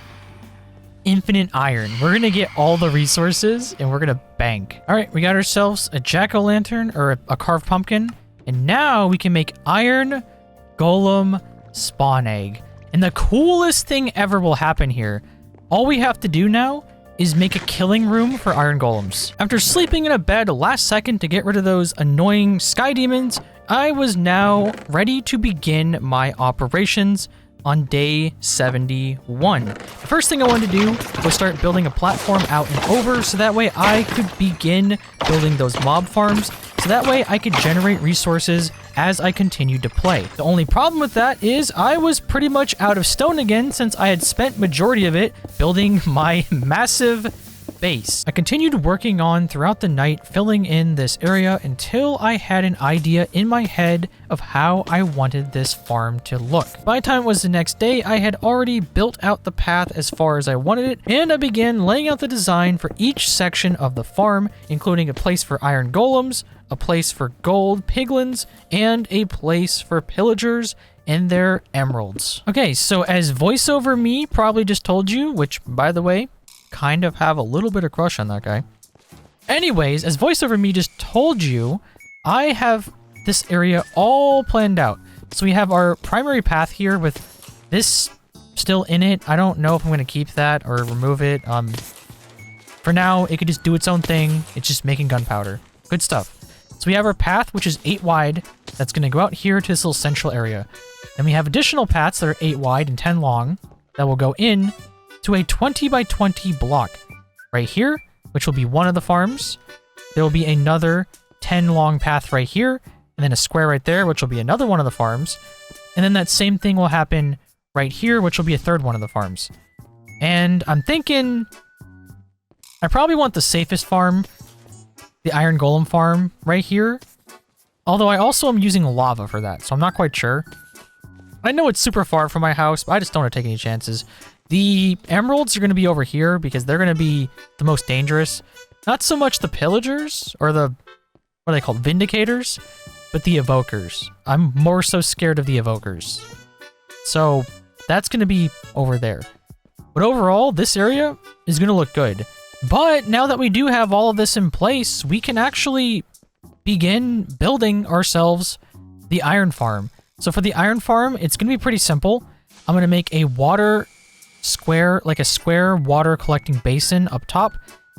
infinite iron. We're gonna get all the resources and we're gonna bank. All right, we got ourselves a jack-o'-lantern or a carved pumpkin, and now we can make iron golem spawn egg. And the coolest thing ever will happen here. All we have to do now is make a killing room for iron golems. After sleeping in a bed last second to get rid of those annoying sky demons, I was now ready to begin my operations on day 71. The first thing I wanted to do was start building a platform out and over so that way I could begin building those mob farms so that way I could generate resources as I continued to play. The only problem with that is I was pretty much out of stone again since I had spent majority of it building my massive base. I continued working on throughout the night, filling in this area until I had an idea in my head of how I wanted this farm to look. By the time it was the next day, I had already built out the path as far as I wanted it, and I began laying out the design for each section of the farm, including a place for iron golems, a place for gold piglins, and a place for pillagers and their emeralds. Okay, so as voiceover me probably just told you, which by the way, kind of have a little bit of crush on that guy. Anyways, as voiceover me just told you, I have this area all planned out. So we have our primary path here with this still in it. I don't know if I'm going to keep that or remove it. For now, it could just do its own thing. It's just making gunpowder. Good stuff. So we have our path, which is 8 wide. That's going to go out here to this little central area. Then we have additional paths that are 8 wide and 10 long that will go in to a 20 by 20 block right here, which will be one of the farms. There will be another 10 long path right here, and then a square right there, which will be another one of the farms. And then that same thing will happen right here, which will be a third one of the farms. And I'm thinking I probably want the safest farm, the iron golem farm right here. Although I also am using lava for that, so I'm not quite sure. I know it's super far from my house, but I just don't want to take any chances. The emeralds are going to be over here because they're going to be the most dangerous. Not so much the pillagers or the, what are they called, vindicators, but the evokers. I'm more so scared of the evokers. So that's going to be over there. But overall, this area is going to look good. But now that we do have all of this in place, we can actually begin building ourselves the iron farm. So for the iron farm, it's going to be pretty simple. I'm going to make a water square, like a square water collecting basin up top.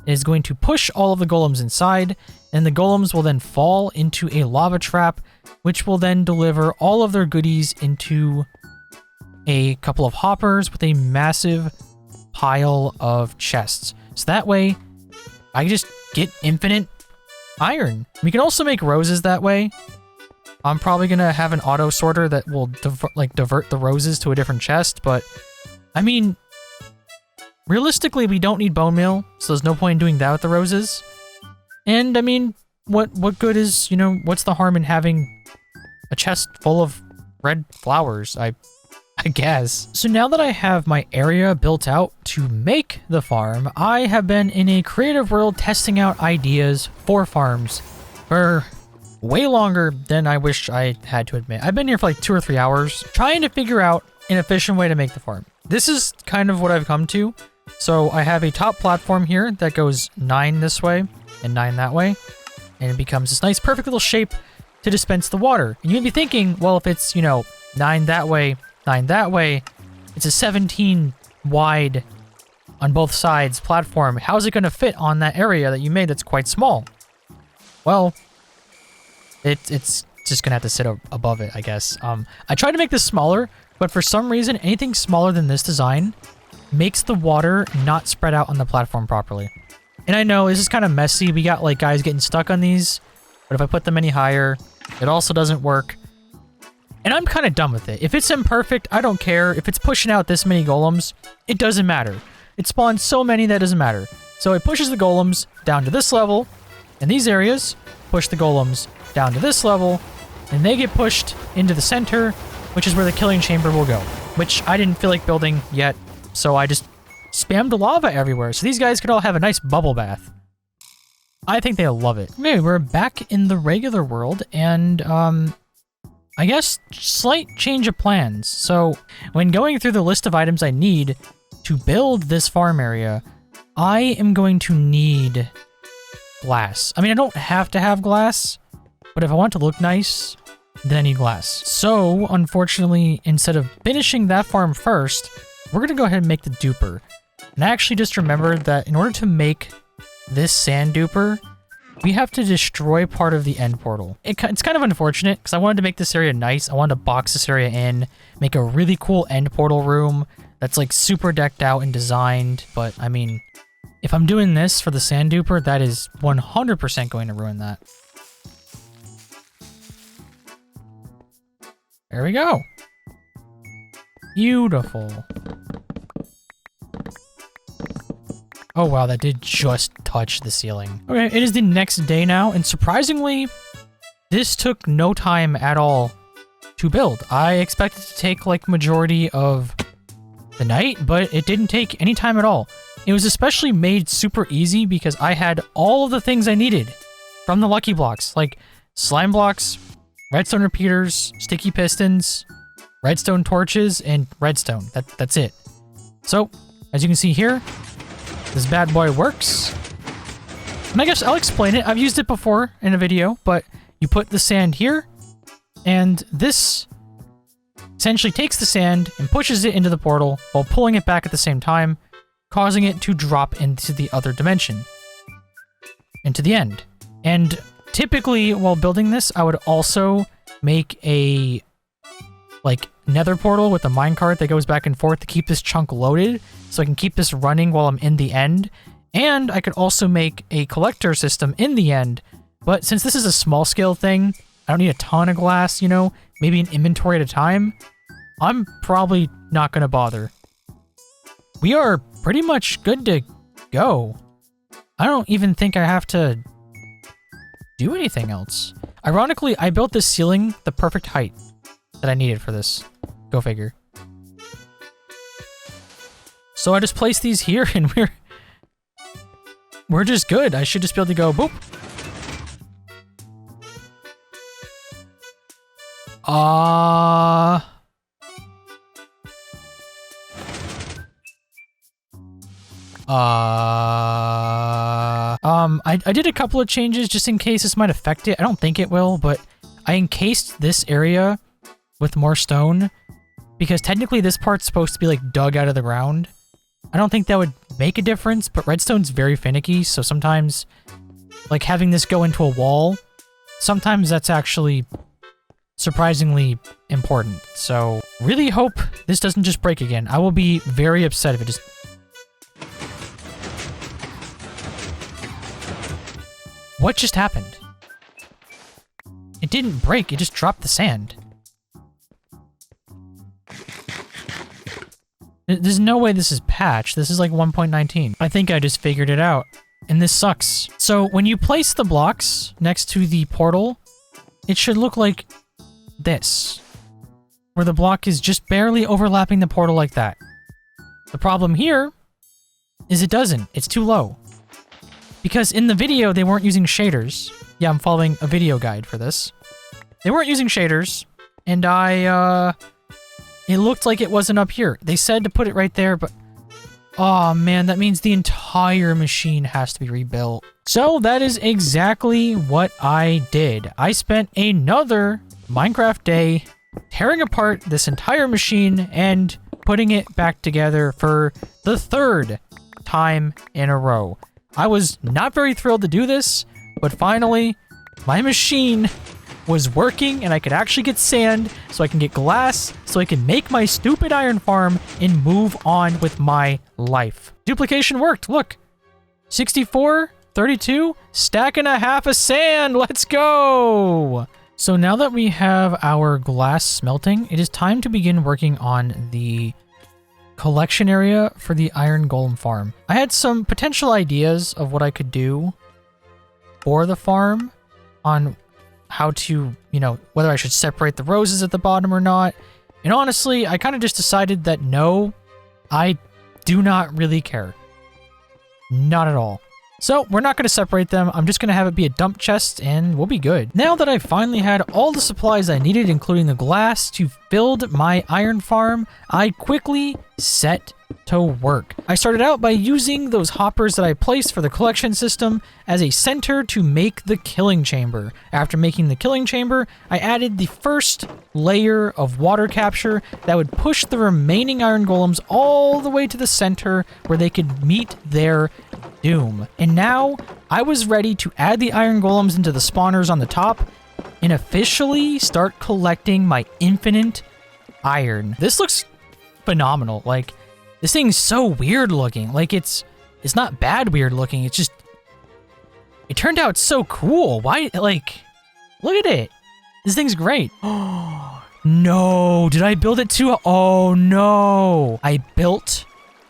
It is going to push all of the golems inside, and the golems will then fall into a lava trap, which will then deliver all of their goodies into a couple of hoppers with a massive pile of chests. So that way, I just get infinite iron. We can also make roses that way. I'm probably gonna have an auto sorter that will divert the roses to a different chest, but I mean, realistically, we don't need bone meal, so there's no point in doing that with the roses. And I mean, what good is, you know, what's the harm in having a chest full of red flowers? I guess. So now that I have my area built out to make the farm, I have been in a creative world testing out ideas for farms for way longer than I wish I had to admit. I've been here for like 2 or 3 hours trying to figure out an efficient way to make the farm. This is kind of what I've come to. So I have a top platform here that goes 9 this way and 9 that way, and it becomes this nice perfect little shape to dispense the water. And you may be thinking, well, if it's, you know, 9 that way, 9 that way, it's a 17 wide on both sides platform. How's it going to fit on that area that you made that's quite small? Well, it's just gonna have to sit above it, I guess. I tried to make this smaller, but for some reason, anything smaller than this design makes the water not spread out on the platform properly. And I know this is kind of messy. We got like guys getting stuck on these, but if I put them any higher, it also doesn't work. And I'm kind of done with it. If it's imperfect, I don't care. If it's pushing out this many golems, it doesn't matter. It spawns so many that it doesn't matter. So it pushes the golems down to this level, and these areas push the golems down to this level, and they get pushed into the center, which is where the killing chamber will go, which I didn't feel like building yet, so I just spammed lava everywhere, so these guys could all have a nice bubble bath. I think they'll love it. Okay, we're back in the regular world, and I guess slight change of plans. So when going through the list of items I need to build this farm area, I am going to need glass. I mean, I don't have to have glass, but if I want to look nice, then I need glass. So, unfortunately, instead of finishing that farm first, we're going to go ahead and make the duper. And I actually just remembered that in order to make this sand duper, we have to destroy part of the end portal. It's kind of unfortunate, because I wanted to make this area nice. I wanted to box this area in, make a really cool end portal room that's like super decked out and designed. But, I mean, if I'm doing this for the sand duper, that is 100% going to ruin that. There we go. Beautiful. Oh wow, that did just touch the ceiling. Okay, it is the next day now, and surprisingly, this took no time at all to build. I expected to take like majority of the night, but it didn't take any time at all. It was especially made super easy because I had all of the things I needed from the Lucky Blocks, like slime blocks, redstone repeaters, sticky pistons, redstone torches, and redstone. That's it. So, as you can see here, this bad boy works. And I guess I'll explain it. I've used it before in a video, but you put the sand here, and this essentially takes the sand and pushes it into the portal while pulling it back at the same time, causing it to drop into the other dimension, into the end. And typically, while building this, I would also make a like nether portal with a minecart that goes back and forth to keep this chunk loaded, so I can keep this running while I'm in the end. And I could also make a collector system in the end, but since this is a small scale thing, I don't need a ton of glass, you know, maybe an inventory at a time, I'm probably not going to bother. We are pretty much good to go. I don't even think I have to do anything else. Ironically, I built this ceiling the perfect height that I needed for this. Go figure. So I just placed these here and we're just good. I should just be able to go boop. I did a couple of changes just in case this might affect it. I don't think it will, but I encased this area with more stone because technically this part's supposed to be like dug out of the ground. I don't think that would make a difference, but redstone's very finicky, so sometimes, like, having this go into a wall, sometimes that's actually surprisingly important. So, really hope this doesn't just break again. I will be very upset if it just... What just happened? It didn't break, it just dropped the sand. There's no way this is patched. This is like 1.19. I think I just figured it out. And this sucks. So when you place the blocks next to the portal, it should look like this. Where the block is just barely overlapping the portal like that. The problem here is it doesn't. It's too low. Because in the video, they weren't using shaders. Yeah, I'm following a video guide for this. They weren't using shaders. And it looked like it wasn't up here. They said to put it right there, but... Oh man, that means the entire machine has to be rebuilt. So that is exactly what I did. I spent another Minecraft day tearing apart this entire machine and putting it back together for the third time in a row. I was not very thrilled to do this, but finally, my machine was working and I could actually get sand so I can get glass so I can make my stupid iron farm and move on with my life. Duplication worked. Look, 64, 32, stack and a half of sand. Let's go. So now that we have our glass smelting, it is time to begin working on the collection area for the iron golem farm. I had some potential ideas of what I could do for the farm on how to, you know, whether I should separate the roses at the bottom or not. And honestly, I kind of just decided that no, I do not really care. Not at all. So we're not going to separate them. I'm just going to have it be a dump chest and we'll be good. Now that I finally had all the supplies I needed, including the glass to build my iron farm, I quickly set to work. I started out by using those hoppers that I placed for the collection system as a center to make the killing chamber. After making the killing chamber, I added the first layer of water capture that would push the remaining iron golems all the way to the center where they could meet their doom. And now I was ready to add the iron golems into the spawners on the top and officially start collecting my infinite iron. This looks phenomenal. Like, this thing's so weird looking. Like, it's not bad weird looking. It's just, it turned out so cool. Why, like, look at it. This thing's great. Oh, no. Did I build it too? Oh, no. I built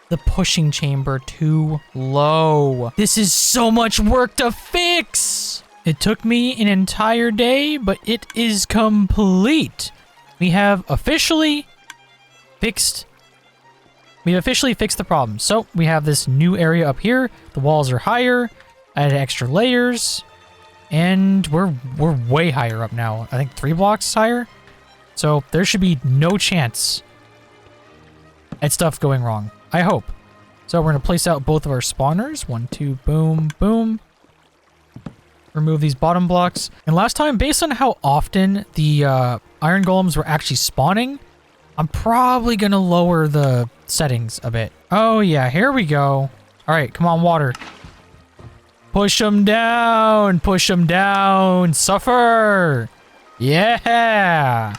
the pushing chamber too low. This is so much work to fix. It took me an entire day, but it is complete. We have officially fixed the problem. So we have this new area up here. The walls are higher. I added extra layers. And we're way higher up now. I think 3 blocks higher. So there should be no chance at stuff going wrong. I hope. So we're going to place out both of our spawners. 1, 2, boom, boom. Remove these bottom blocks. And last time, based on how often the iron golems were actually spawning, I'm probably going to lower the settings a bit. Oh yeah, here we go. All right, come on, water. Push them down. Push them down. Suffer. Yeah.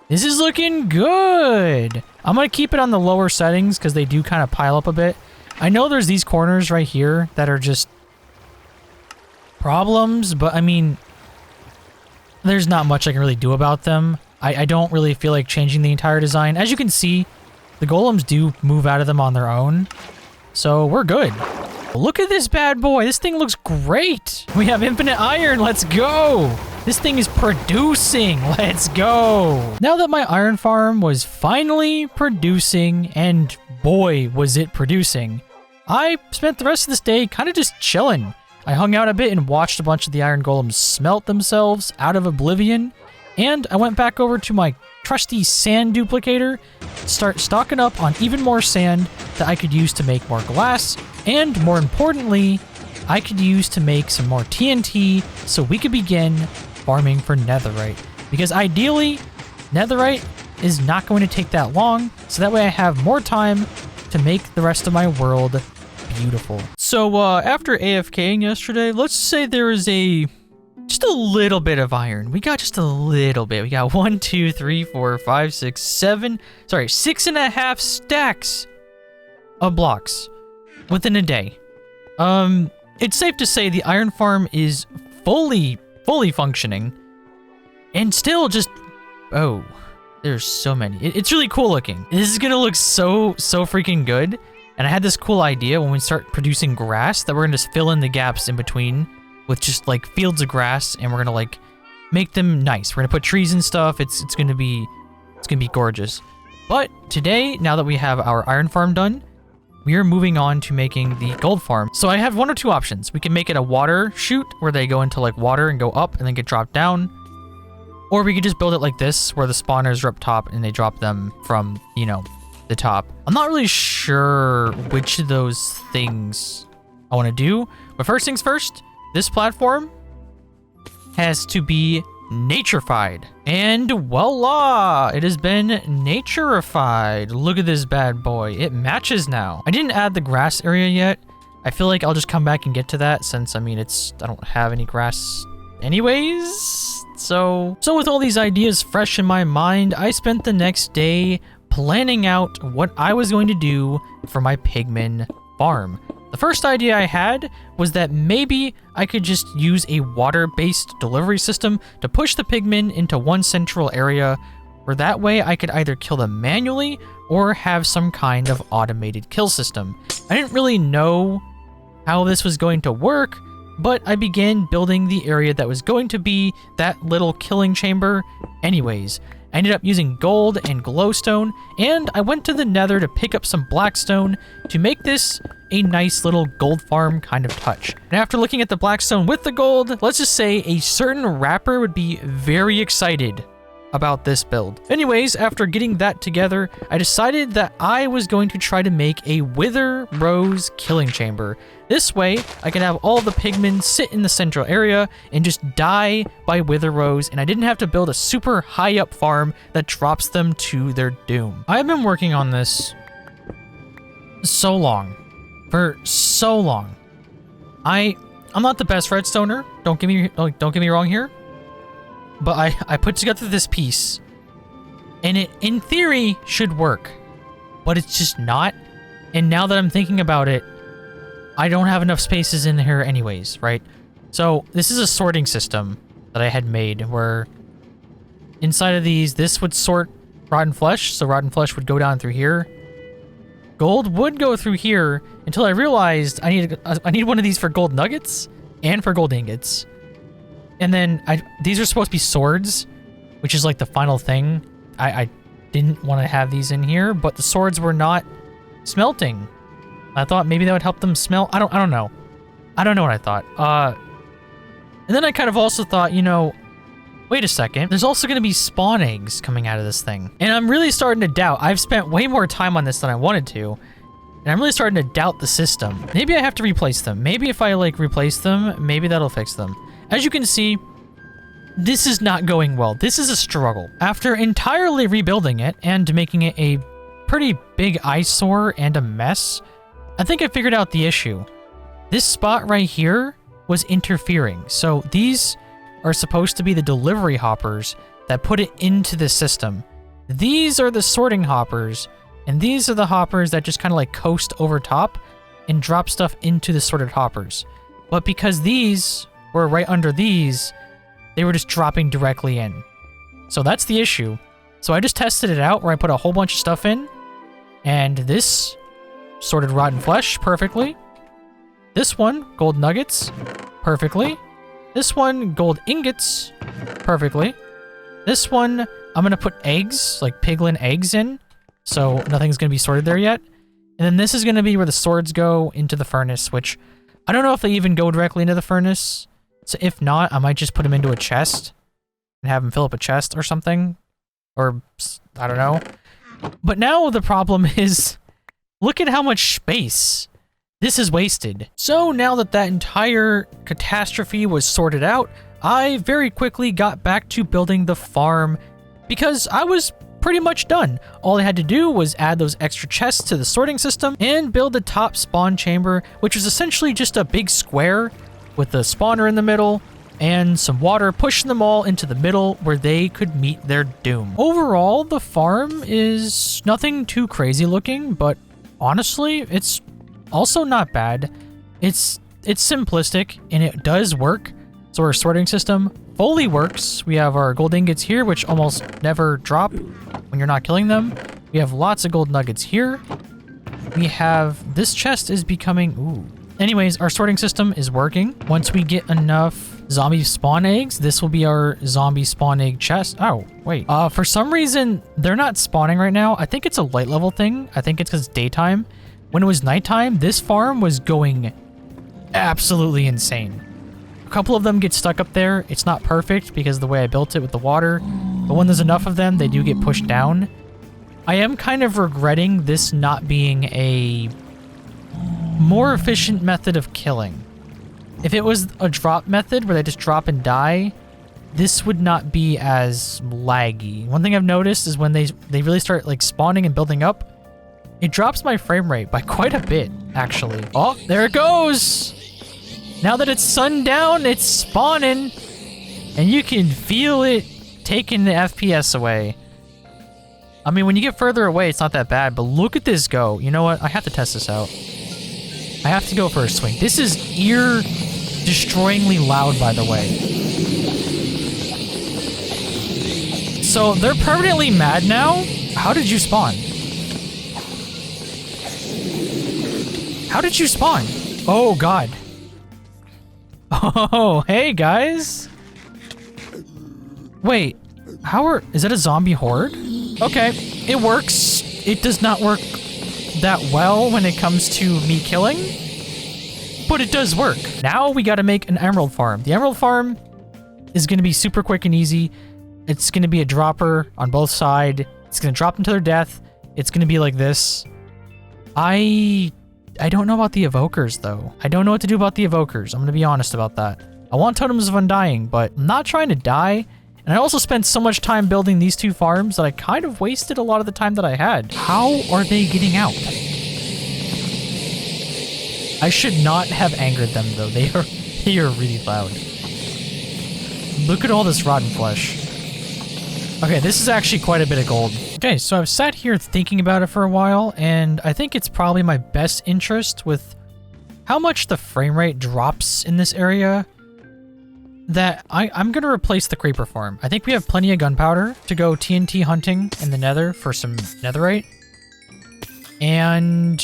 This is looking good. I'm going to keep it on the lower settings because they do kind of pile up a bit. I know there's these corners right here that are just problems, but I mean, there's not much I can really do about them. I don't really feel like changing the entire design. As you can see, the golems do move out of them on their own. So we're good. Look at this bad boy. This thing looks great. We have infinite iron. Let's go. This thing is producing. Let's go. Now that my iron farm was finally producing, and boy, was it producing, I spent the rest of this day kind of just chilling. I hung out a bit and watched a bunch of the iron golems smelt themselves out of oblivion. And I went back over to my trusty sand duplicator, start stocking up on even more sand that I could use to make more glass, and more importantly, I could use to make some more TNT so we could begin farming for netherite. Because ideally, netherite is not going to take that long, so that way I have more time to make the rest of my world beautiful. So after AFKing yesterday, let's say there is just a little bit of iron. We got just a little bit. We got 1, 2, 3, 4, 5, 6, 7. Sorry, 6.5 stacks of blocks within a day. It's safe to say the iron farm is fully functioning, and still just, oh, there's so many. It's really cool looking. This is gonna look so freaking good. And I had this cool idea when we start producing grass that we're gonna just fill in the gaps in between with just like fields of grass, and we're gonna like make them nice. We're gonna put trees and stuff. It's gonna be gorgeous. But today, now that we have our iron farm done, we are moving on to making the gold farm. So I have one or two options. We can make it a water chute where they go into like water and go up and then get dropped down. Or we could just build it like this, where the spawners are up top and they drop them from, you know, the top. I'm not really sure which of those things I want to do. But first things first, this platform has to be naturified. And voila, it has been naturified. Look at this bad boy. It matches now. I didn't add the grass area yet. I feel like I'll just come back and get to that since, I mean, I don't have any grass anyways. So with all these ideas fresh in my mind, I spent the next day planning out what I was going to do for my pigman farm. The first idea I had was that maybe I could just use a water-based delivery system to push the pigmen into one central area, where that way I could either kill them manually or have some kind of automated kill system. I didn't really know how this was going to work, but I began building the area that was going to be that little killing chamber anyways. I ended up using gold and glowstone, and I went to the nether to pick up some blackstone to make this a nice little gold farm kind of touch. And after looking at the blackstone with the gold, let's just say a certain rapper would be very excited about this build. Anyways, after getting that together, I decided that I was going to try to make a wither rose killing chamber. This way, I can have all the pigmen sit in the central area and just die by wither rose, and I didn't have to build a super high up farm that drops them to their doom. I've been working on this for so long. I'm not the best redstoner. Don't get me wrong here. But I put together this piece, and it, in theory, should work, but it's just not. And now that I'm thinking about it, I don't have enough spaces in here anyways, right? So this is a sorting system that I had made where inside of these, this would sort rotten flesh. So rotten flesh would go down through here. Gold would go through here until I realized I need one of these for gold nuggets and for gold ingots. And then these are supposed to be swords, which is like the final thing. I didn't want to have these in here, but the swords were not smelting. I thought maybe that would help them smelt. I don't know. I don't know what I thought. And then I kind of also thought, you know, wait a second. There's also going to be spawn eggs coming out of this thing. And I'm really starting to doubt. I've spent way more time on this than I wanted to. And I'm really starting to doubt the system. Maybe I have to replace them. Maybe if I like replace them, maybe that'll fix them. As you can see, this is not going well. This is a struggle. After entirely rebuilding it and making it a pretty big eyesore and a mess, I think I figured out the issue. This spot right here was interfering. So these are supposed to be the delivery hoppers that put it into the system. These are the sorting hoppers, and these are the hoppers that just kind of like coast over top and drop stuff into the sorted hoppers. But because these were right under these, they were just dropping directly in. So that's the issue. So I just tested it out where I put a whole bunch of stuff in, and this sorted rotten flesh perfectly. This one, gold nuggets, perfectly. This one, gold ingots, perfectly. This one, I'm gonna put eggs, like piglin eggs in, so nothing's gonna be sorted there yet. And then this is gonna be where the swords go into the furnace, which I don't know if they even go directly into the furnace. So if not, I might just put them into a chest and have them fill up a chest or something. Or, I don't know. But now the problem is, look at how much space this is wasted. So now that that entire catastrophe was sorted out, I very quickly got back to building the farm because I was pretty much done. All I had to do was add those extra chests to the sorting system and build the top spawn chamber, which was essentially just a big square with the spawner in the middle and some water pushing them all into the middle where they could meet their doom. Overall, the farm is nothing too crazy looking, but honestly, it's also not bad. It's simplistic and it does work. So our sorting system fully works. We have our gold ingots here, which almost never drop when you're not killing them. We have lots of gold nuggets here. We have this chest is becoming, ooh. Anyways, our sorting system is working. Once we get enough zombie spawn eggs, this will be our zombie spawn egg chest. Oh, wait. For some reason, they're not spawning right now. I think it's a light level thing. I think it's because it's daytime. When it was nighttime, this farm was going absolutely insane. A couple of them get stuck up there. It's not perfect because of the way I built it with the water, but when there's enough of them, they do get pushed down. I am kind of regretting this not being a more efficient method of killing. If it was a drop method where they just drop and die, this would not be as laggy. One thing I've noticed is when they really start like spawning and building up, it drops my frame rate by quite a bit, actually. Oh, there it goes! Now that it's sundown, it's spawning, and you can feel it taking the FPS away. I mean, when you get further away, it's not that bad, but look at this go. You know what? I have to test this out. I have to go for a swing. This is ear-destroyingly loud, by the way. So they're permanently mad now? How did you spawn? How did you spawn? Oh, God. Oh, hey, guys. Wait, is that a zombie horde? Okay, it works. It does not work that well when it comes to me killing, but it does work. Now we got to make an emerald farm. The emerald farm is going to be super quick and easy. It's going to be a dropper on both sides. It's going to drop them to their death. It's going to be like this. I don't know about the evokers, though. I don't know what to do about the evokers. I'm going to be honest about that. I want totems of undying, but I'm not trying to die. And I also spent so much time building these two farms that I kind of wasted a lot of the time that I had. How are they getting out? I should not have angered them, though. They are really loud. Look at all this rotten flesh. Okay, this is actually quite a bit of gold. Okay, so I've sat here thinking about it for a while, and I think it's probably my best interest with how much the frame rate drops in this area that I'm going to replace the creeper farm. I think we have plenty of gunpowder to go TNT hunting in the nether for some netherite. And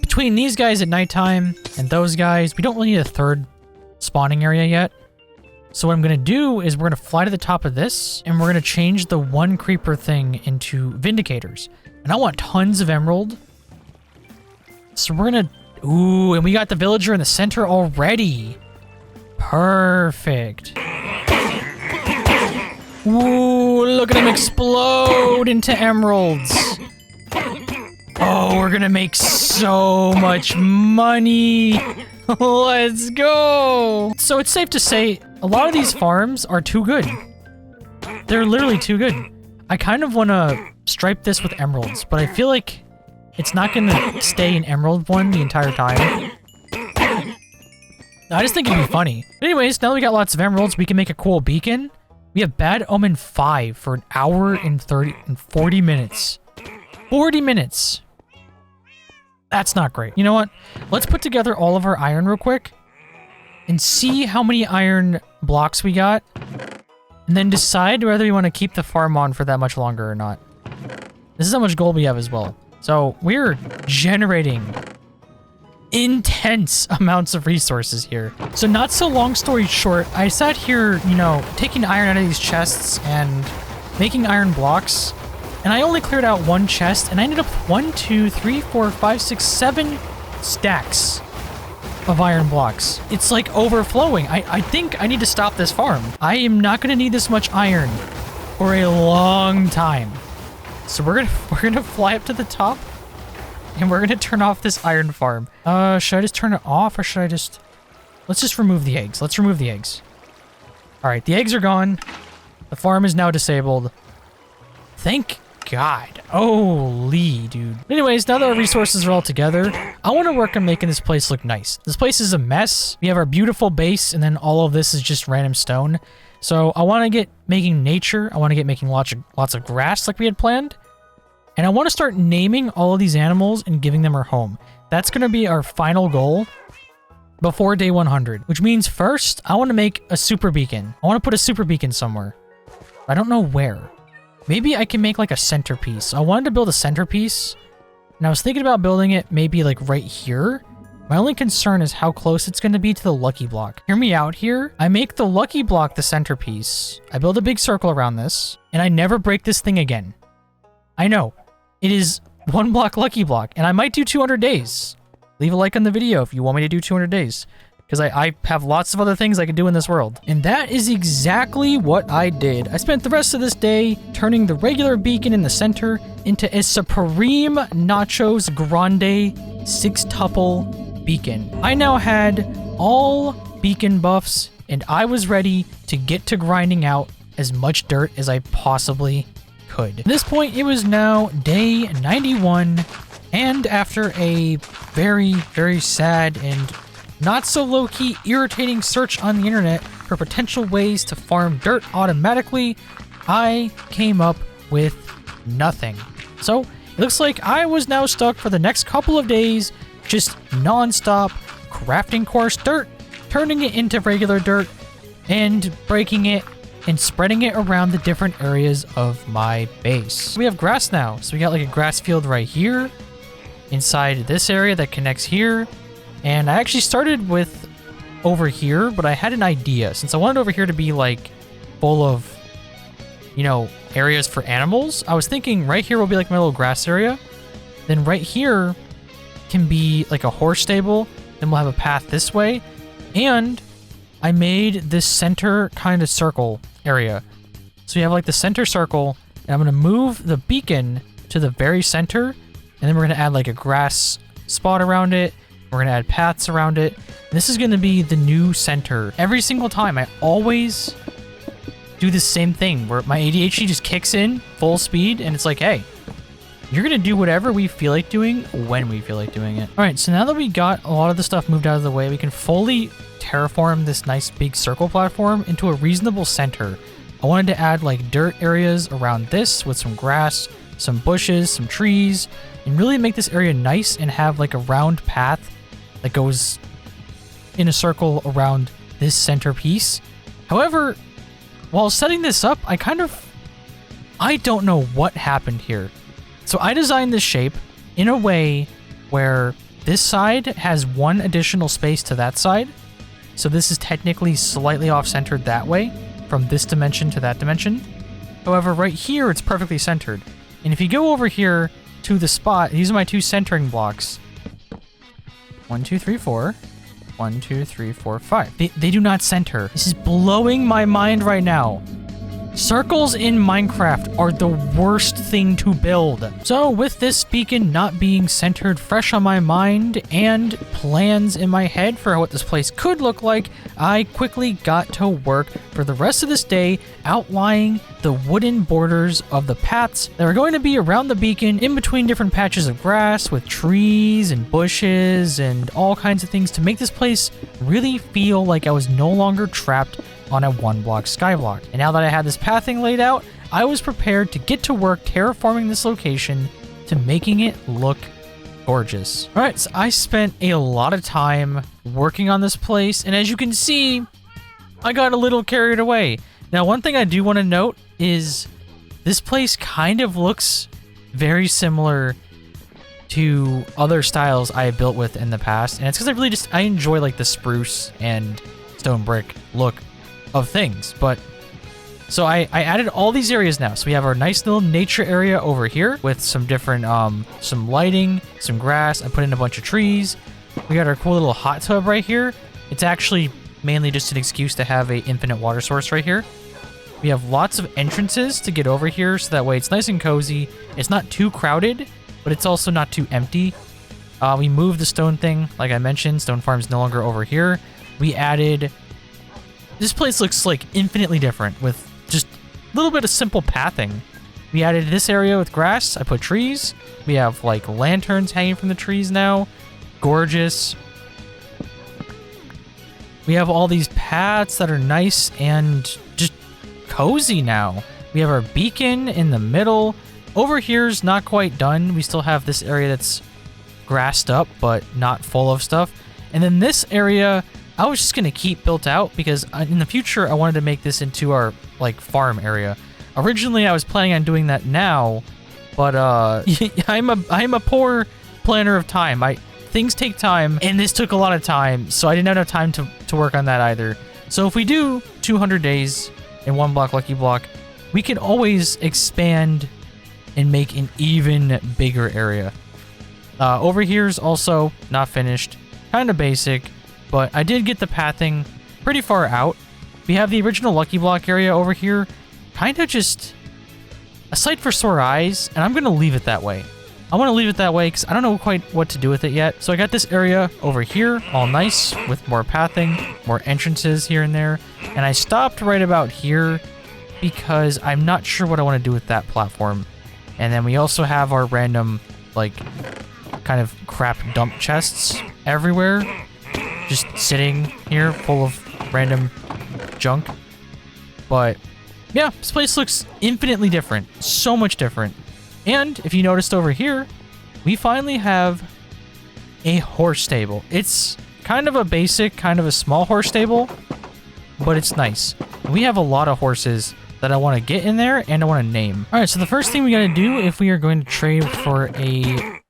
between these guys at nighttime and those guys, we don't really need a third spawning area yet. So what I'm going to do is we're going to fly to the top of this, and we're going to change the one creeper thing into vindicators. And I want tons of emerald. So we're going to... Ooh, and we got the villager in the center already. Perfect. Ooh, look at him explode into emeralds. Oh, we're going to make so much money. Let's go. So it's safe to say a lot of these farms are too good. They're literally too good. I kind of want to stripe this with emeralds, but I feel like it's not going to stay an emerald one the entire time. I just think it'd be funny. But anyways, now that we got lots of emeralds, we can make a cool beacon. We have Bad Omen 5 for an hour and 40 minutes. 40 minutes. That's not great. You know what? Let's put together all of our iron real quick and see how many iron blocks we got, and then decide whether we want to keep the farm on for that much longer or not. This is how much gold we have as well. So we're generating intense amounts of resources here. So not so long story short, I sat here, you know, taking iron out of these chests and making iron blocks. And I only cleared out one chest, and I ended up with 1, 2, 3, 4, 5, 6, 7 stacks of iron blocks. It's like overflowing. I think I need to stop this farm. I am not going to need this much iron for a long time. So we're gonna fly up to the top, and we're gonna turn off this iron farm. Should I just turn it off, or should I just... Let's just remove the eggs. Let's remove the eggs. All right, the eggs are gone. The farm is now disabled. Thank god. Holy, dude. Anyways, now that our resources are all together, I want to work on making this place look nice. This place is a mess. We have our beautiful base, and then all of this is just random stone. So I want to get making nature. I want to get making lots of grass like we had planned. And I want to start naming all of these animals and giving them our home. That's going to be our final goal before day 100, which means first I want to make a super beacon. I want to put a super beacon somewhere. I don't know where. Maybe I can make like a centerpiece. I wanted to build a centerpiece, and I was thinking about building it maybe like right here. My only concern is how close it's going to be to the lucky block. Hear me out here. I make the lucky block the centerpiece. I build a big circle around this, and I never break this thing again. I know. It is 1 block lucky block, and I might do 200 days. Leave a like on the video if you want me to do 200 days. Because I have lots of other things I can do in this world. And that is exactly what I did. I spent the rest of this day turning the regular beacon in the center into a Supreme Nachos Grande 6-tuple beacon. I now had all beacon buffs, and I was ready to get to grinding out as much dirt as I possibly could. At this point, it was now day 91, and after a very, very sad and not so low-key irritating search on the internet for potential ways to farm dirt automatically, I came up with nothing. So it looks like I was now stuck for the next couple of days just non-stop crafting coarse dirt, turning it into regular dirt, and breaking it and spreading it around the different areas of my base. We have grass now, so we got like a grass field right here inside this area that connects here. And I actually started with over here, but I had an idea. Since I wanted over here to be like full of, you know, areas for animals, I was thinking right here will be like my little grass area. Then right here can be like a horse stable. Then we'll have a path this way. And I made this center kind of circle area. So you have like the center circle, and I'm going to move the beacon to the very center. And then we're going to add like a grass spot around it. We're going to add paths around it. And this is going to be the new center. Every single time, I always do the same thing where my ADHD just kicks in full speed, and it's like, hey, you're going to do whatever we feel like doing when we feel like doing it. All right, so now that we got a lot of the stuff moved out of the way, we can fully terraform this nice big circle platform into a reasonable center. I wanted to add like dirt areas around this with some grass, some bushes, some trees, and really make this area nice and have like a round path that goes in a circle around this centerpiece. However, while setting this up, I don't know what happened here. So I designed this shape in a way where this side has one additional space to that side. So this is technically slightly off-centered that way, from this dimension to that dimension. However, right here, it's perfectly centered. And if you go over here to the spot, these are my 2 centering blocks. 1, 2, 3, 4. 1, 2, 3, 4, 5. They do not center. This is blowing my mind right now. Circles in Minecraft are the worst thing to build. So with this beacon not being centered fresh on my mind and plans in my head for what this place could look like, I quickly got to work for the rest of this day outlining the wooden borders of the paths that are going to be around the beacon in between different patches of grass with trees and bushes and all kinds of things to make this place really feel like I was no longer trapped on a 1-block skyblock. And now that I had this pathing laid out, I was prepared to get to work terraforming this location to making it look gorgeous. All right, so I spent a lot of time working on this place, and as you can see, I got a little carried away. Now, one thing I do want to note is this place kind of looks very similar to other styles I have built with in the past, and it's because I enjoy like the spruce and stone brick look of things. But so I added all these areas now. So we have our nice little nature area over here with some different some lighting, some grass. I put in a bunch of trees. We got our cool little hot tub right here. It's actually mainly just an excuse to have a infinite water source right here. We have lots of entrances to get over here, so that way it's nice and cozy. It's not too crowded, but it's also not too empty. We moved the stone thing, like I mentioned. Stone farm's no longer over here. We added... This place looks like infinitely different with just a little bit of simple pathing. We added this area with grass. I put trees. We have like lanterns hanging from the trees now. Gorgeous. We have all these paths that are nice and just cozy now. We have our beacon in the middle. Over here's not quite done. We still have this area that's grassed up, but not full of stuff. And then this area, I was just going to keep built out because in the future, I wanted to make this into our like farm area. Originally, I was planning on doing that now, but I'm a poor planner of time. Things take time, and this took a lot of time, so I didn't have enough time to work on that either. So if we do 200 days in one block Lucky Block, we can always expand and make an even bigger area. Over here's also not finished, kind of basic, but I did get the pathing pretty far out. We have the original Lucky Block area over here, kind of just a sight for sore eyes, and I'm going to leave it that way. I want to leave it that way because I don't know quite what to do with it yet. So I got this area over here, all nice, with more pathing, more entrances here and there. And I stopped right about here because I'm not sure what I want to do with that platform. And then we also have our random, like, kind of crap dump chests everywhere. Just sitting here full of random junk. But yeah, this place looks infinitely different. So much different. And if you noticed over here, we finally have a horse stable. It's kind of a basic, kind of a small horse stable, but it's nice. We have a lot of horses that I want to get in there and I want to name. All right, so the first thing we got to do if we are going to trade for a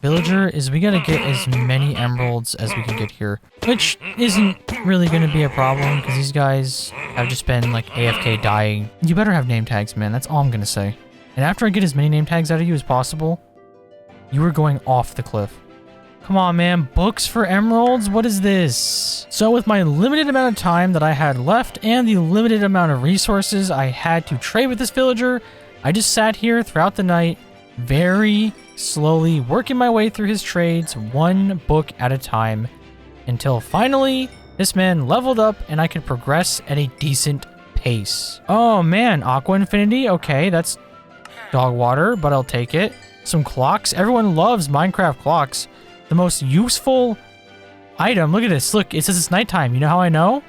villager is we got to get as many emeralds as we can get here, which isn't really going to be a problem because these guys have just been like AFK dying. You better have name tags, man. That's all I'm going to say. And after I get as many name tags out of you as possible, you are going off the cliff. Come on, man. Books for emeralds? What is this? So with my limited amount of time that I had left and the limited amount of resources I had to trade with this villager, I just sat here throughout the night, very slowly working my way through his trades, one book at a time, until finally this man leveled up and I could progress at a decent pace. Oh man, Aqua Infinity. Okay, that's dog water, but I'll take it. Some clocks. Everyone loves Minecraft clocks. The most useful item. Look at this. Look, it says it's nighttime. You know how I know?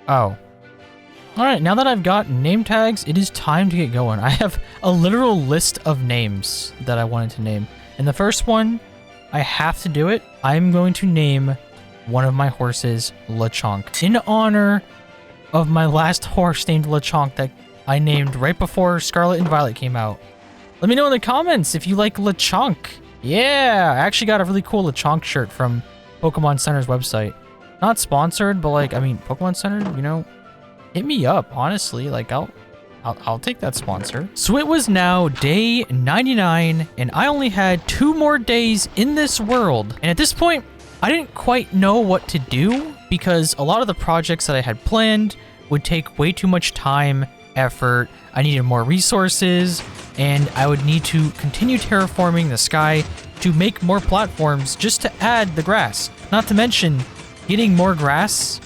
Oh. Alright, now that I've got name tags, it is time to get going. I have a literal list of names that I wanted to name. And the first one, I have to do it. I'm going to name one of my horses Lechonk, in honor of my last horse named Lechonk that I named right before Scarlet and Violet came out. Let me know in the comments if you like Lechonk. Yeah, I actually got a really cool Lechonk shirt from Pokemon Center's website. Not sponsored, but like, I mean, Pokemon Center, you know, hit me up, honestly. Like, I'll take that sponsor. So it was now day 99, and I only had 2 more days in this world. And at this point, I didn't quite know what to do because a lot of the projects that I had planned would take way too much time, effort. I needed more resources, and I would need to continue terraforming the sky to make more platforms just to add the grass. Not to mention, getting more grass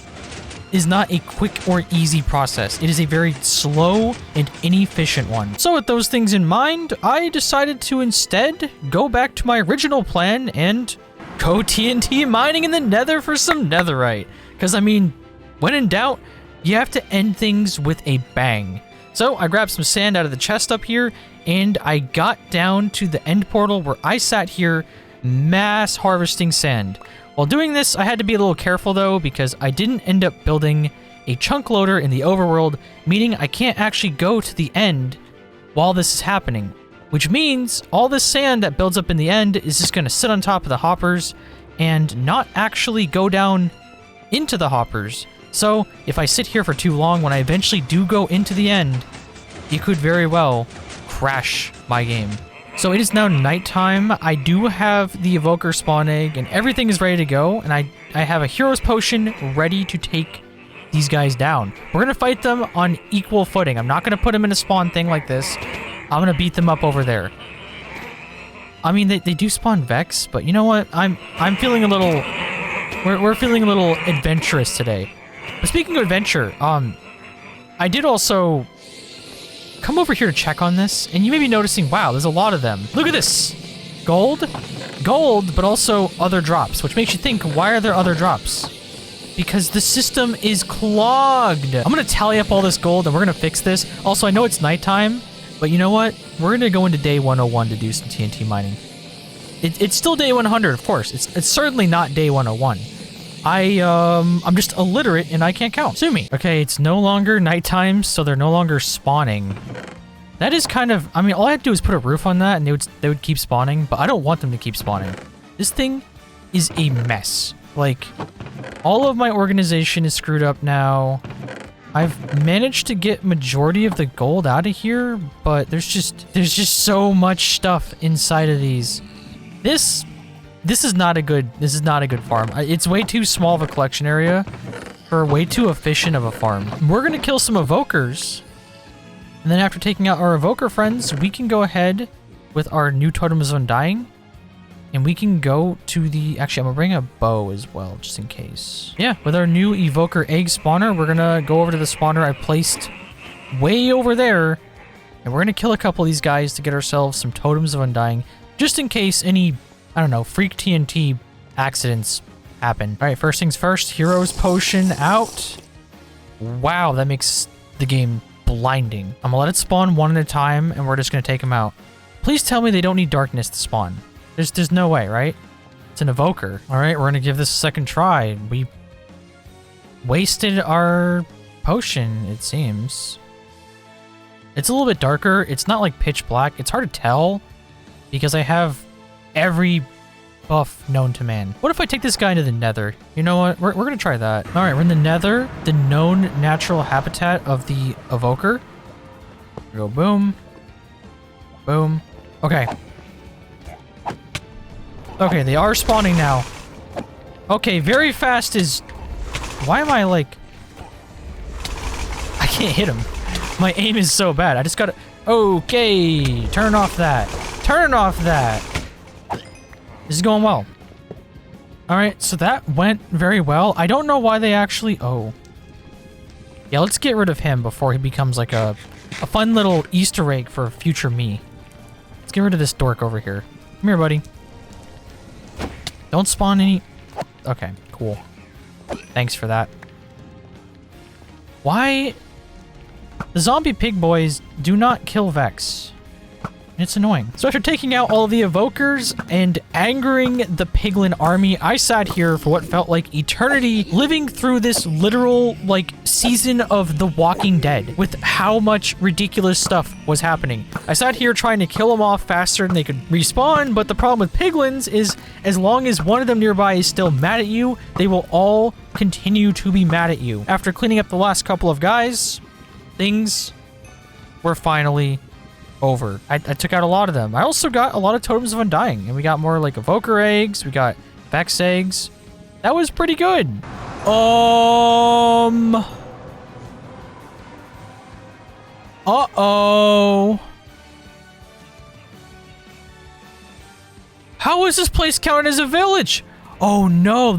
is not a quick or easy process. It is a very slow and inefficient one. So with those things in mind, I decided to instead go back to my original plan and go TNT mining in the nether for some netherite. Because, I mean, when in doubt, you have to end things with a bang. So I grabbed some sand out of the chest up here, and I got down to the end portal where I sat here mass harvesting sand. While doing this, I had to be a little careful though, because I didn't end up building a chunk loader in the overworld, meaning I can't actually go to the end while this is happening. Which means all this sand that builds up in the end is just going to sit on top of the hoppers and not actually go down into the hoppers. So if I sit here for too long, when I eventually do go into the end, it could very well crash my game. So it is now nighttime. I do have the evoker spawn egg and everything is ready to go. And I have a hero's potion ready to take these guys down. We're going to fight them on equal footing. I'm not going to put them in a spawn thing like this. I'm going to beat them up over there. I mean, they do spawn Vex, but you know what? I'm feeling a little... We're feeling a little adventurous today. But speaking of adventure, I did also come over here to check on this, and you may be noticing, wow, there's a lot of them. Look at this. Gold, but also other drops, which makes you think, why are there other drops? Because the system is clogged. I'm gonna tally up all this gold and we're gonna fix this. Also, I know it's nighttime, but you know what? We're gonna go into day 101 to do some TNT mining. It's still day 100, of course. It's certainly not day 101. I'm just illiterate and I can't count. Sue me. Okay, it's no longer nighttime, so they're no longer spawning. That is kind of, I mean, all I have to do is put a roof on that and they would keep spawning, but I don't want them to keep spawning. This thing is a mess. Like, all of my organization is screwed up now. I've managed to get majority of the gold out of here, but there's just so much stuff inside of these. This is not a good farm. It's way too small of a collection area for way too efficient of a farm. We're gonna kill some evokers. And then after taking out our evoker friends, we can go ahead with our new totems of undying. And we can go to the... Actually, I'm going to bring a bow as well, just in case. Yeah, with our new evoker egg spawner, we're going to go over to the spawner I placed way over there. And we're going to kill a couple of these guys to get ourselves some totems of undying. Just in case any, I don't know, freak TNT accidents happen. All right, first things first, Hero's Potion out. Wow, that makes the game blinding. I'm gonna let it spawn one at a time, and we're just gonna take them out. Please tell me they don't need darkness to spawn. There's no way, right? It's an evoker. All right, we're gonna give this a second try. We wasted our potion, it seems. It's a little bit darker. It's not like pitch black. It's hard to tell because I have every buff known to man. What if I take this guy into the nether? You know what? We're gonna try that. All right, we're in the nether, the known natural habitat of the evoker. Go boom. Boom. Okay. Okay, they are spawning now. Okay, very fast is... Why am I like... I can't hit him. My aim is so bad. I just gotta... Okay, turn off that. Turn off that. This is going well. Alright, so that went very well. I don't know why they actually... Oh. Yeah, let's get rid of him before he becomes like a fun little Easter egg for future me. Let's get rid of this dork over here. Come here, buddy. Don't spawn any... Okay, cool. Thanks for that. Why... The zombie pig boys do not kill Vex. It's annoying. So after taking out all of the evokers and angering the piglin army, I sat here for what felt like eternity, living through this literal, like, season of The Walking Dead with how much ridiculous stuff was happening. I sat here trying to kill them off faster than they could respawn, but the problem with piglins is as long as one of them nearby is still mad at you, they will all continue to be mad at you. After cleaning up the last couple of guys, things were finally over. I took out a lot of them. I also got a lot of totems of undying, and we got more like evoker eggs. We got Vex eggs. That was pretty good. Uh-oh. How is this place counted as a village? Oh no,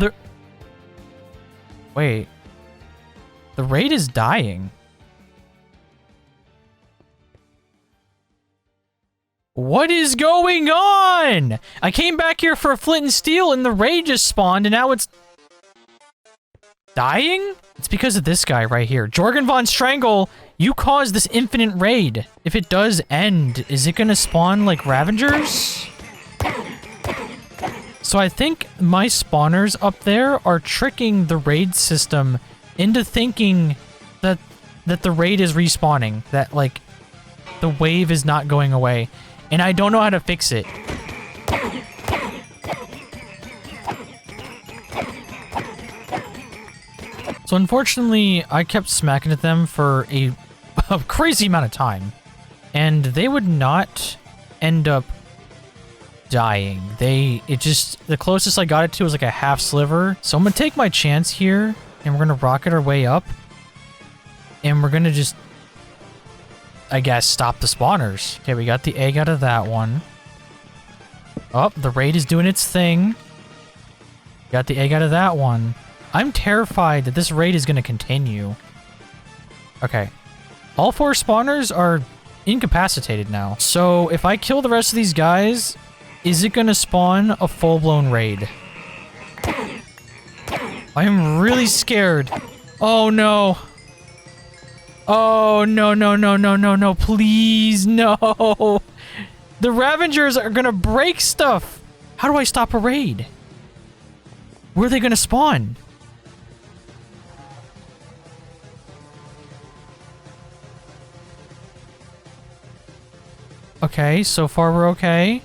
Wait. The raid is dying. What is going on? I came back here for a flint and steel and the raid just spawned and now it's dying? It's because of this guy right here. Jorgen von Strangle, you caused this infinite raid. If it does end, is it gonna spawn like Ravengers? So I think my spawners up there are tricking the raid system into thinking that the raid is respawning. That like the wave is not going away. And I don't know how to fix it. So unfortunately, I kept smacking at them for a crazy amount of time. And they would not end up dying. The closest I got it to was like a half sliver. So I'm gonna take my chance here and we're gonna rocket our way up. And we're gonna just, I guess, stop the spawners. Okay, we got the egg out of that one. Oh, the raid is doing its thing. Got the egg out of that one. I'm terrified that this raid is going to continue. Okay. All 4 spawners are incapacitated now. So if I kill the rest of these guys, is it gonna spawn a full-blown raid? I am really scared. Oh no. Oh no, no, no, no, no, no, please, no. The Ravengers are gonna break stuff. How do I stop a raid? Where are they gonna spawn? Okay, so far we're okay.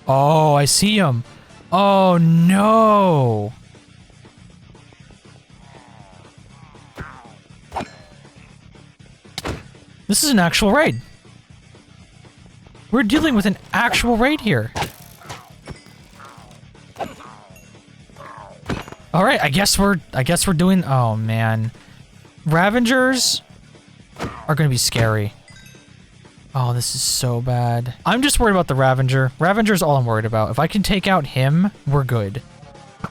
Oh, I see him. Oh no. This is an actual raid. We're dealing with an actual raid here. All right, I guess we're doing, oh man. Ravengers are going to be scary. Oh, this is so bad. I'm just worried about the Ravenger. Ravenger's all I'm worried about. If I can take out him, we're good.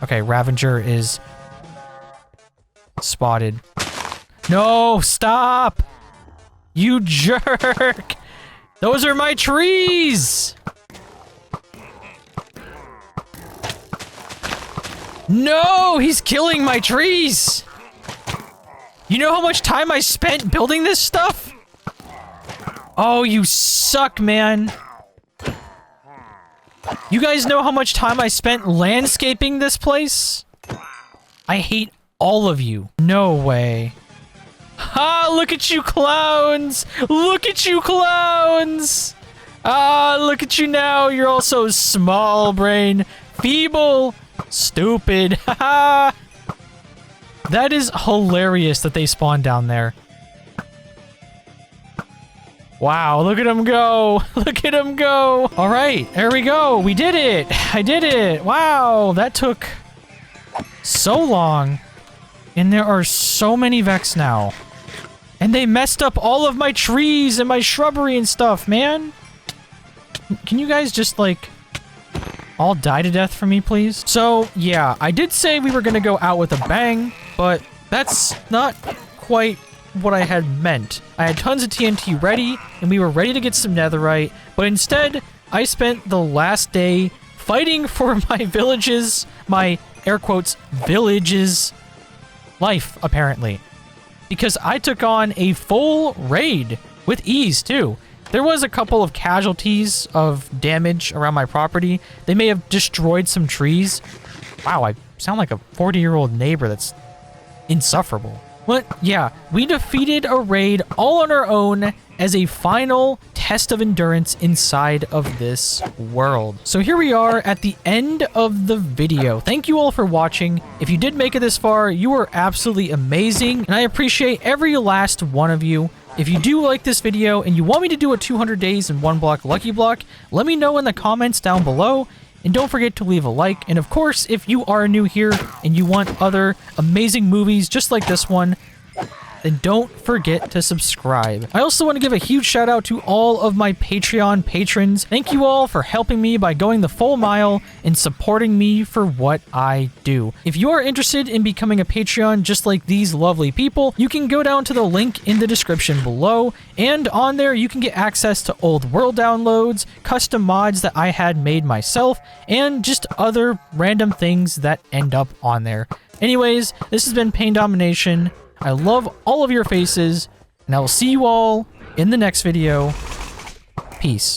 Okay, Ravenger is spotted. No, stop! You jerk! Those are my trees! No, he's killing my trees! You know how much time I spent building this stuff? Oh, you suck, man. You guys know how much time I spent landscaping this place? I hate all of you. No way. Ha! Look at you clowns! Look at you clowns! Ah, look at you now. You're all so small brain, feeble, stupid. Ha! That is hilarious that they spawned down there. Wow, look at him go. Look at him go. All right, there we go. We did it. I did it. Wow, that took so long. And there are so many Vex now. And they messed up all of my trees and my shrubbery and stuff, man. Can you guys just, like, all die to death for me, please? So, yeah, I did say we were gonna go out with a bang, but that's not quite what I had meant. I had tons of TNT ready, and we were ready to get some netherite, but instead, I spent the last day fighting for my villages, my, air quotes, villages, life, apparently. Because I took on a full raid with ease, too. There was a couple of casualties of damage around my property. They may have destroyed some trees. Wow, I sound like a 40-year-old neighbor that's insufferable. But yeah, we defeated a raid all on our own as a final test of endurance inside of this world. So here we are at the end of the video. Thank you all for watching. If you did make it this far, you are absolutely amazing, and I appreciate every last one of you. If you do like this video and you want me to do a 200 days in one block Lucky Block, let me know in the comments down below. And don't forget to leave a like. And of course, if you are new here and you want other amazing movies just like this one, then don't forget to subscribe. I also want to give a huge shout out to all of my Patreon patrons. Thank you all for helping me by going the full mile and supporting me for what I do. If you are interested in becoming a Patreon just like these lovely people, you can go down to the link in the description below, and on there you can get access to old world downloads, custom mods that I had made myself, and just other random things that end up on there. Anyways, this has been Pain Domination. I love all of your faces, and I will see you all in the next video. Peace.